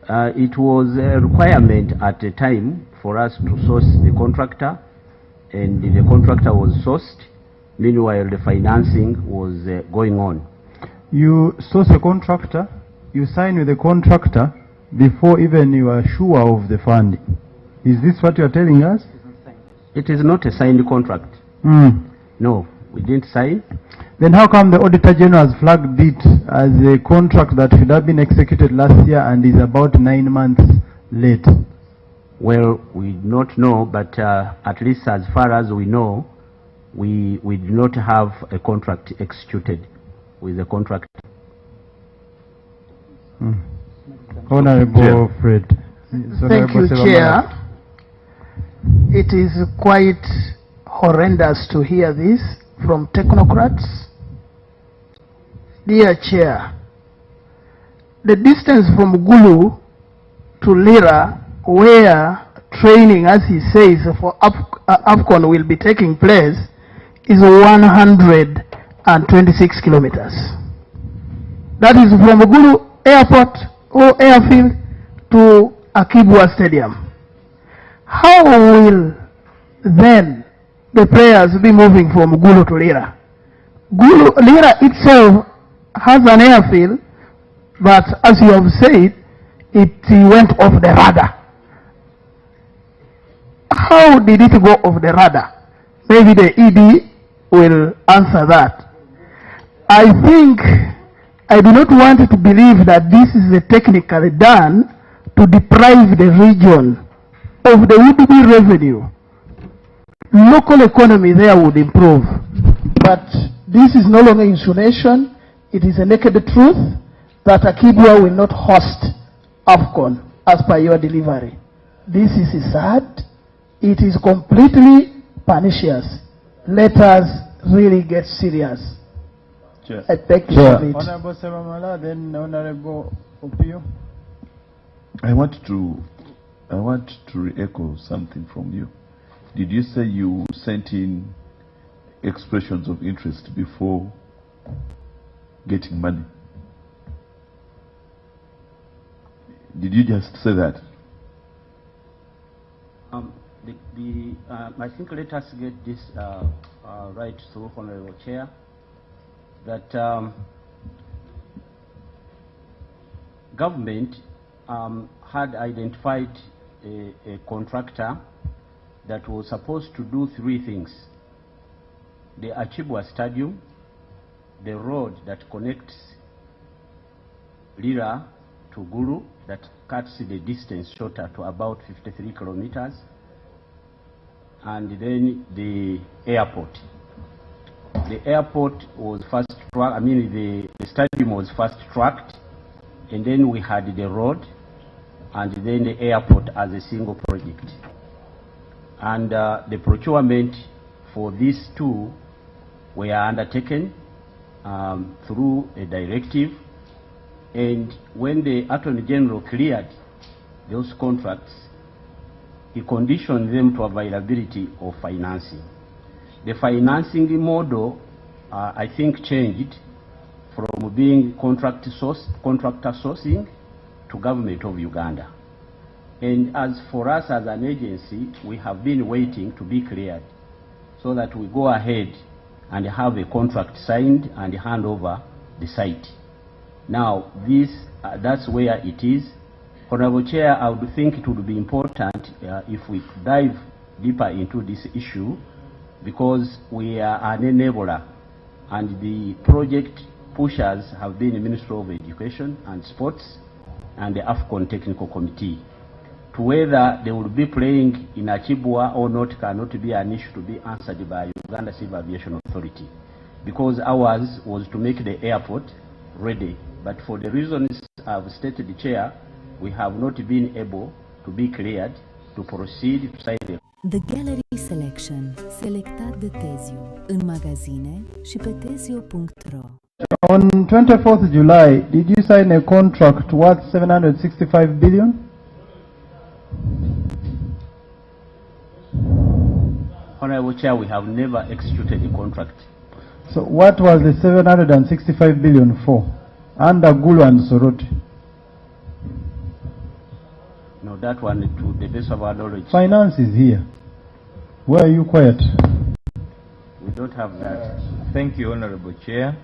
It was a requirement at the time for us to source the contractor, and the contractor was sourced. Meanwhile, the financing was going on. You source a contractor, you sign with the contractor before even you are sure of the funding. Is this what you are telling us? It is not a signed contract. No, we didn't sign. Then how come the Auditor General has flagged it as a contract that should have been executed last year and is about 9 months late? Well, we do not know, but at least as far as we know, we do not have a contract executed with the contract. Honorable Fred. Thank you, Chair. It is quite horrendous to hear this from technocrats. Dear Chair, the distance from Gulu to Lira, where training, as he says, for AFCON will be taking place, is 126 kilometers. That is from Gulu Airport or airfield to Akibwa Stadium. How will then the players be moving from Gulu to Lira? Lira itself has an airfield, but as you have said, it went off the radar. How did it go off the radar? Maybe the ED will answer that. I think I do not want to believe that this is technically done to deprive the region of the would-be revenue. Local economy there would improve. But this is no longer insulation. It is a naked truth that Akibwa will not host AFCON as per your delivery. This is sad. It is completely pernicious. Let us really get serious. Chair. I beg to submit. Honorable Sebamala, then Honorable Opio. I want to re-echo something from you. Did you say you sent in expressions of interest before getting money? Did you just say that? I think let us get this right through, Honorable Chair, that government had identified a contractor that was supposed to do 3 things: the Achibwa Stadium, the road that connects Lira to Gulu, that cuts the distance shorter to about 53 kilometers, and then the airport. The airport was first tracked, the stadium was first tracked, and then we had the road, and then the airport as a single project. And the procurement for these 2 were undertaken through a directive, and when the Attorney General cleared those contracts, he conditioned them to availability of financing. The financing model, I think, changed from being contractor sourcing to Government of Uganda. And as for us as an agency, we have been waiting to be cleared so that we go ahead and have a contract signed and hand over the site. Now, that's where it is. Honorable Chair, I would think it would be important if we dive deeper into this issue, because we are an enabler, and the project pushers have been the Ministry of Education and Sports and the AFCON Technical Committee. To whether they will be playing in Achibwa or not cannot be an issue to be answered by Uganda Civil Aviation Authority, because ours was to make the airport ready. But for the reasons I've stated, the Chair, we have not been able to be cleared to proceed to sign the... The Gallery Selection, selectat de Tezio, în magazine și pe tezio.ro. On 24th July, did you sign a contract worth 765 billion? Honorable Chair, we have never executed a contract. So what was the 765 billion for? under Gulu and Soroti? No, that one, to the best of our knowledge, Finance is here. Why are you quiet? we don't have that. Thank you, Honorable Chair.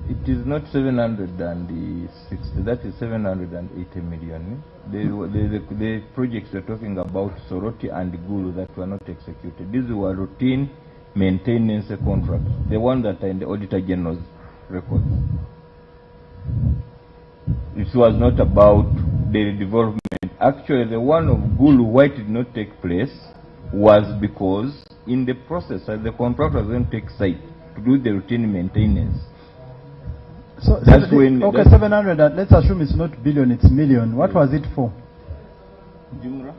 It is not 760, that is 780 million. The projects we're talking about, Soroti and Gulu, that were not executed. These were routine maintenance contracts, the one that are in the Auditor General's record. This was not about the development. Actually, the one of Gulu, why it did not take place was because in the process, as the contractors don't take site to do the routine maintenance. So that's when... Okay, 700, let's assume it's not billion, it's million. What was it for? Jumra?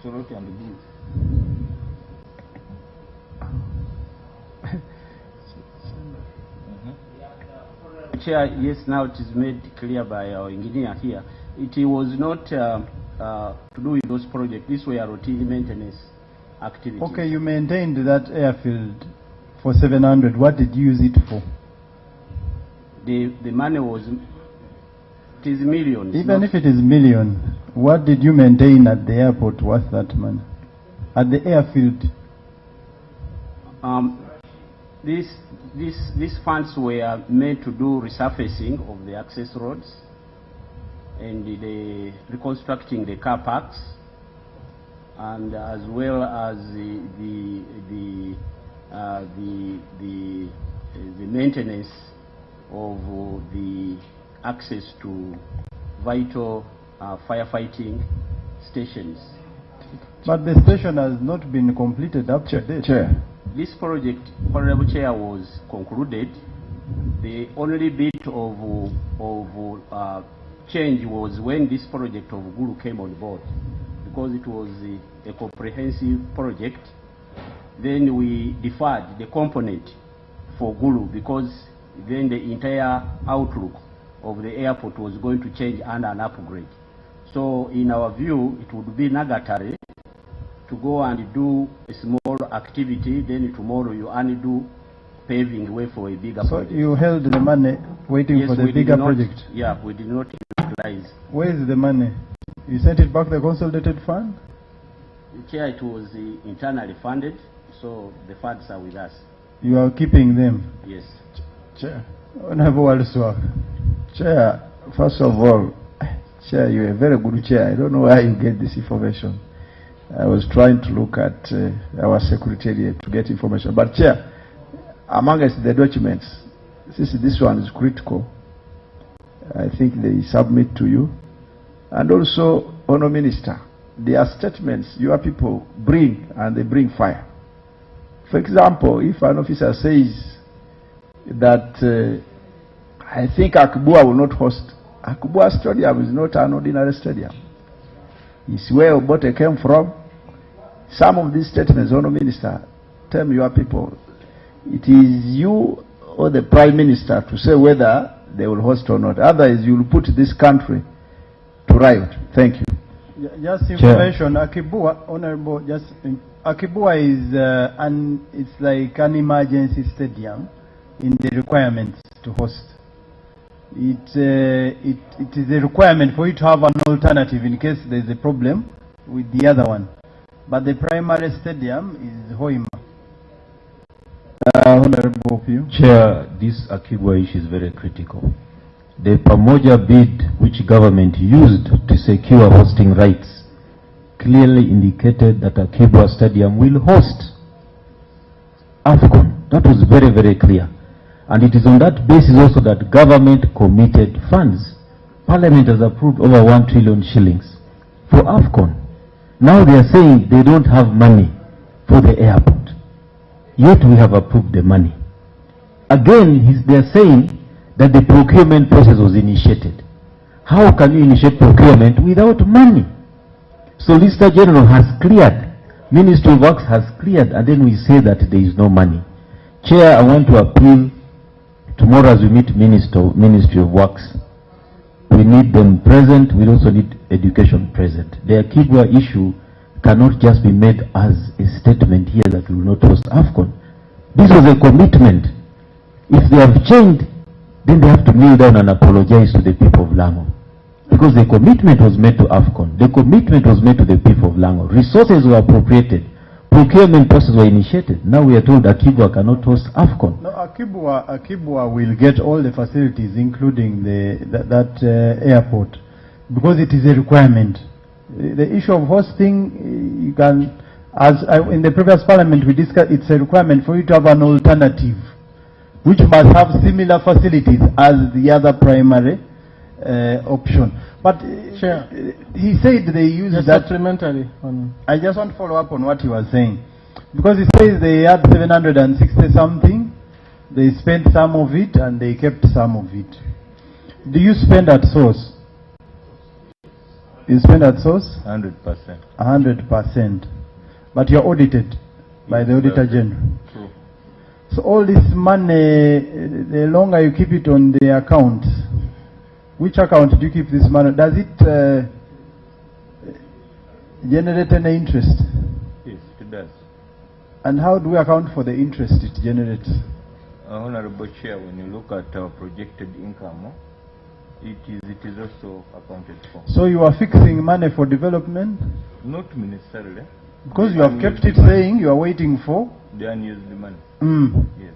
Soroti and Gulu. Chair, yes, now it is made clear by our engineer here. It was not to do with those projects. These were routine maintenance activities. Okay, you maintained that airfield for 700. What did you use it for? The money was, it is millions. Even if it is million, what did you maintain at the airport worth that money? At the airfield? These funds were meant to do resurfacing of the access roads and the reconstructing the car parks, and as well as the maintenance of the access to vital firefighting stations. But the station has not been completed up to date. Chair. This project, Honorable Chair, was concluded. The only bit of change was when this project of Gulu came on board, because it was a comprehensive project. Then we deferred the component for Gulu, because then the entire outlook of the airport was going to change under an upgrade. So in our view, it would be nugatory to go and do a small activity, then tomorrow you only do paving way for a bigger project. So you held the money waiting for the bigger project? Yeah, we did not utilize. Where is the money? You sent it back to the consolidated fund? Chair, it was internally funded, so the funds are with us. You are keeping them? Yes. Chair. Honorable Waldeswag. Chair, first of all, Chair, you're a very good chair. I don't know where you get this information. I was trying to look at our secretariat to get information. But Chair, amongst the documents, since this one is critical, I think they submit to you. And also, Honour Minister, there are statements your people bring, and they bring fire. For example, if an officer says that I think Akubua will not host, Akubua Stadium is not an ordinary stadium. It's where Obote came from. Some of these statements, Honour Minister, tell me your people, it is you or the Prime Minister to say whether they will host or not. Otherwise, you will put this country to riot. Thank you. Just information, Akibua, Honorable, Akibua is it's like an emergency stadium in the requirements to host. It is a requirement for you to have an alternative in case there is a problem with the other one. But the primary stadium is Hoima. Honorable Pugh. Chair, this Akibwa issue is very critical. The Pamoja bid which government used to secure hosting rights clearly indicated that Akibwa Stadium will host AFCON. That was very, very clear. And it is on that basis also that government committed funds. Parliament has approved over 1 trillion shillings for AFCON. Now they are saying they don't have money for the airport. Yet we have approved the money. Again, they are saying that the procurement process was initiated. How can you initiate procurement without money? Solicitor General has cleared, Ministry of Works has cleared, and then we say that there is no money. Chair, I want to appeal tomorrow as we meet Ministry of Works. We need them present. We also need education present. The Akibwa issue cannot just be made as a statement here that we will not host AFCON. This was a commitment. If they have changed, then they have to kneel down and apologize to the people of Lango. Because the commitment was made to AFCON. The commitment was made to the people of Lango. Resources were appropriated. Procurement processes were initiated. Now we are told Akibwa cannot host AFCON. No, Akibwa will get all the facilities, including that airport, because it is a requirement. The issue of hosting, you can, in the previous parliament we discussed, it's a requirement for you to have an alternative, which must have similar facilities as the other primary option. But he said they use that supplementary. I just want to follow up on what he was saying, because he says they had 760 something, they spent some of it and they kept some of it. Do you spend at source? You spend at source? 100%. 100%. But you're audited by the Auditor General. True. So all this money, the longer you keep it on the account, which account do you keep this money? Does it generate any interest? Yes, it does. And how do we account for the interest it generates? Honorable Chair, when you look at our projected income, it is also accounted for. So you are fixing money for development? Not necessarily. Because you have kept it saying you are waiting for the unused money. Yes.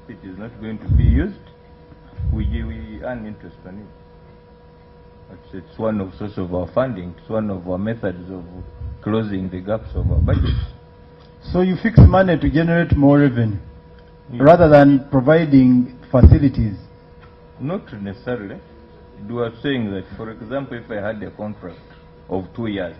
If it is not going to be used, we earn interest on it. It's one of source of our funding. It's one of our methods of closing the gaps of our budget. So you fix money to generate more revenue, rather than providing facilities? Not necessarily. You are saying that, for example, if I had a contract of 2 years.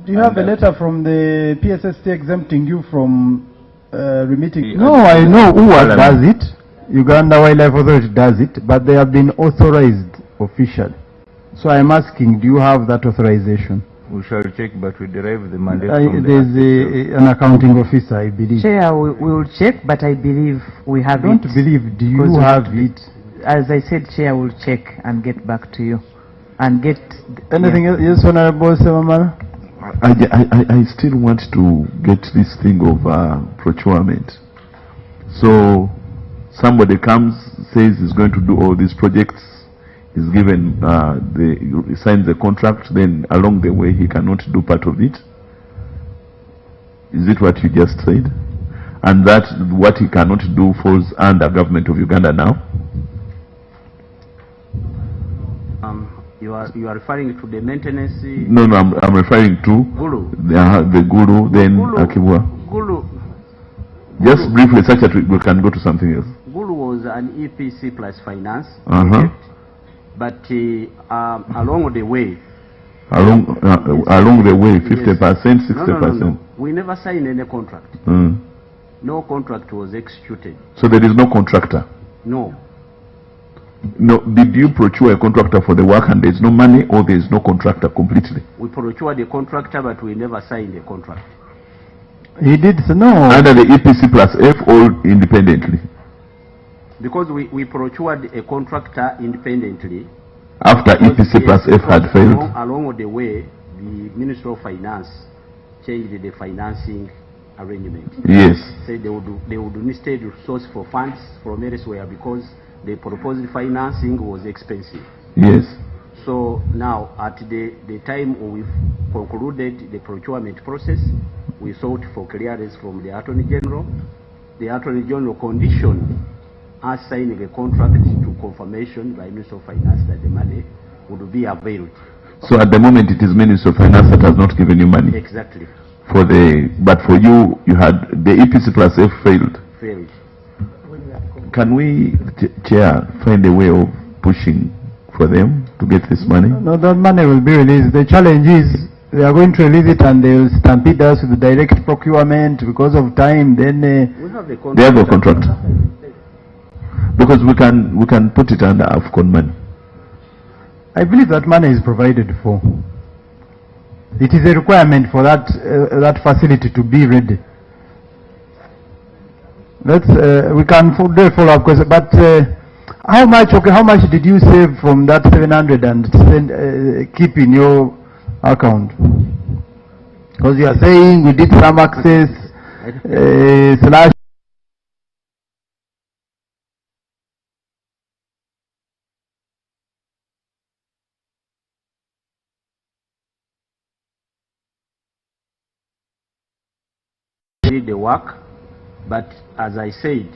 Do you have a letter from the PSST exempting you from remitting? No, I know who does it. Uganda Wildlife Authority does it, but they have been authorized officially. So I'm asking, do you have that authorization? We shall check, but we derive the mandate from there's an accounting officer, I believe. Chair, we will check, but I believe we have Don't believe, do you have it? As I said, Chair, will check and get back to you. And get... Anything else? Yes, Honorable Semamara? I still want to get this thing of procurement. So somebody comes, says he's going to do all these projects, is given, he signs the contract, then along the way he cannot do part of it. Is it what you just said? And that what he cannot do falls under government of Uganda now? You are referring to the maintenance? No, I'm referring to Gulu. The Gulu, then Akibwa. Gulu. Just briefly, such that we can go to something else. Gulu was an EPC plus finance. But along the way... Along the way, 50%, 60%? No. We never signed any contract. No contract was executed. So there is no contractor? No. No, did you procure a contractor for the work and there is no money, or there is no contractor completely? We procured a contractor, but we never signed a contract. He did, no. Under the EPC plus F or independently? Because we procured a contractor independently. After EPC plus F had failed? Along the way, the Ministry of Finance changed the financing arrangement. Yes. Said they would instead source for funds from elsewhere because the proposed financing was expensive. Yes. So now, at the time we've concluded the procurement process, we sought for clearance from the Attorney General. The Attorney General conditioned us signing a contract to confirmation by Minister of Finance that the money would be availed. So at the moment it is Minister of Finance that has not given you money? Exactly. But for you, you had the EPC plus F failed? Failed. Can we, Chair, find a way of pushing for them to get this money? No, that money will be released. The challenge is they are going to release it and they will stampede us with direct procurement because of time. Then we have a contract. They have a contract. Because we can put it under AFCON money. I believe that money is provided for. It is a requirement for that facility to be ready. We can do a follow-up question, but how much did you save from that 700 and keep in your account? Because you are saying we did some access / need the work, but as I said,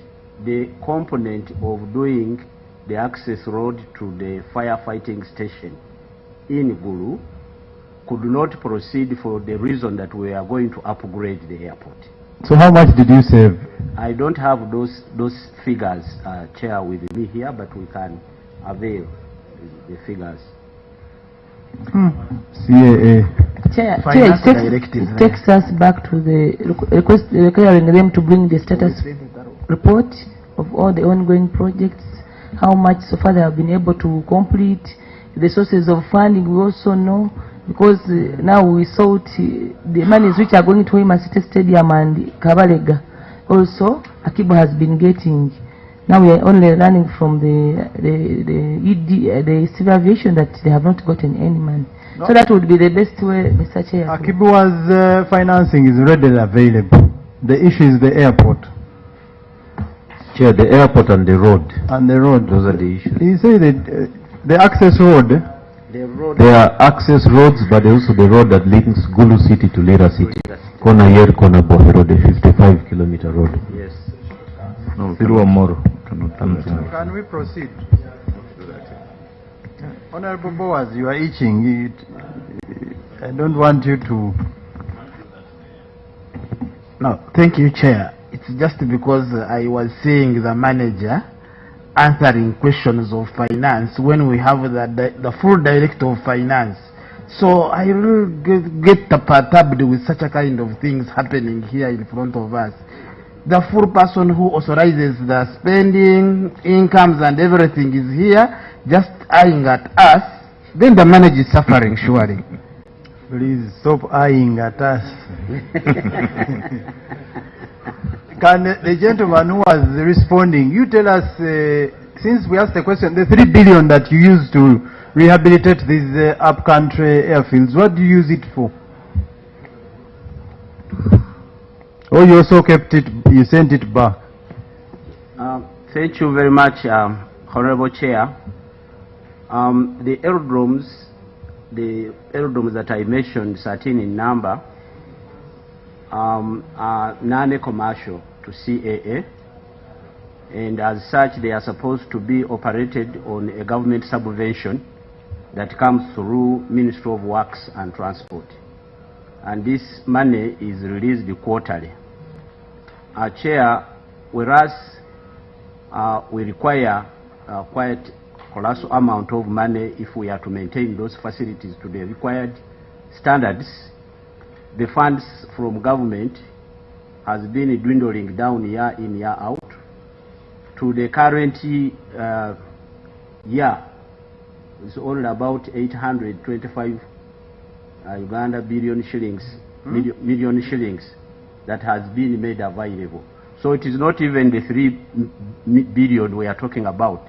the component of doing the access road to the firefighting station in Gulu could not proceed for the reason that we are going to upgrade the airport. So how much did you save? I don't have those figures, Chair, with me here, but we can avail the figures. CAA. Chair, it takes us back to the request requiring them to bring the status report of all the ongoing projects, how much so far they have been able to complete, the sources of funding we also know, because now we sought the monies which are going to Hoima City Stadium and Kabalega. Also, Akibo has been getting. Now we are only running from the civil aviation that they have not gotten any money. No. So that would be the best way, Mr. Chair. Akibo's financing is readily available. The issue is the airport. Chair, the airport and the road. And the road. Those are the issues. You say that the access road. There are access roads, but also the road that links Gulu City to Lira City. Kona Yer, Kona Bohe Road, a 55-kilometer road. Yes. No, Moro. Can we proceed? Honorable Boaz, you are itching. I don't want you to... No, thank you, Chair. It's just because I was seeing the manager answering questions of finance when we have the full director of finance. So I really get perturbed with such a kind of things happening here in front of us. The full person who authorizes the spending, incomes and everything is here, just eyeing at us. Then the manager is suffering, surely. Please stop eyeing at us. Can the gentleman who was responding, you tell us, since we asked the question, the 3 billion that you used to rehabilitate these up-country airfields, what do you use it for? Or you also kept it, you sent it back? Thank you very much, Honorable Chair. The aerodromes that I mentioned, 13 in number, are non-commercial to CAA, and as such they are supposed to be operated on a government subvention that comes through Ministry of Works and Transport, and this money is released quarterly. Chair, whereas we require quite colossal amount of money if we are to maintain those facilities to the required standards, the funds from government has been dwindling down year in, year out. To the current year, it's only about 825 Uganda billion shillings, million shillings that has been made available. So it is not even the 3 billion we are talking about.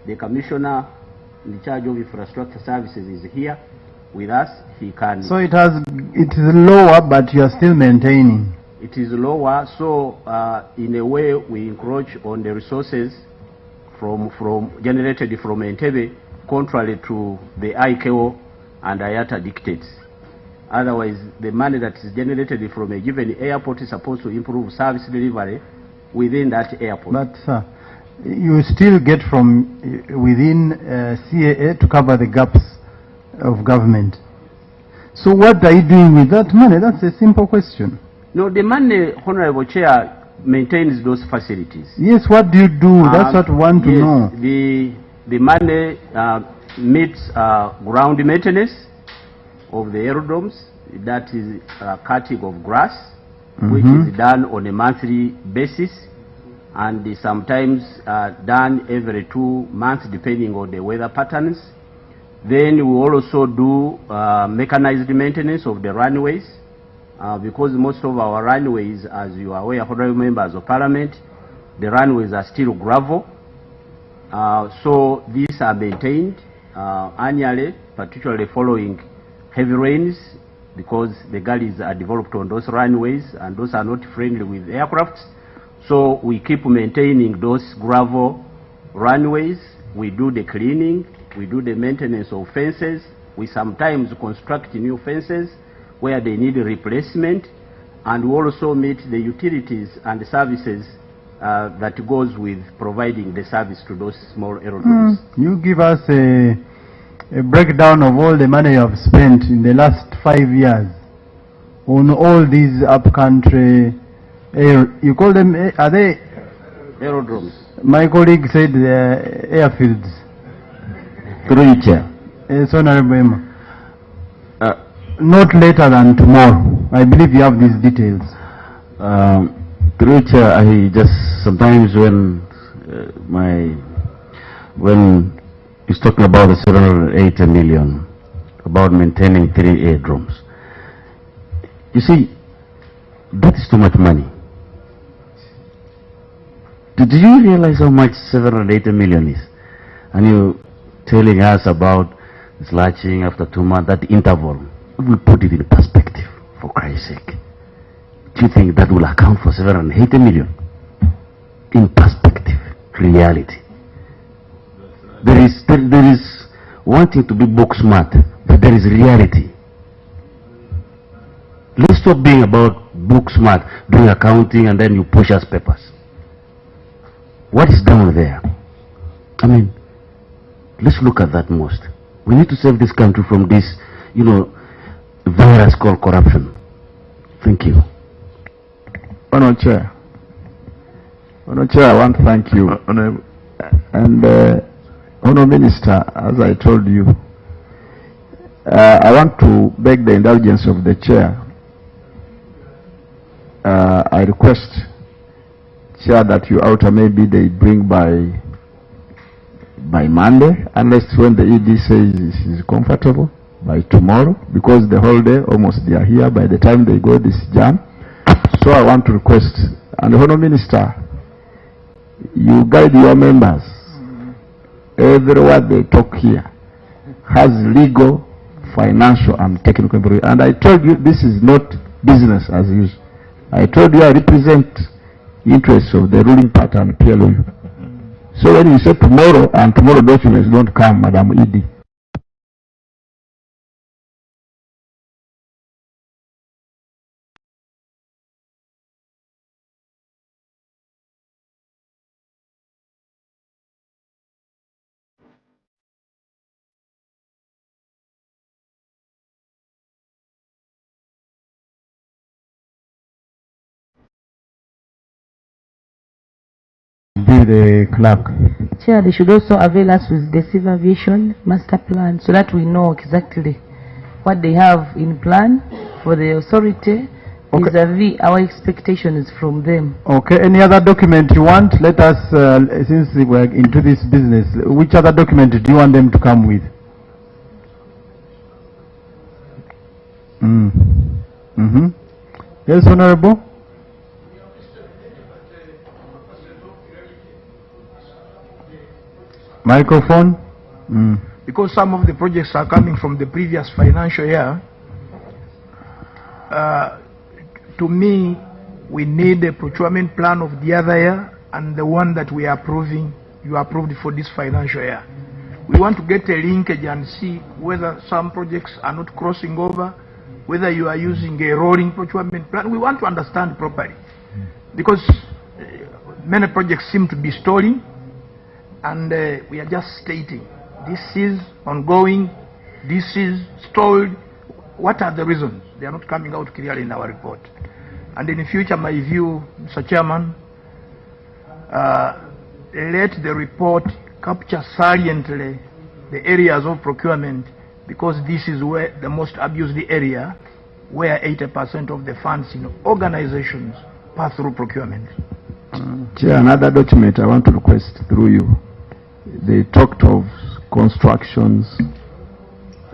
The commissioner in charge of infrastructure services is here with us. He can. So it is lower, but you are still maintaining. It is lower, so in a way we encroach on the resources from generated from Entebbe, contrary to the IKO and IATA dictates. Otherwise, the money that is generated from a given airport is supposed to improve service delivery within that airport. But sir, you still get from within CAA to cover the gaps of government. So what are you doing with that money? That's a simple question. No, the money, Honorable Chair, maintains those facilities. Yes, what do you do? That's what we want to know. The money meets ground maintenance of the aerodromes. That is cutting of grass, which is done on a monthly basis, and sometimes done every 2 months depending on the weather patterns. Then we also do mechanized maintenance of the runways, because most of our runways, as you are aware, honorable members of parliament, the runways are still gravel. So these are maintained annually, particularly following heavy rains, because the gullies are developed on those runways and those are not friendly with aircraft. So we keep maintaining those gravel runways. We do the cleaning, we do the maintenance of fences. We sometimes construct new fences where they need replacement. and we also meet the utilities and the services that goes with providing the service to those small aerodromes. You give us a breakdown of all the money you have spent in the last 5 years on all these upcountry you call them, are they? Aerodromes. My colleague said airfields. Through you, Chair. Yes, Honorable Emma. Not later than tomorrow. I believe you have these details. Through you, Chair, I just sometimes when he's talking about the 780 million, about maintaining 3 aerodromes. You see, that is too much money. Did you realize how much 780 million is? And you telling us about slashing after 2 months, that interval. We put it in perspective, for Christ's sake. Do you think that will account for 780 million? In perspective, reality. There is wanting to be book smart, but there is reality. Let's stop being about book smart, doing accounting, and then you push us papers. What is down there? I mean, let's look at that most. We need to save this country from this, virus called corruption. Thank you. Honourable Chair. Honourable Chair, I want to thank you. And Honourable Minister, as I told you, I want to beg the indulgence of the Chair. I request, Chair, that you outer maybe they bring by Monday, unless when the ED says this is comfortable, by tomorrow, because the whole day almost they are here by the time they go this jam. So I want to request, and the Honourable Minister, you guide your members. Every word they talk here has legal, financial and technical implications. And I told you this is not business as usual. I told you I represent interests of the ruling party and PLO. So when you say tomorrow and tomorrow documents don't come, Madam ED. Be the clerk. Chair, they should also avail us with the civil aviation master plan so that we know exactly what they have in plan for the authority vis-a-vis our expectations from them. Okay, any other document you want? Let us, since we're into this business, which other document do you want them to come with? Yes, Honorable? Microphone. Because some of the projects are coming from the previous financial year, to me, we need a procurement plan of the other year and the one that we are approving, you approved for this financial year. We want to get a linkage and see whether some projects are not crossing over, whether you are using a rolling procurement plan. We want to understand properly, because many projects seem to be stalling, and we are just stating this is ongoing, this is stalled. What are the reasons? They are not coming out clearly in our report. And in the future, my view, Mr. Chairman, let the report capture saliently the areas of procurement, because this is where the most abused area, where 80% of the funds in organizations pass through procurement. Chair, another document I want to request through you. They talked of constructions,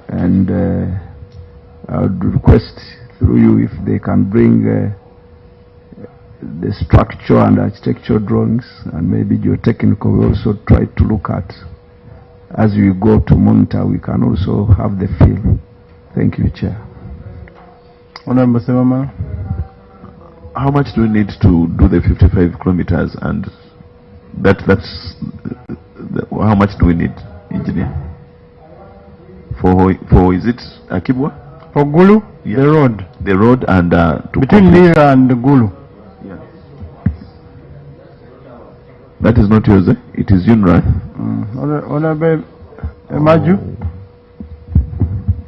and I would request through you if they can bring the structure and architecture drawings, and maybe geotechnical we also try to look at. As we go to monitor, we can also have the feel. Thank you, Chair. Honorable Sewama. How much do we need to do the 55 kilometers, and how much do we need, engineer? For is it Akibwa? For Gulu, the road. The road and to Between Lira and Gulu. That is not yours, eh? It is UNRA. Honorable Emaju,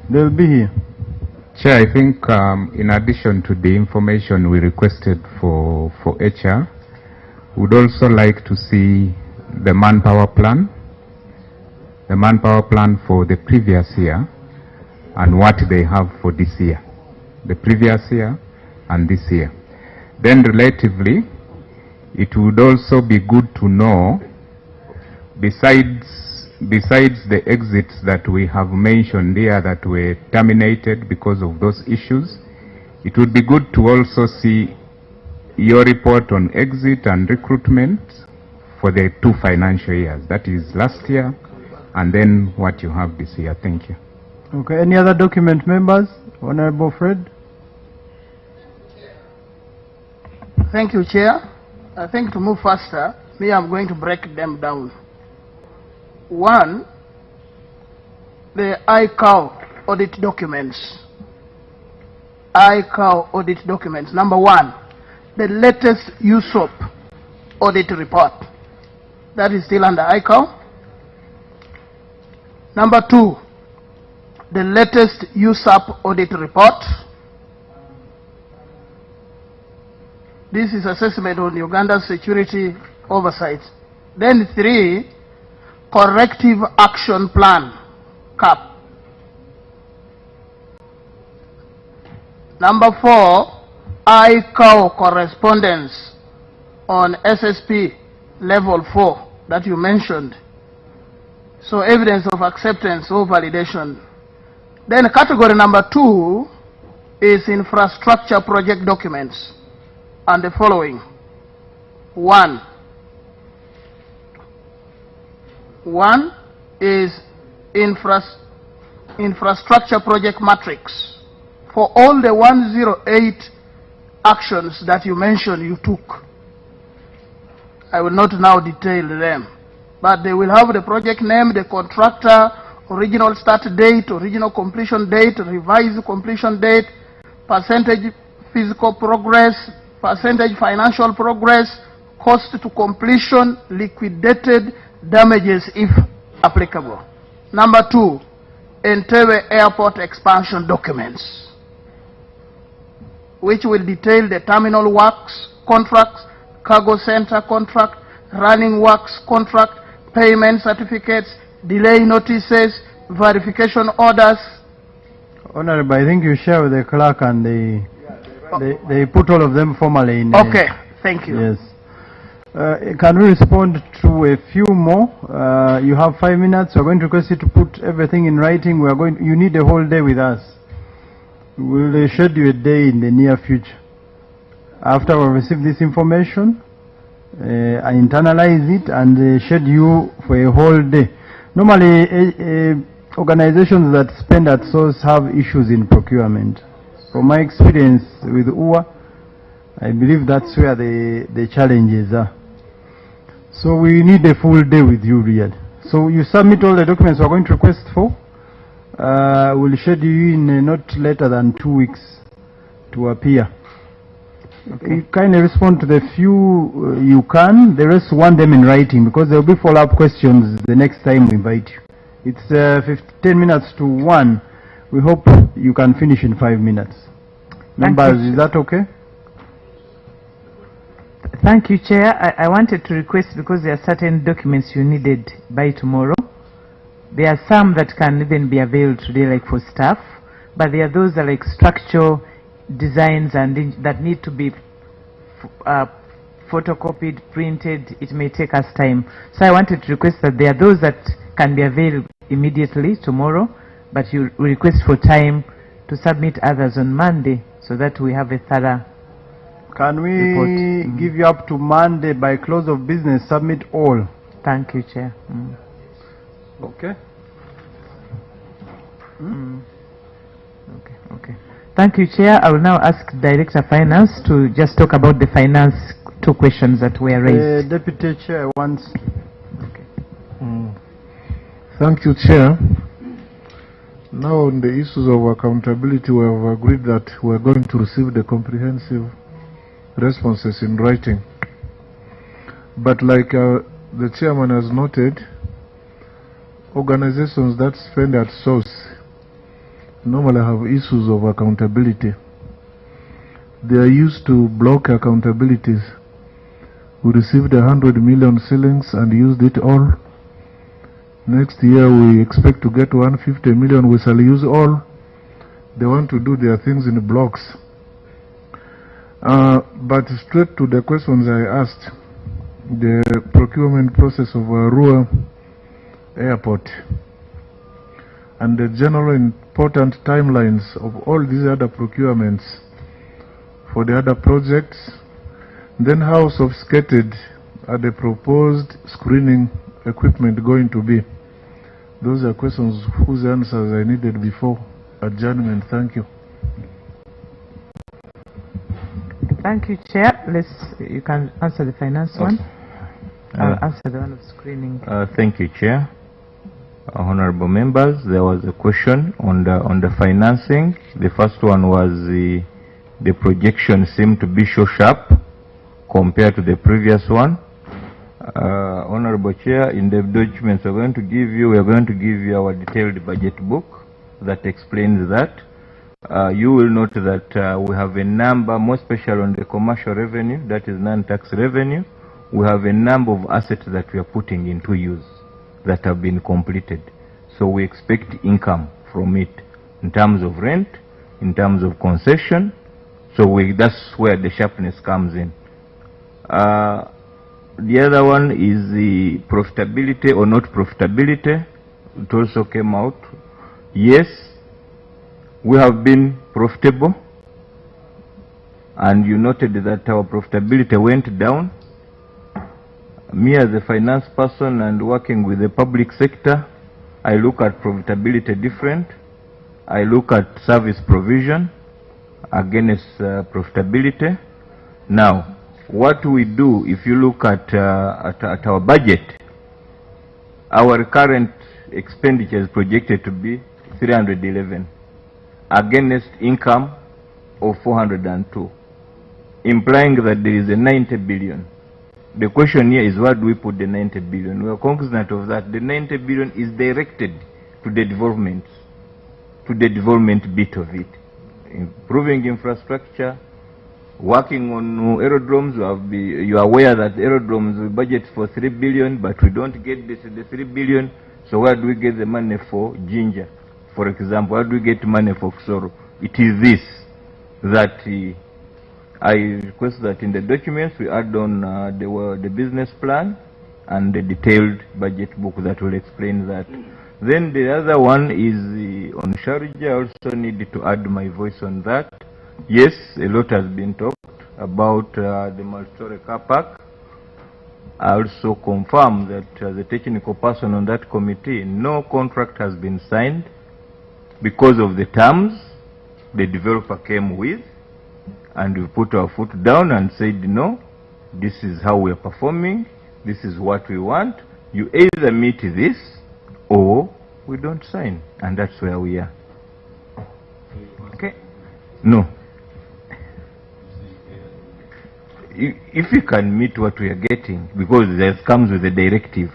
they'll be here. Chair, I think in addition to the information we requested for HR, we'd also like to see the manpower plan for the previous year and what they have for this year, the previous year and this year. Then relatively, it would also be good to know, besides the exits that we have mentioned here that were terminated because of those issues, it would be good to also see your report on exit and recruitment for the 2 financial years, that is last year and then what you have this year. Thank you. Okay, any other document members? Honorable Fred? Thank you, Chair. I think to move faster, I'm going to break them down. 1, the ICAO audit documents. ICAO audit documents. Number 1, the latest USOP audit report. That is still under ICAO. Number 2, the latest USAP audit report. This is assessment on Uganda's security oversight. Then 3, corrective action plan, CAP. Number 4, ICAO correspondence on SSP level 4 that you mentioned. So evidence of acceptance or validation. Then category number 2 is infrastructure project documents. And the following. 1 is infrastructure project matrix for all the 108 actions that you mentioned you took. I will not now detail them, but they will have the project name, the contractor, original start date, original completion date, revised completion date, percentage physical progress, percentage financial progress, cost to completion, liquidated damages if applicable. Number 2, Entebbe Airport expansion documents, which will detail the terminal works contracts, cargo center contract, running works contract, payment certificates, delay notices, verification orders. Honorable, I think you share with the clerk and they put all of them formally in. Okay, thank you. Yes. Can we respond to a few more? You have 5 minutes. We're going to request you to put everything in writing. You need a whole day with us. We'll schedule a day in the near future. After we receive this information, I internalize it and schedule for a whole day. Normally, organizations that spend at source have issues in procurement. From my experience with UWA, I believe that's where the challenges are. So we need a full day with you, really. So you submit all the documents we're going to request for. We'll schedule you in not later than 2 weeks to appear. Okay. You kindly respond to the few you can. The rest want them in writing because there will be follow-up questions the next time we invite you. It's 10 minutes to 1. We hope you can finish in 5 minutes. Members, is that okay? Thank you, Chair. I wanted to request, because there are certain documents you needed by tomorrow. There are some that can even be availed today, like for staff, but there are those that are like structural designs and that need to be photocopied, printed. It may take us time. So I wanted to request that there are those that can be available immediately tomorrow, but you request for time to submit others on Monday so that we have a thorough Can we report. give you up to Monday by close of business, submit all? Thank you, Chair. Okay. Okay. Thank you, Chair. I will now ask Director Finance to just talk about the finance 2 questions that were raised. The Deputy Chair wants. Thank you, Chair. Now on the issues of accountability, we have agreed that we are going to receive the comprehensive responses in writing. But like the chairman has noted, organizations that spend at source normally have issues of accountability. They are used to block accountabilities. We received 100 million shillings and used it all. Next year we expect to get 150 million, we shall use all. They want to do their things in blocks. But straight to the questions I asked, the procurement process of Arua Airport and the general important timelines of all these other procurements for the other projects, then how sophisticated are the proposed screening equipment going to be? Those are questions whose answers I needed before adjournment. Thank you. Thank you, Chair. You can answer the finance one. I'll answer the one of screening. Thank you, Chair. Honorable members, there was a question on the financing. The first one was the projection seemed to be so sharp compared to the previous one. Honorable Chair, in the documents we are going to give you our detailed budget book that explains that. You will note that we have a number, more special on the commercial revenue, that is non-tax revenue. We have a number of assets that we are putting into use that have been completed. So we expect income from it in terms of rent, in terms of concession. So that's where the sharpness comes in. The other one is the profitability or not profitability. It also came out. Yes, we have been profitable, and you noted that our profitability went down. Me as a finance person and working with the public sector, I look at profitability different. I look at service provision against profitability. Now, what we do, if you look at our budget, our current expenditure is projected to be 311 against income of 402, implying that there is a 90 billion. The question here is, where do we put the 90 billion? We are cognizant of that. The 90 billion is directed to the development bit of it. Improving infrastructure, working on aerodromes. You are aware that aerodromes, we budget for 3 billion, but we don't get the 3 billion. So where do we get the money for Ginger, for example? Where do we get money for Ksoro? It is this that I request that in the documents we add on the business plan and the detailed budget book that will explain that. Then the other one is on Sharjah. I also needed to add my voice on that. Yes, a lot has been talked about the multi-story car park. I also confirm that as a technical person on that committee, no contract has been signed because of the terms the developer came with, and we put our foot down and said, no, this is how we are performing, this is what we want. You either meet this or we don't sign, and that's where we are. Okay. No. If we can meet what we are getting, because that comes with a directive.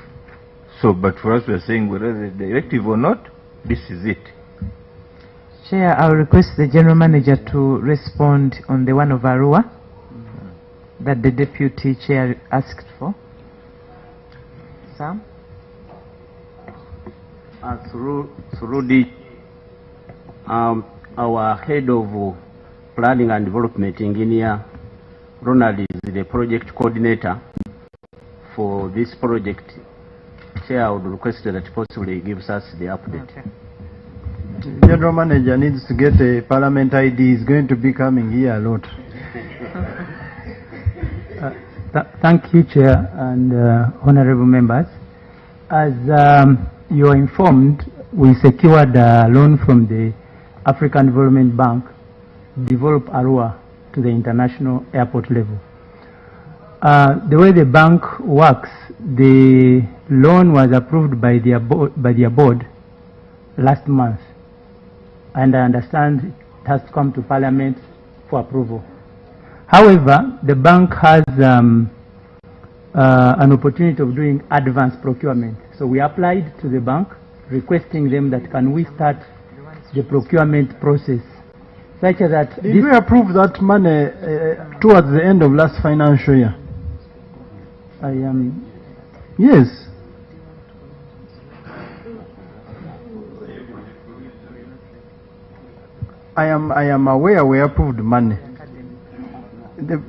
So, but for us, we are saying whether the directive or not, this is it. Chair, I will request the General Manager to respond on the one of Arua that the Deputy Chair asked for. Sam? Through our head of planning and development engineer, Ronald, is the project coordinator for this project. Chair, I would request that possibly he gives us the update. Okay. General Manager needs to get a Parliament ID. He's going to be coming here a lot. Thank you, Chair, and honorable members. As you are informed, we secured a loan from the African Development Bank to develop Arua to the international airport level. The way the bank works, the loan was approved by their board last month, and I understand it has to come to Parliament for approval. However, the bank has an opportunity of doing advanced procurement. So we applied to the bank requesting them that can we start the procurement process such that... Did we approve that money towards the end of last financial year? Yes. I am aware we approved money. The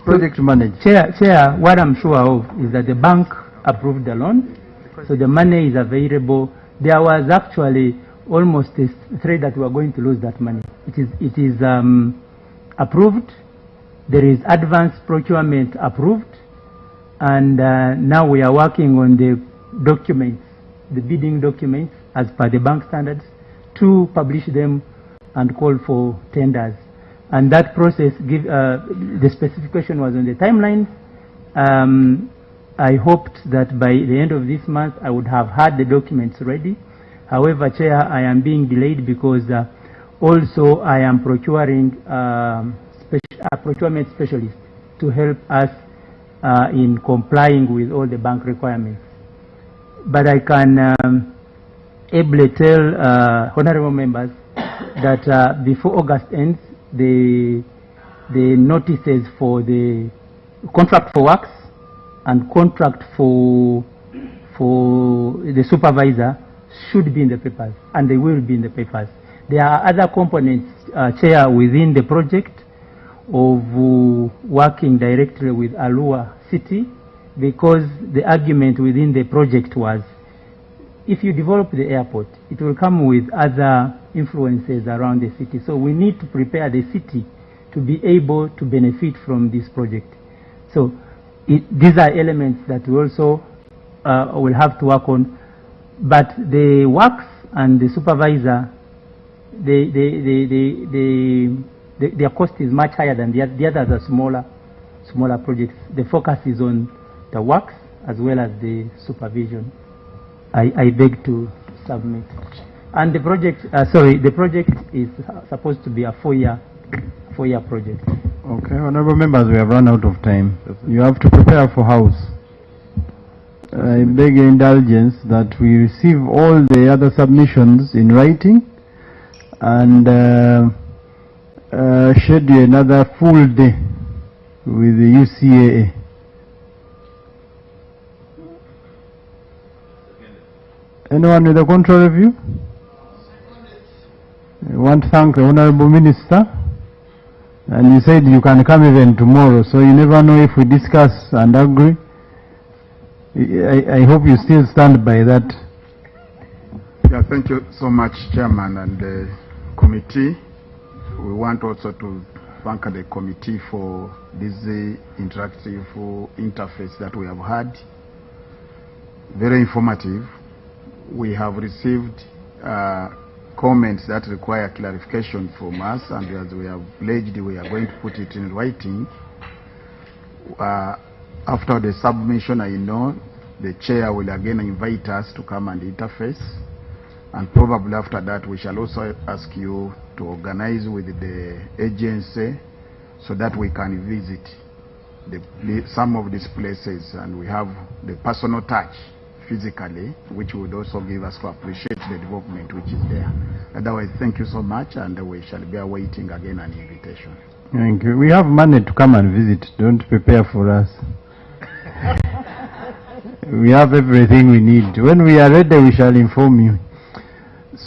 project manager. Chair, what I'm sure of is that the bank approved the loan, so the money is available. There was actually almost a threat that we are going to lose that money. It is approved. There is advanced procurement approved, and now we are working on the documents, the bidding documents as per the bank standards, to publish them and call for tenders. And that process, the specification was on the timeline. I hoped that by the end of this month I would have had the documents ready. However, Chair, I am being delayed because also I am procuring a procurement specialist to help us in complying with all the bank requirements. But I can ably tell honorable members that before August ends, the notices for the contract for works and contract for the supervisor should be in the papers, and they will be in the papers. There are other components, Chair, within the project of working directly with Alua City, because the argument within the project was, if you develop the airport, it will come with other influences around the city. So we need to prepare the city to be able to benefit from this project. So these are elements that we also will have to work on. But the works and the supervisor, their cost is much higher than the others are smaller projects. The focus is on the works as well as the supervision. I beg to submit. And the project, the project is supposed to be a four-year project. Okay, honorable members, we have run out of time. You have to prepare for House. I beg your indulgence that we receive all the other submissions in writing and schedule another full day with the UCAA. Anyone with a contrary view? I want to thank the Honorable Minister. And you said you can come even tomorrow, so you never know if we discuss and agree. I hope you still stand by that. Yeah, thank you so much, Chairman and the committee. We want also to thank the committee for this interactive interface that we have had. Very informative. We have received comments that require clarification from us, and as we have pledged, we are going to put it in writing. After the submission, I know the chair will again invite us to come and interface, and probably after that we shall also ask you to organize with the agency so that we can visit some of these places and we have the personal touch physically, which would also give us to appreciate the development which is there. Otherwise, thank you so much, and we shall be awaiting again an invitation. Thank you. We have money to come and visit. Don't prepare for us. We have everything we need. When we are ready, we shall inform you.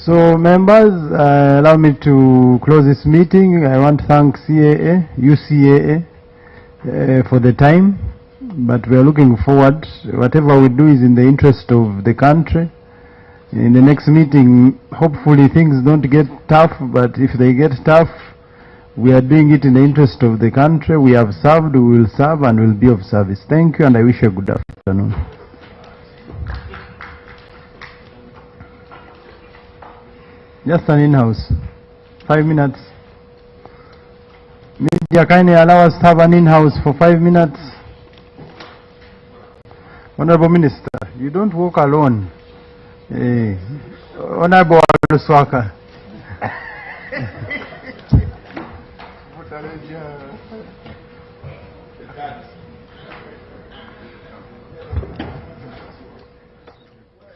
So, members, allow me to close this meeting. I want to thank UCAA for the time. But we are looking forward. Whatever we do is in the interest of the country. In the next meeting, hopefully things don't get tough, but if they get tough, we are doing it in the interest of the country. We have served, we will serve, and will be of service. Thank you, and I wish you a good afternoon. Just an in-house. 5 minutes. Media, kindly allow us to have an in-house for 5 minutes. Honorable Minister, you don't walk alone. Honorable Swaka. Votarei dia...